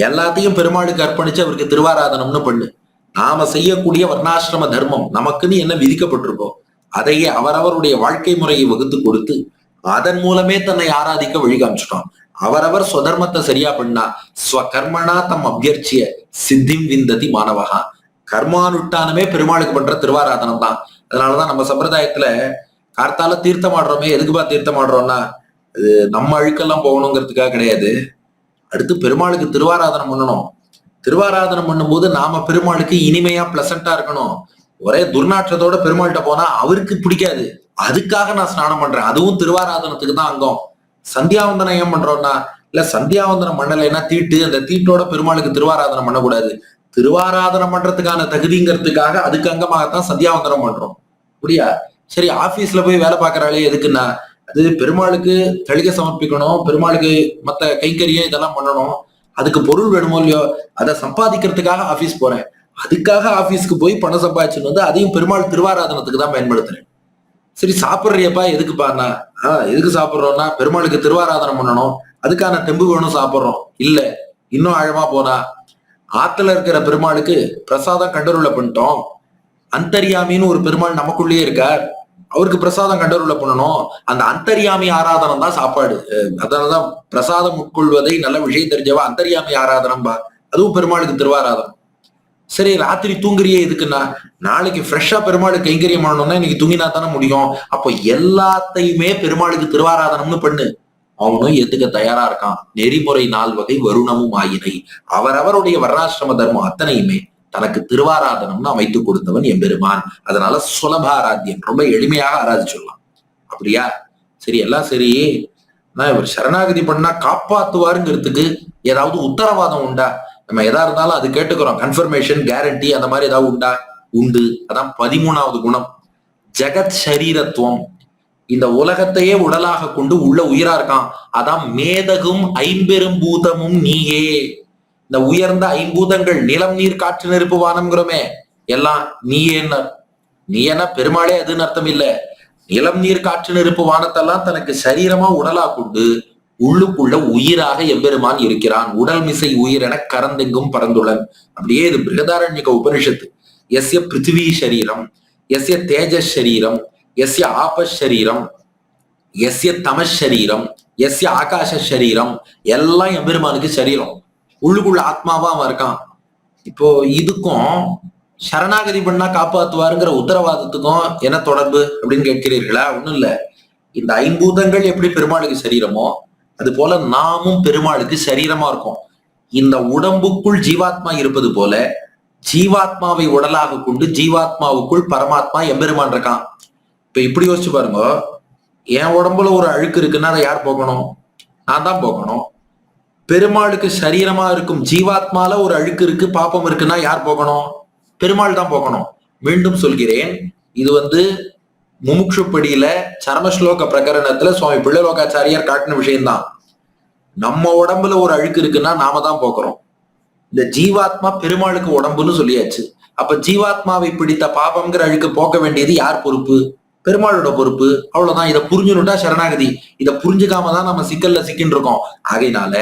எல்லாத்தையும் பெருமாளுக்கு அர்ப்பணிச்சு அவருக்கு திருவாராதனம்னு பண்ணு. நாம செய்யக்கூடிய வர்ணாசிரம தர்மம் நமக்குன்னு என்ன விதிக்கப்பட்டிருக்கோ அதையே அவரவருடைய வாழ்க்கை முறையை வகுத்து கொடுத்து அதன் மூலமே தன்னை ஆராதிக்க வழி காமிச்சிட்டோம். அவரவர் ஸ்வதர்மத்தை சரியா பண்ணா ஸ்வகர்மனா தம் அபியர்ச்சிய சித்திம் விந்ததி மாணவகா. கர்மானுஷ்டானமே பெருமாளுக்கு பண்ற திருவாராதனம் தான். அதனாலதான் நம்ம சம்பிரதாயத்துல கார்த்தால தீர்த்தம் ஆடுறோமே, எதுக்குப்பா தீர்த்தம் ஆடுறோம்னா அது நம்ம அழுக்கெல்லாம் போகணுங்கிறதுக்காக கிடையாது. அடுத்து பெருமாளுக்கு திருவாராதனம் பண்ணணும். திருவாராதனம் பண்ணும்போது நாம பெருமாளுக்கு இனிமையா பிளசண்டா இருக்கணும். ஒரே துர்நாற்றத்தோட பெருமாள்கிட்ட போனா அவருக்கு பிடிக்காது. அதுக்காக நான் ஸ்நானம் பண்றேன். அதுவும் திருவாராதனத்துக்கு தான் அங்கம். சந்தியாவந்தனம் ஏன் பண்றோம்னா, இல்ல சந்தியாவந்தனம் பண்ணலைன்னா தீட்டு, அந்த தீட்டோட பெருமாளுக்கு திருவாராதனம் பண்ணக்கூடாது. திருவாராதனம் பண்றதுக்கான தகுதிங்கிறதுக்காக அதுக்கு அங்கமாகத்தான் சந்தியாவந்தனம் பண்றோம். அப்படியா? சரி, ஆபீஸ்ல போய் வேலை பார்க்கறாளே எதுக்குன்னா, அது பெருமாளுக்கு தளிகை சமர்ப்பிக்கணும், பெருமாளுக்கு மத்த கைங்கரியம் இதெல்லாம் பண்ணணும், அதுக்கு பொருள் வேணுமோ இல்லையோ, அதை சம்பாதிக்கிறதுக்காக ஆபீஸ் போறேன். அதுக்காக ஆபீஸ்க்கு போய் பணம் சம்பாதிச்சுன்னு வந்து அதையும் பெருமாள் திருவாராதனத்துக்கு தான் பயன்படுத்துறேன். சரி, சாப்பிட்றியப்பா எதுக்குப்பாண்ணா? எதுக்கு சாப்பிட்றோம்னா பெருமாளுக்கு திருவாராதனம் பண்ணணும், அதுக்கான தெம்பு வேணும் சாப்பிட்றோம். இல்ல, இன்னும் ஆழமா போனா ஆத்துல இருக்கிற பெருமாளுக்கு பிரசாதம் கண்டருளை பண்ணிட்டோம். அந்தர்யாமின்னு ஒரு பெருமாள் நமக்குள்ளேயே இருக்கார், அவருக்கு பிரசாதம் கண்டருளை பண்ணணும். அந்த அந்தர்யாமி ஆராதனம் தான் சாப்பாடு. அதனாலதான் பிரசாதம் உட்கொள்வதை நல்ல விஷயம் தெரிஞ்சவா அந்தர்யாமி ஆராதனம் பா, அதுவும் பெருமாளுக்கு திருவாராதனம். சரி, ராத்திரி தூங்குறியே எதுக்குன்னா, நாளைக்கு ஃப்ரெஷ்ஷா பெருமாளுக்கு கைங்கரியம் பண்ணணும்னா இன்னைக்கு தூங்கினா தானே முடியும். அப்போ எல்லாத்தையுமே பெருமாளுக்கு திருவாராதனம்னு பண்ணு. அவனும் ஏத்துக்க தயாரா இருக்கான். நெறிமுறை 4 வகை வருணமும் ஆயினை. அவரவருடைய வர்ணாசிரம தர்மம் அத்தனையுமே தனக்கு திருவாராதனம்னு அமைத்து கொடுத்தவன் எம்பெருமான். அதனால சுலபாராத்தியன், ரொம்ப எளிமையாக ஆராதிச்சுடலாம். அப்படியா? சரி, எல்லாம் சரி. நான் இவர் சரணாகதி பண்ணா காப்பாத்துவாருங்கிறதுக்கு ஏதாவது உத்தரவாதம் உண்டா? நம்ம எதா இருந்தாலும் அது கேட்டுக்கிறோம், கன்ஃபர்மேஷன், கேரண்டி, அந்த மாதிரி ஏதாவது உண்டா? உண்டு. அதான் 13வது குணம், ஜெகத் ஷரீரத்துவம். இந்த உலகத்தையே உடலாக கொண்டு உள்ள உயிரா இருக்கான். அதான் மேதகும் ஐம்பெரும் பூதமும் நீயே. இந்த உயர்ந்த ஐம்பூதங்கள், நிலம் நீர் காற்று நெருப்பு வானம்ங்கிறோமே, எல்லாம் நீயேன்னு. நீ என்ன பெருமாளே அதுன்னு அர்த்தம் இல்ல. நிலம் நீர் காற்று நெருப்பு வானத்தெல்லாம் தனக்கு சரீரமா உடலா கொண்டு உள்ளுக்குள்ள உயிராக எம்பெருமான் இருக்கிறான். உடல் மிசை உயிர் என கரந்தெங்கும் பரந்துள்ளன். அப்படியே இது பிருகதாரண்யக உபனிஷத்து. எஸ்ய பிருத்திவி சரீரம், எஸ்ய தேஜஸ் சரீரம், எஸ்ய ஆபஸ் சரீரம், எஸ்ய தமஸ் சரீரம், எஸ்ய ஆகாஷ சரீரம், எல்லாம் எம்பெருமானுக்கு சரீரம். உள்ளுக்குள்ள ஆத்மாவா அவன் இருக்கான். இப்போ இதுக்கும் சரணாகதி பண்ணா காப்பாத்துவாருங்கிற உத்தரவாதத்துக்கும் என்ன தொடர்பு அப்படின்னு கேட்கிறீர்களா? ஒண்ணும் இல்ல. இந்த ஐம்பூதங்கள் எப்படி பெருமாளுக்கு சரீரமோ அது போல நாமும் பெருமாளுக்கு சரீரமா இருக்கும். இந்த உடம்புக்குள் ஜீவாத்மா இருப்பது போல ஜீவாத்மாவை உடலாக கொண்டு ஜீவாத்மாவுக்குள் பரமாத்மா எம்பெருமான் இருக்கான். இப்ப இப்படி யோசிச்சு பாருங்க, என் உடம்புல ஒரு அழுக்கு இருக்குன்னா அதை யார் போக்கணும்? நான் தான் போக்கணும். பெருமாளுக்கு சரீரமா இருக்கும் ஜீவாத்மால ஒரு அழுக்கு இருக்கு, பாப்பம் இருக்குன்னா யார் போக்கணும்? பெருமாள் தான் போக்கணும். மீண்டும் சொல்கிறேன், இது முமுட்சுப்படியில சரமஸ்லோக பிரகரணத்துல சுவாமி பிள்ளலோகாச்சாரியார் காட்டின விஷயம்தான். நம்ம உடம்புல ஒரு அழுக்கு இருக்குன்னா நாம தான் போக்குறோம். இந்த ஜீவாத்மா பெருமாளுக்கு உடம்புன்னு சொல்லியாச்சு. அப்ப ஜீவாத்மாவை பிடித்த பாபம்ங்கிற அழுக்கு போக்க வேண்டியது யார் பொறுப்பு? பெருமாளோட பொறுப்பு. அவ்வளவுதான். இதை புரிஞ்சுனுட்டா சரணாகதி. இதை புரிஞ்சுக்காம தான் நம்ம சிக்கல்ல சிக்கின்னு இருக்கோம். ஆகையினால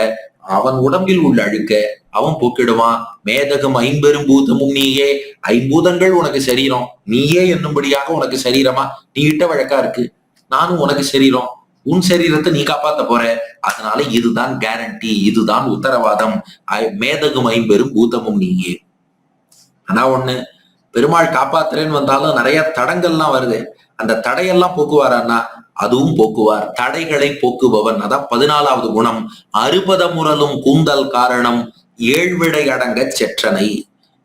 அவன் உடம்பில் உள்ள அழுக்க அவன் போக்கிடுவான். மேதகம் ஐம்பெரும் பூதமும் நீயே. ஐம்பூதங்கள் உனக்கு சரீரம், நீயே என்னும்படியாக உனக்கு சரீரமா நீ இட்ட வழக்கா இருக்கு. நானும் உனக்கு சரீரம், உன் சரீரத்தை நீ காப்பாத்த போற. அதனால இதுதான் கேரண்டி, இதுதான் உத்தரவாதம். மேதகம் ஐம்பெரும் பூதமும் நீயே. ஆனா ஒண்ணு, பெருமாள் காப்பாத்துறேன்னு வந்தாலும் நிறைய தடங்கள்லாம் வருது. அந்த தடையெல்லாம் போக்குவாரான்னா அதுவும் போக்குவார். தடைகளை போக்குபவன். அதான் 14வது குணம், அறுபத முரலும் கூந்தல் காரணம் ஏழ்விடை அடங்க செற்றனை.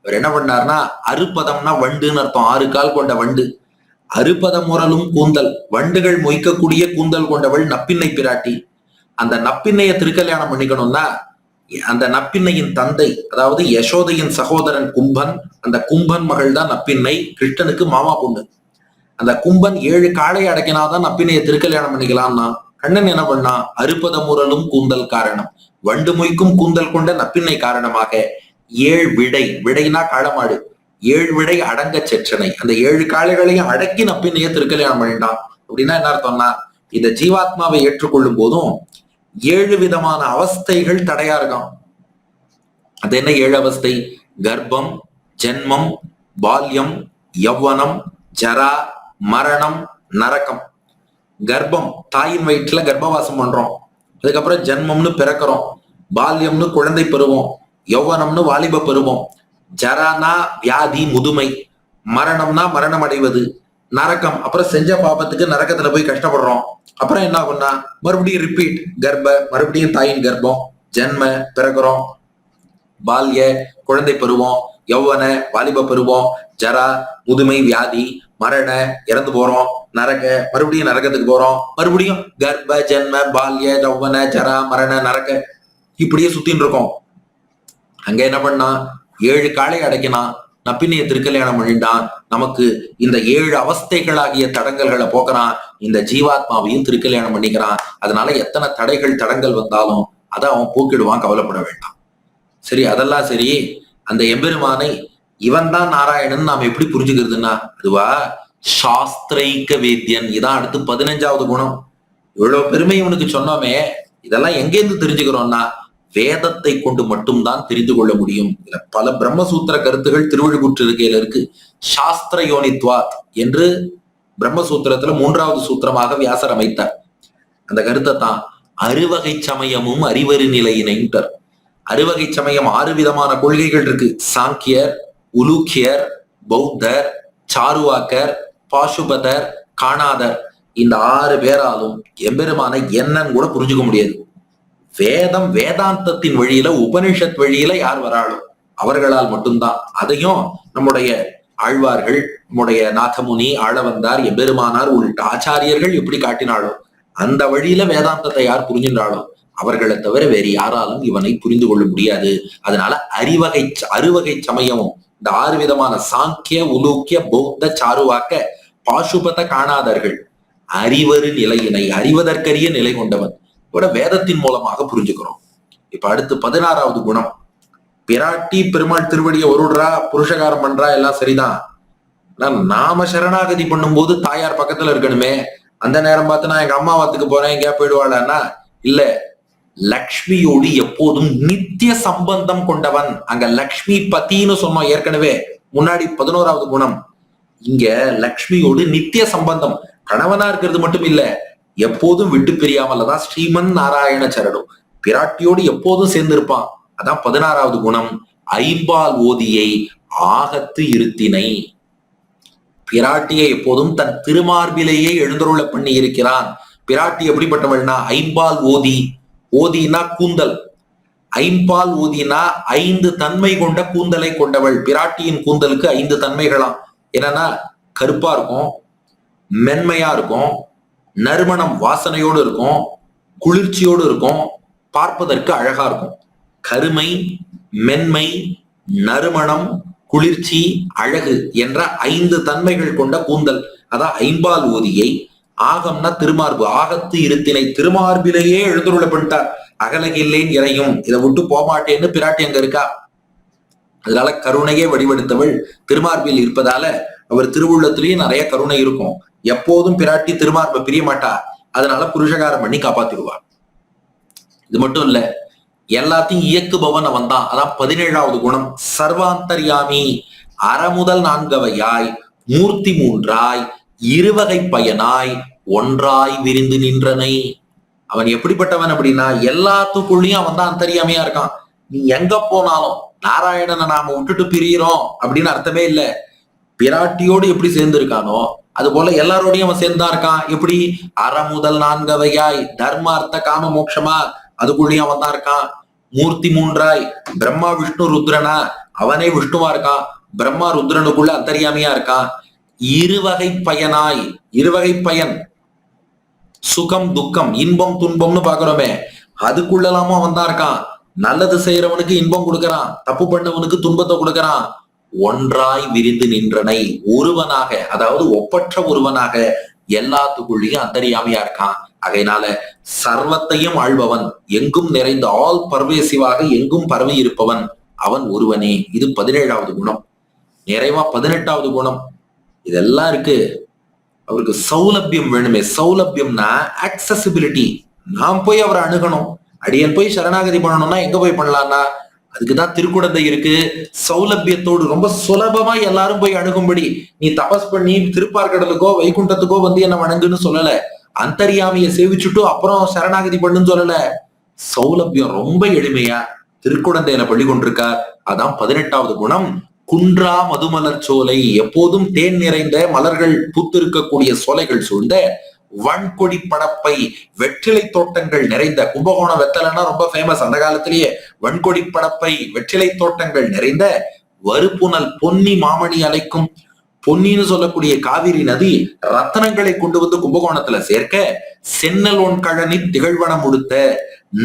இவர் என்ன பண்ணார்னா, அறுபதம்னா வண்டுன்னு அர்த்தம், 6 கால் கொண்ட வண்டு. அறுபத முரலும் கூந்தல், வண்டுகள் மொய்க்கக்கூடிய கூந்தல் கொண்டவள் நப்பின்னை பிராட்டி. அந்த நப்பின்னைய திருக்கல்யாணம் பண்ணிக்கணும்னா அந்த நப்பின்னையின் தந்தை, அதாவது யசோதையின் சகோதரன் கும்பன், அந்த கும்பன் மகள் தான் நப்பின்னை, கிருஷ்ணனுக்கு மாமா பொண்ணு. அந்த கும்பன் 7 காளை அடக்கினாதான் நப்பினைய திருக்கல்யாணம் பண்ணிக்கலாம்னா கண்ணன் என்ன பண்ணா, அறுபத முரலும் கூந்தல் காரணம், வண்டு மொய்க்கும் கூந்தல் கொண்ட நப்பின்னை காரணமாக 7 விடை, விடைனா காளமாடு, 7 விடை அடங்க செற்றனை, அந்த 7 காளைகளையும் அடக்கி நப்பினைய திருக்கல்யாணம் பண்ணிட்டான். அப்படின்னா என்ன அர்த்தம்னா, இந்த ஜீவாத்மாவை ஏற்றுக்கொள்ளும் போதும் 7 விதமான அவஸ்தைகள் தடையா இருக்கான். அது என்ன 7 அவஸ்தை? கர்ப்பம், ஜென்மம், பால்யம், யௌவனம், ஜரா, மரணம், நரகம். கர்ப்பம், தாயின் வயிற்றுல கர்ப்பவாசம் பண்றோம். அதுக்கப்புறம் ஜென்மம்னு பிறக்கிறோம், பால்யம்னு குழந்தை பருவம், யௌவனம்னு வாலிப பருவம், ஜரானா வியாதி முதுமை, மரணம்னா மரணம் அடைவது, நரகம் அப்புறம் செஞ்ச பாபத்துக்கு நரகத்துல போய் கஷ்டப்படுறோம். அப்புறம் என்ன ஆகும்னா மறுபடியும் ரிப்பீட், மறுபடியும் தாயின் கர்ப்பம், ஜென்ம பிறக்கிறோம், பால்ய குழந்தை பருவம், யௌவன வாலிப பருவம், ஜரா முதுமை வியாதி, மரண இறந்து போறோம், நரக மறுபடியும் நரகத்துக்கு போறோம், மறுபடியும் கர்ப்ப ஜென்ம பால்ய யௌவன ஜரா மரண நரக, இப்படியே சுத்தின்னு இருக்கோம். அங்க என்ன பண்ணா 7 காலை அடைக்கினான், நப்பினிய திருக்கல்யாணம் பண்ணிட்டான், நமக்கு இந்த 7 அவஸ்தைகளாகிய தடங்கல்களை போக்குறான், இந்த ஜீவாத்மாவையும் திருக்கல்யாணம் பண்ணிக்கிறான். அதனால எத்தனை தடைகள் தடங்கள் வந்தாலும் அதை அவன் போக்கிடுவான், கவலைப்பட வேண்டாம். சரி, அதெல்லாம் சரி. அந்த எம்பெருமானை இவன் தான் நாராயணன் நாம் எப்படி புரிஞ்சுக்கிறதுன்னா, அதுவா சாஸ்திரைக்க வேத்தியன். இதான் அடுத்து 15வது குணம். இவ்வளவு பெருமை இவனுக்கு சொன்னோமே, இதெல்லாம் எங்கேருந்து தெரிஞ்சுக்கிறோம்னா வேதத்தை கொண்டு மட்டும்தான் தெரிந்து கொள்ள முடியும். இதுல பல பிரம்மசூத்திர கருத்துகள் திருவள்ளுவர் இருக்கையில இருக்கு. சாஸ்திர யோனித்வாத் என்று பிரம்மசூத்திரத்துல 3வது சூத்திரமாக வியாசர் அமைத்தார். அந்த கருத்தை தான் அறுவகை சமயமும் அறிவறு நிலையினைன்றார். அறுவகை சமயம் 6 விதமான கொள்கைகள் இருக்கு. சாங்கியர், உலூக்கியர், பௌத்தர், சாருவாக்கர், பாசுபதர், காணாதர். இந்த 6 பேராலும் எம்பெருமான என்னன்னு கூட புரிஞ்சுக்க முடியாது. வேதம் வேதாந்தத்தின் வழியில உபனிஷத் வழியில யார் வராளோ அவர்களால் மட்டும்தான். அதையும் நம்முடைய ஆழ்வார்கள், நம்முடைய நாதமுனி, ஆளவந்தார், எம்பெருமானார் உள்ளிட்ட ஆச்சாரியர்கள் எப்படி காட்டினாலோ அந்த வழியில வேதாந்தத்தை யார் புரிஞ்சின்றாளோ அவர்களை தவிர வேறு யாராலும் இவனை புரிந்து கொள்ள முடியாது. அதனால அறுவகை சமயமும் இந்த 6 விதமான சாங்கிய, உலூக்கிய, பௌத்த, சாருவாக்க, பாசுபத காணாதர்கள் அறிவறு நிலையினை, அறிவதற்கரிய நிலை கொண்டவன் கூட வேதத்தின் மூலமாக புரிஞ்சுக்கிறோம். இப்ப அடுத்து 16வது குணம். பிராட்டி பெருமாள் திருவடியை ஒருடுறா, புருஷகாரம் பண்றா, எல்லாம் சரிதான். நாம சரணாகதி பண்ணும்போது தாயார் பக்கத்துல இருக்கணுமே. அந்த நேரம் பார்த்து நான் எங்க அம்மாவாத்துக்கு போறேன், எங்கேயா போயிடுவாளான்னா இல்ல. லக்ஷ்மியோடு எப்போதும் நித்திய சம்பந்தம் கொண்டவன். அங்க லக்ஷ்மி பத்தின்னு சொன்னோம் ஏற்கனவே முன்னாடி 11வது குணம். இங்க லக்ஷ்மியோடு நித்திய சம்பந்தம், கணவனா இருக்கிறது மட்டும் இல்ல, எப்போதும் விட்டு பிரியாமலதான் ஸ்ரீமன் நாராயண சரணம், பிராட்டியோடு எப்போதும் சேர்ந்திருப்பான். அதான் 16வது குணம். ஐம்பால் ஓதியை ஆகத்து இருத்தினை. பிராட்டியை எப்போதும் தன் திருமார்பிலேயே எழுந்தருள பண்ணி இருக்கிறான். பிராட்டி எப்படிப்பட்டவள்னா ஐம்பால் ஓதி, ஓதினா கூந்தல், ஐம்பால் ஓதினா 5 தன்மை கொண்ட கூந்தலை கொண்டவள். பிராட்டியின் கூந்தலுக்கு 5 தன்மைகளாம். என்னன்னா கருப்பா இருக்கும், மென்மையா இருக்கும், நறுமணம் வாசனையோடு இருக்கும், குளிர்ச்சியோடு இருக்கும், பார்ப்பதற்கு அழகா இருக்கும். கருமை, மென்மை, நறுமணம், குளிர்ச்சி, அழகு என்ற 5 தன்மைகள் கொண்ட கூந்தல். அதான் ஐம்பால் ஓதியை. ஆகம்னா திருமார்பு, ஆகத்து இருத்தினை, திருமார்பிலேயே எழுந்துருள பண்ணிட்டார். அகலகில்லேன் இறையும், இதை விட்டு போமாட்டேன்னு பிராட்டி அங்க இருக்கா. அதனால கருணையே வடிவெடுத்தவள் திருமார்பில் இருப்பதால அவர் திருவுள்ளத்திலேயே நிறைய கருணை இருக்கும். எப்போதும் பிராட்டி திருமார்பை பிரிய மாட்டா. அதனால புருஷகாரம் பண்ணி காப்பாத்திடுவார். இது மட்டும் இல்ல, எல்லாத்தையும் இயக்குபவன் அவன் தான். அதான் 17வது குணம். சர்வாந்தர்யாமி, அறமுதல் 4 மூர்த்தி 3 இருவகை பயனாய் ஒன்றாய் விரிந்து நின்றனை. அவன் எப்படிப்பட்டவன் அப்படின்னா எல்லாத்துக்குள்ளயும் அவன் தான் அந்தர்யாமியா இருக்கான். நீ எங்க போனாலும் நாராயணனை நாம விட்டுட்டு பிரியிறோம் அப்படின்னு அர்த்தமே இல்ல. பிராட்டியோடு எப்படி சேர்ந்து இருக்கானோ அது போல எல்லாரோடையும் அவன் சேர்ந்துதான் இருக்கான். எப்படி? அறமுதல் 4 தர்மார்த்த காம மோட்சமா, அதுக்குள்ளயும் அவன் தான் இருக்கான். மூர்த்தி 3 பிரம்மா விஷ்ணு ருத்ரனா, அவனே விஷ்ணுவா இருக்கான். பிரம்மா ருத்ரனுக்குள்ள அந்தர்யாமியா இருக்கான். இருவகை பயனாய், இருவகை பயன், சுகம் துக்கம், இன்பம் துன்பம்னு பாக்குறோமே, அதுக்குள்ளலாமும் அவன் தான் இருக்கான். நல்லது செய்யறவனுக்கு இன்பம் கொடுக்கறான், தப்பு பண்ணவனுக்கு துன்பத்தை கொடுக்கறான். ஒன்றாய் விரிந்து நின்றனை, ஒருவனாக, அதாவது ஒப்பற்ற ஒருவனாக எல்லாத்துக்குள்ளேயும் அந்தரியாமையா இருக்கான். ஆகையினால சர்வத்தையும் ஆள்பவன், எங்கும் நிறைந்த ஆல் பர்வேசிவாக எங்கும் பரவி இருப்பவன் அவன் ஒருவனே. இது 17வது குணம். நிறைவா 18வது குணம். இதெல்லாம் இருக்கு. அவருக்கு சௌலபியம் வேணுமே. சௌலபியம்னா ஆக்சசிபிலிட்டி. நாம் போய் அவரை அணுகணும். அடியன் போய் சரணாகதி பண்ணணும்னா எங்க போய் பண்ணலாம்னா அதுக்குதான் திருக்குடந்தை இருக்கு. சௌலபியத்தோடு ரொம்ப சுலபமா எல்லாரும் போய் அணுகும்படி. நீ தபஸ் பண்ணி திருப்பார்கடலுக்கோ வைகுண்டத்துக்கோ வந்து என்ன வணங்குன்னு சொல்லல. அந்தரியாமைய சேவிச்சுட்டு அப்புறம் சரணாகதி பண்ணுன்னு சொல்லல. சௌலபியம் ரொம்ப எளிமையா திருக்குடந்தையில பள்ளி கொண்டிருக்கார். அதான் 18வது குணம். குன்றா மதுமலர் சோலை, எப்போதும் தேன் நிறைந்த மலர்கள் பூத்திருக்கக்கூடிய சோலைகள் சூழ்ந்த வன்கொடி படப்பை, வெற்றிலை தோட்டங்கள் நிறைந்த. கும்பகோணம் வெத்தலைன்னா ரொம்ப ஃபேமஸ் அந்த காலத்திலேயே. வன்கொடி படப்பை, வெற்றிலை தோட்டங்கள் நிறைந்த வறுப்புணல் பொன்னி மாமணி அலைக்கும். பொன்னின்னு சொல்லக்கூடிய காவிரி நதி ரத்தனங்களை கொண்டு வந்து கும்பகோணத்துல சேர்க்க, சென்னல் ஒன் கழனி திகழ்வனம் உடுத்த,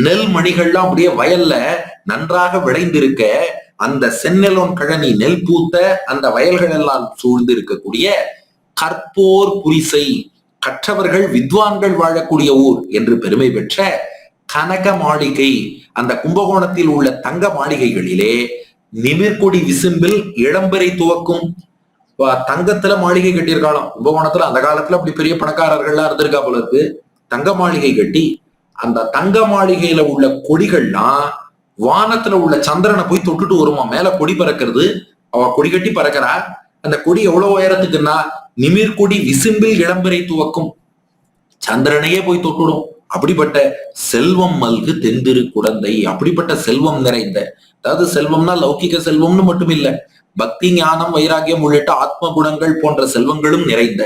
நெல் மணிகள்லாம் அப்படியே வயல்ல நன்றாக விளைந்திருக்க, அந்த சென்னலோன் கழனி நெல் பூத்த அந்த வயல்கள் எல்லாம் சூழ்ந்து இருக்கக்கூடிய கற்போர் புரிசை, கற்றவர்கள் வித்வான்கள் வாழக்கூடிய ஊர் என்று பெருமை பெற்ற கனக மாளிகை, அந்த கும்பகோணத்தில் உள்ள தங்க மாளிகைகளிலே நிமிர்கொடி விசும்பில் இளம்பரை துவக்கும். தங்கத்துல மாளிகை கட்டியிருக்காளாம் கும்பகோணத்துல. அந்த காலத்துல அப்படி பெரிய பணக்காரர்கள்லாம் இருந்திருக்கா போல இருக்கு. தங்க மாளிகை கட்டி அந்த தங்க மாளிகையில உள்ள கொடிகள்லாம் வானத்துல உள்ள சந்திரனை போய் தொட்டுட்டு வருமா. மேல கொடி பறக்கிறது, அவ கொடி கட்டி பறக்கிறா. அந்த கொடி எவ்வளவு உயரத்துக்குன்னா நிமிர்கொடி விசும்பில் இளம்பரை துவக்கும், சந்திரனையே போய் தொட்டுடும். அப்படிப்பட்ட செல்வம் மல்கு தென்திரு குடந்தை. அப்படிப்பட்ட செல்வம் நிறைந்த, அதாவது செல்வம்னா லௌகிக செல்வம்னு மட்டும் இல்ல, பக்தி ஞானம் வைராகியம் உள்ளிட்ட ஆத்ம குணங்கள் போன்ற செல்வங்களும் நிறைந்த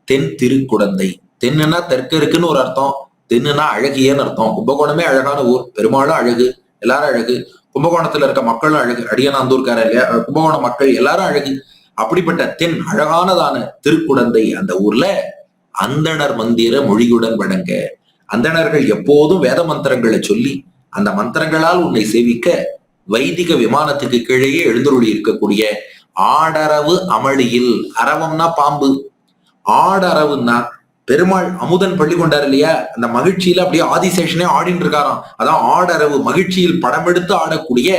தென் திருக்குடந்தை. தென்னுனா தெற்கு இருக்குன்னு ஒரு அர்த்தம், தென்னுனா அழகியன்னு அர்த்தம். கும்பகோணமே அழகான ஊர், பெருமாளும் அழகு, எல்லாரும் அழகு. கும்பகோணத்துல இருக்க மக்களும் அழகு. அடியனாந்தூர்கார இல்லையா, கும்பகோண மக்கள் எல்லாரும் அழகு. அப்படிப்பட்ட தென் அழகானதான திருக்குடந்தை அந்த ஊர்ல அந்தணர் மந்திர மொழியுடன் வழங்க. அந்தணர்கள் எப்போதும் வேத மந்திரங்களை சொல்லி அந்த மந்திரங்களால் உன்னை சேவிக்க வைதிக விமானத்துக்கு கீழேயே எழுந்தருளி இருக்கக்கூடிய ஆடரவு அமளியில், அரவம்னா பாம்பு, ஆடரவுன்னா பெருமாள் அமுதன் பள்ளி கொண்டார் இல்லையா, அந்த மகிழ்ச்சியில அப்படியே ஆதிசேஷனே ஆடின்னு இருக்காராம். அதான் ஆடரவு, மகிழ்ச்சியில் படமெடுத்து ஆடக்கூடிய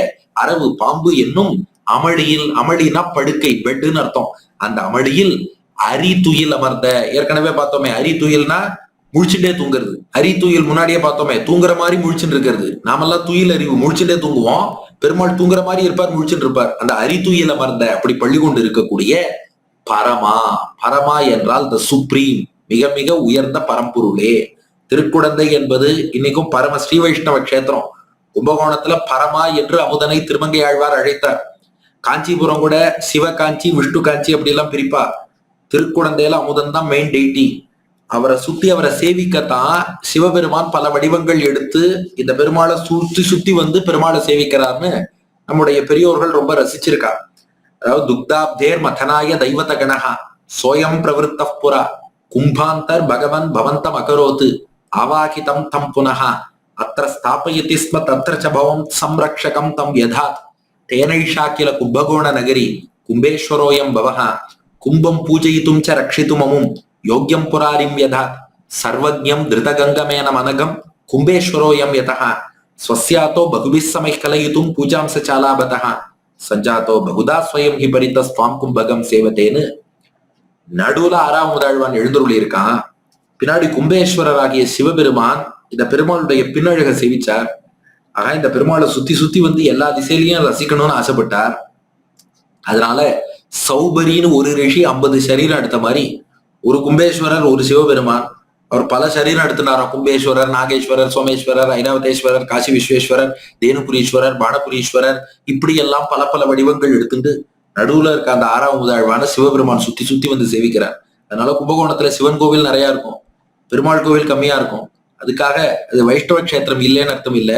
அரவு பாம்பு என்னும் அமளியில். அமளினா படுக்கை, பெட்டுன்னு அர்த்தம். அந்த அமளியில் அரி துயில் அமர்ந்த. ஏற்கனவே பார்த்தோமே, அரி துயில்னா முழிச்சுட்டே தூங்குறது. அரி துயில் முன்னாடியே பார்த்தோமே, தூங்குற மாதிரி முழிச்சுட்டு இருக்கிறது. நாமெல்லாம் துயில் அறிவு, முழிச்சுட்டே தூங்குவோம். பெருமாள் தூங்குற மாதிரி இருப்பார், முழிச்சுட்டு இருப்பார். அந்த அரி துயில் அமர்ந்த அப்படி பள்ளி கொண்டு இருக்கக்கூடிய பரமா. பரமா என்றால் த சுப்ரீம், மிக மிக உயர்ந்த பரம்பொருளே. திருக்குடந்தை என்பது இன்னைக்கும் பரம ஸ்ரீ வைஷ்ணவ கஷேத்திரம். கும்பகோணத்துல பரமா என்று அமுதனை திருமங்கை ஆழ்வார் அழைத்தார். காஞ்சிபுரம் கூட சிவகாஞ்சி விஷ்ணு காஞ்சி அப்படி எல்லாம் பிரிப்பா. திருக்குடந்தையில அமுதன் தான் மெயின் டெய்டி. அவரை சுத்தி அவரை சேவிக்கத்தான் சிவபெருமான் பல வடிவங்கள் எடுத்து இந்த பெருமாளை சுத்தி சுத்தி வந்து பெருமாளை சேவிக்கிறார்னு நம்முடைய பெரியோர்கள் ரொம்ப ரசிச்சிருக்கா. அதாவது துக்தாப்தேர் மதனாய தெய்வத கணஹா சோயம் பிரவருத்த புரா கும்பாந்தர் பகவன் பவந்தம் அகரோத்து ஆவாகிதம் தம் புனஹா அத்திர ஸ்தாபயதி ஸ்ம தத்ர ச பவம் சம்ரக்ஷகம் தம் யதாத் தேனைஷா கில கும்பகோண நகரி கும்பேஸ்வரோயம் பவஹா கும்பம் பூஜயித்தும் ச ரக்ஷிதுமமும் யோக்யம் புராரிம் யதாத் சர்வஜ்ஞம் திருதகங்கமேன மனகம் கும்பேஸ்வரோயம் யதஹ ஸ்வஸ்யாதோ பகுபிஸ் சமைக் கலயித்தும் பூஜாம் ச சாலாபதஹ சஞ்சாதோ பகுதா ஸ்வயம் ஹி பரித ஸ்வாம் கும்பகம் சேவதேன்னு நடுவுல 6வது ஆழ்வான் எழுந்தருளி இருக்கான். பின்னாடி கும்பேஸ்வரர் ஆகிய சிவபெருமான் இந்த பெருமாளுடைய பின்னழக சேவிச்சார். ஆக இந்த பெருமாளை சுத்தி சுத்தி வந்து எல்லா திசையிலையும் ரசிக்கணும்னு ஆசைப்பட்டார். அதனால சௌபரின்னு ஒரு ரிஷி 50 சரீரம் எடுத்த மாதிரி ஒரு கும்பேஸ்வரர் ஒரு சிவபெருமான். அவர் பல சரீரம் எடுத்துனாராம். கும்பேஸ்வரர், நாகேஸ்வரர், சோமேஸ்வரர், ஐராவதேஸ்வரர், காசி விஸ்வேஸ்வரர், தேனுபுரீஸ்வரர், பானபுரீஸ்வரர், இப்படி எல்லாம் பல பல வடிவங்கள் எடுத்துட்டு நடுவுல இருக்க அந்த 6வது ஆழ்வான சிவபெருமான் சுத்தி சுத்தி வந்து சேவிக்கிறார். அதனால கும்பகோணத்துல சிவன் கோவில் நிறைய இருக்கும், பெருமாள் கோவில் கம்மியா இருக்கும். அதுக்காக அது வைஷ்ணவ கஷேத்திரம் இல்லைன்னு அர்த்தம் இல்ல,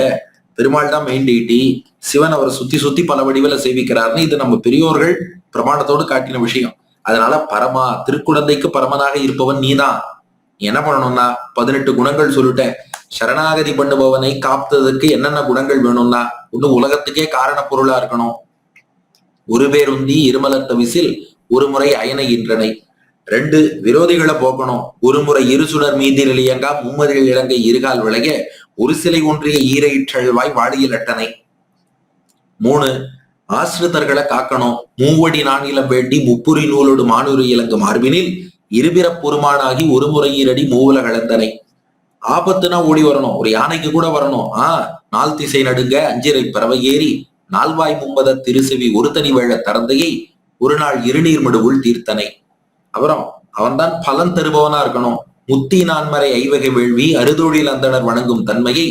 பெருமாள் தான் மெயின் டெய்டி. சிவன் அவரை சுத்தி சுத்தி பல வடிவில சேவிக்கிறார்னு இது நம்ம பெரியோர்கள் பிரமாணத்தோடு காட்டின விஷயம். அதனால பரமா, திருக்குடந்தைக்கு பரமனாக இருப்பவன் நீதான். என்ன பண்ணணும்னா 18 குணங்கள் சொல்லிட்டேன். சரணாகதி பண்ணுபவனை காப்பதற்கு என்னென்ன குணங்கள் வேணும்னா, ஒண்ணு உலகத்துக்கே காரண பொருளா இருக்கணும். ஒரு பேருந்தி இருமலத்த விசில் ஒரு முறை அயனைகின்றனை. 2 விரோதிகளை போக்கணும். ஒரு முறை இருசுடர் மீதில் இயங்கா மும்மதில் இலங்கை இருகால் விளைய ஒரு சிலை ஒன்றிய ஈரையிற்றழ்வாய் வாடியில் அட்டனை. 3 ஆசிரிதர்களை காக்கணும். மூவடி நானிலம் வேண்டி முப்புரி நூலோடு மானூறு இலங்கு மார்பினில் இருபிறப் பொறுமானாகி ஒரு முறை ஈரடி மூவல கலந்தனை. ஆபத்துனா ஓடி வரணும், ஒரு யானைக்கு கூட வரணும். நால் திசை நடுங்க அஞ்சிரை பறவை ஏறி நால்வாய் மும்பத திருசெவி ஒரு தனி வேழ தரந்தையை ஒரு நாள் இருநீர் மடுவுள் தீர்த்தனை. அப்புறம் அவன்தான் பலன் தருபவனா இருக்கணும். முத்தி நான்மறை ஐவகை வேள்வி அறுதொழில் அந்தனர் வணங்கும் தன்மையை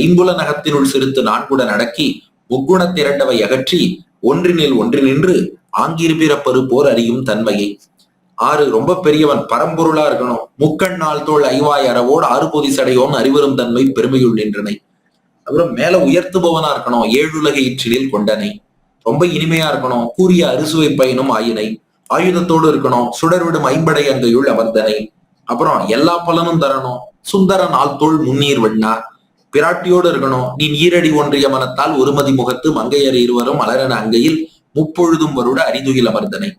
ஐம்புல நகத்தினுள் சிறுத்து நான்குட நடக்கி முக்குணத் திரண்டவை அகற்றி ஒன்றினில் ஒன்றி நின்று ஆங்கிருபிற பருப்போர் அறியும் தன்மையை. 6 ரொம்ப பெரியவன், பரம்பொருளா இருக்கணும். முக்கண் நாள் தோள் ஐவாய் அறவோடு 6 பொதி சடையோன் அறிவரும் தன்மை பெருமையுள் நின்றனை. அப்புறம் மேல உயர்த்துபவனா இருக்கணும். 7 உலக ஈற்றிலில் கொண்டனை. ரொம்ப இனிமையா இருக்கணும். கூறிய அறுசுவை பயனும் ஆயினை. ஆயுதத்தோடு இருக்கணும். சுடர்விடும் ஐம்படை அங்கையுள் அமர்ந்தனை. அப்புறம் எல்லா பலனும் தரணும். சுந்தர நாள் தோள் முன்னீர் வெண்ணா. பிராட்டியோடு இருக்கணும். நீ ஈரடி ஒன்றிய மனத்தால் ஒருமதி முகத்து மங்கையர் இருவரும் அலரன அங்கையில் முப்பொழுதும் வருட அரிதுயில் அமர்ந்தனை.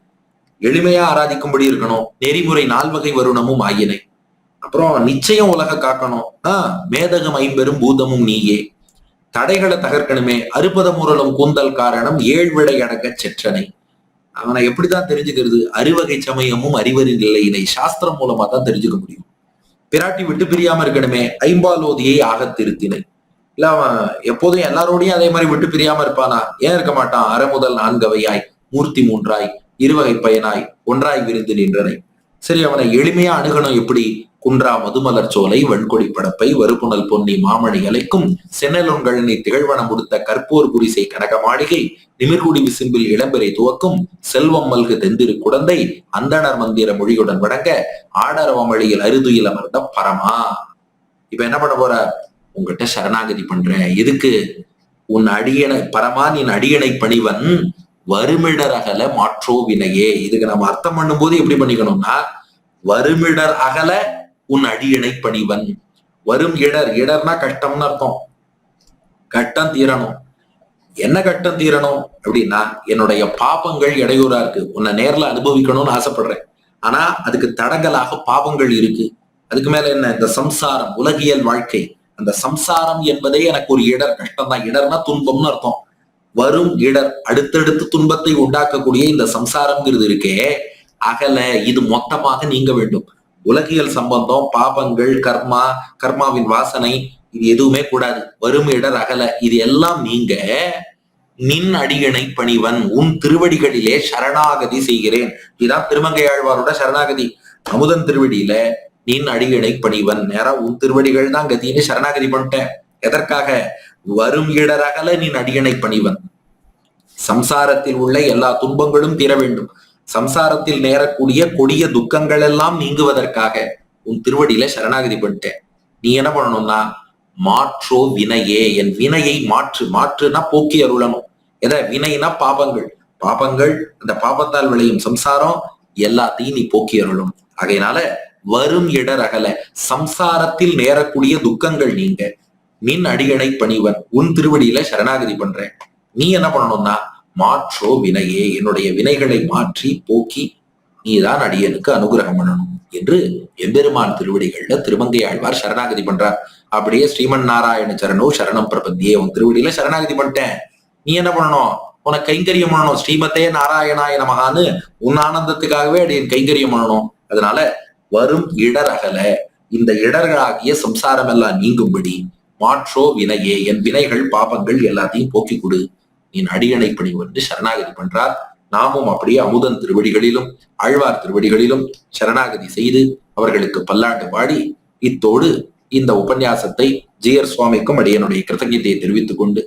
எளிமையா ஆராதிக்கும்படி இருக்கணும். நெறிமுறை 4 வகை வருணமும் ஆயினை. அப்புறம் நிச்சயம் உலக காக்கணும். மேதகம் ஐம்பெரும் பூதமும் நீயே. தடைகளை தகர்க்கணுமே. அறுபத முரலும் கூந்தல் காரணம் 7 விடை அடக்க செற்றனை. அவனை எப்படிதான் தெரிஞ்சுக்கிறது? அறுவகை சமயமும் அறிவரின் நிலையினை சாஸ்திரம் மூலமா தான் தெரிஞ்சுக்க முடியும். பிராட்டி விட்டு பிரியாம இருக்கணுமே. ஐம்பாலோதியை ஆகத் திருத்தினை. இல்ல அவன் எப்போதும் எல்லாரோடையும் அதே மாதிரி விட்டு பிரியாம இருப்பானா? ஏன் இருக்க மாட்டான்? அறமுதல் 4 அவையாய் மூர்த்தி 3ஆய் இருவகை பயனாய் ஒன்றாய் விருந்து நின்றனை. சரி, அவனை எளிமையா அணுகணும். எப்படி? குன்றா மதுமலர் சோலை வெண்கொடி படப்பை வருப்புணல் பொன்னி மாமணி அலைக்கும் சென்னலொன்கழனி திகழ்வனம் முடித்த கற்போர் குடிசை கனக மாளிகை நிமிர்குடி விசும்பில் இளம்பெறை துவக்கும் செல்வம் மல்கு தெந்திரு குடந்தை அந்தணர் மந்திர மொழியுடன் வழங்க ஆடரவமழியில் அருதுயில் அமர்ந்த பரமா. இப்ப என்ன பண்ண போற? உங்ககிட்ட சரணாகதி பண்றேன். எதுக்கு? உன் அடியனை பரமா, நீ அடியனை பணிவன் வருமிடர் அகல மாற்றோ வினையே. இதுக்கு நம்ம அர்த்தம் பண்ணும்போது எப்படி பண்ணிக்கணும்னா, வருமிடர் அகல உன் அடியனை பணிவன். வரும் இடர், இடர்னா கஷ்டம்னு அர்த்தம். கட்டம் தீரணும். என்ன கட்டம் தீரணும் அப்படின்னா, என்னுடைய பாபங்கள் இடையூறா இருக்கு, உன்னை நேர்ல அனுபவிக்கணும்னு ஆசைப்படுறேன். ஆனா அதுக்கு தடங்கலாக பாவங்கள் இருக்கு. அதுக்கு மேல என்ன? இந்த சம்சாரம், உலகியல் வாழ்க்கை. அந்த சம்சாரம் என்பதே எனக்கு ஒரு இடர், கஷ்டம் தான். இடர்னா துன்பம்னு அர்த்தம். வரும் இடர், அடுத்தடுத்து துன்பத்தை உண்டாக்கக்கூடிய இந்த சம்சாரம்ங்கிறது இருக்கே, அகல, இது மொத்தமாக நீங்க வேண்டும். உலகியல் சம்பந்தம், பாபங்கள், கர்மா, கர்மாவின் வாசனை, இது எதுவுமே கூடாது. வரும் இடர் அகல, இது எல்லாம் நீங்க நின் அடியனை பணிவன் உன் திருவடிகளிலே சரணாகதி செய்கிறேன். இதுதான் திருமங்கையாழ்வாரோட சரணாகதி. அமுதன் திருவடியில நின் அடியனை பணிவன், நேரா உன் திருவடிகள் தான் கதின்னு சரணாகதி பண்ணிட்டேன். எதற்காக? வரும் இடர் அகல நின் அடியனை பணிவன். சம்சாரத்தில் உள்ள எல்லா துன்பங்களும் தீர வேண்டும். சம்சாரத்தில் நேரக்கூடிய கொடிய துக்கங்கள் எல்லாம் நீங்குவதற்காக உன் திருவடியில சரணாகதி பண்ணிட்டேன். நீ என்ன பண்ணணும்னா, மாற்றோ வினையே, என் வினையை மாற்று. மாற்றுனா போக்கி அருளணும். எதை? வினைனா பாபங்கள். பாபங்கள், அந்த பாபத்தால் விளையும் சம்சாரம் எல்லாத்தையும் நீ போக்கி அருளும். ஆகையினால வரும் இடர் அகல, சம்சாரத்தில் நேரக்கூடிய துக்கங்கள் நீங்க நின் அடியனை பணிவன் உன் திருவடியில சரணாகதி பண்றேன். நீ என்ன பண்ணணும்னா, மாற்றோ வினையே, என்னுடைய வினைகளை மாற்றி போக்கி நீதான் அடியனுக்கு அனுகிரகம் பண்ணணும் என்று எம்பெருமான் திருவடிகள்ல திருமங்கையாழ்வார் சரணாகதி பண்றார். அப்படியே ஸ்ரீமன் நாராயண சரணோ சரணம் பிரபத்தியே, உன் திருவடியில சரணாகதி பண்ணிட்டேன். நீ என்ன பண்ணணும்? உனக்கு கைங்கரியம் பண்ணணும். ஸ்ரீமத்தே நாராயணாய நமகான்னு உன் ஆனந்தத்துக்காகவே அடியன் கைங்கரியம் பண்ணணும். அதனால வரும் இடர் அகல, இந்த இடர்களாகிய சம்சாரம் எல்லாம் நீங்கும்படி மாற்றோ வினையே, என் வினைகள் பாபங்கள் எல்லாத்தையும் போக்கி கொடு, நீ அடியனை பணிவன் சரணாகதி பண்றார். நாமும் அப்படியே அமுதன் திருவடிகளிலும் ஆழ்வார் திருவடிகளிலும் சரணாகதி செய்து அவர்களுக்கு பல்லாண்டு பாடி இத்தோடு இந்த உபன்யாசத்தை ஜிஆர் சுவாமிக்கும் அடியனுடைய கிருத்தஜ்ஞத்தையை தெரிவித்துக் கொண்டு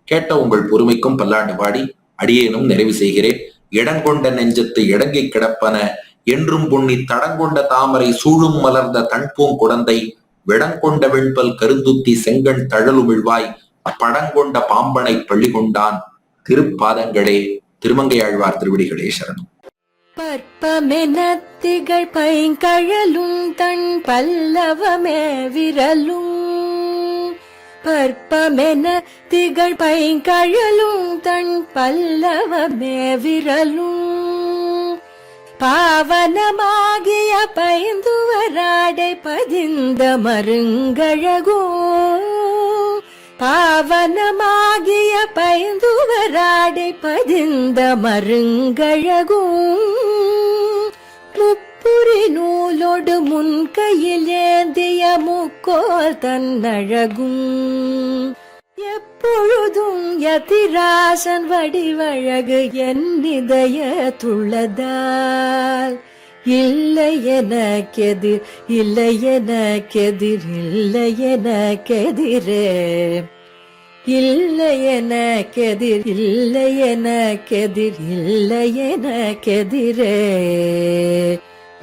கேட்ட உங்கள் பொறுமைக்கும் பல்லாண்டு பாடி அடியேனும் நிறைவு செய்கிறேன். இடங்கொண்ட நெஞ்சத்து இடங்கி கிடப்பன என்றும் பொன்னி தடங்கொண்ட தாமரை சூழும் மலர்ந்த தன்பூங் குடந்தை விடங்கொண்ட வெண்பல் கருந்துத்தி செங்கண் தழலுமிழ்வாய் படங்கொண்ட பாம்பனை பள்ளி கொண்டான் திருப்பாதங்களே. திருமங்கையாழ்வார் திருவடிகளே சரணம். பற்பமெனத்திகள் பைங்கழலும் தன் பல்லவமே விரலும். பற்பமென திகழ் பைங்கழலும் தன் பல்லவமே விரலும். பாவனமாகிய பைந்துவராடை பதிந்த மருங்கழகோ. பாவனமாகிய பைந்துவராடை பதிந்த மருங்கழகும். முப்புறமும் முப்புரி நூலோடு முன் கையில் ஏந்திய முக்கோல் தன்னழகும் எப்பொழுதும் யதிராசன் வடிவழகு என் இதயத்துள்ளதால் இல்லை எனக்கெதிர் இல்லை எனக்கெதிர் இல்லை எனக்கெதிரே இல்லை எனக்கெதிர் இல்லை எனக்கெதிர் இல்லை எனக்கெதிரே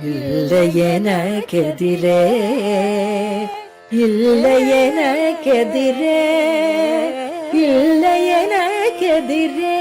இல்லை எனக்கெதிரே இல்லை எனக்கெதிரே இல்லை எனக்கெதிரே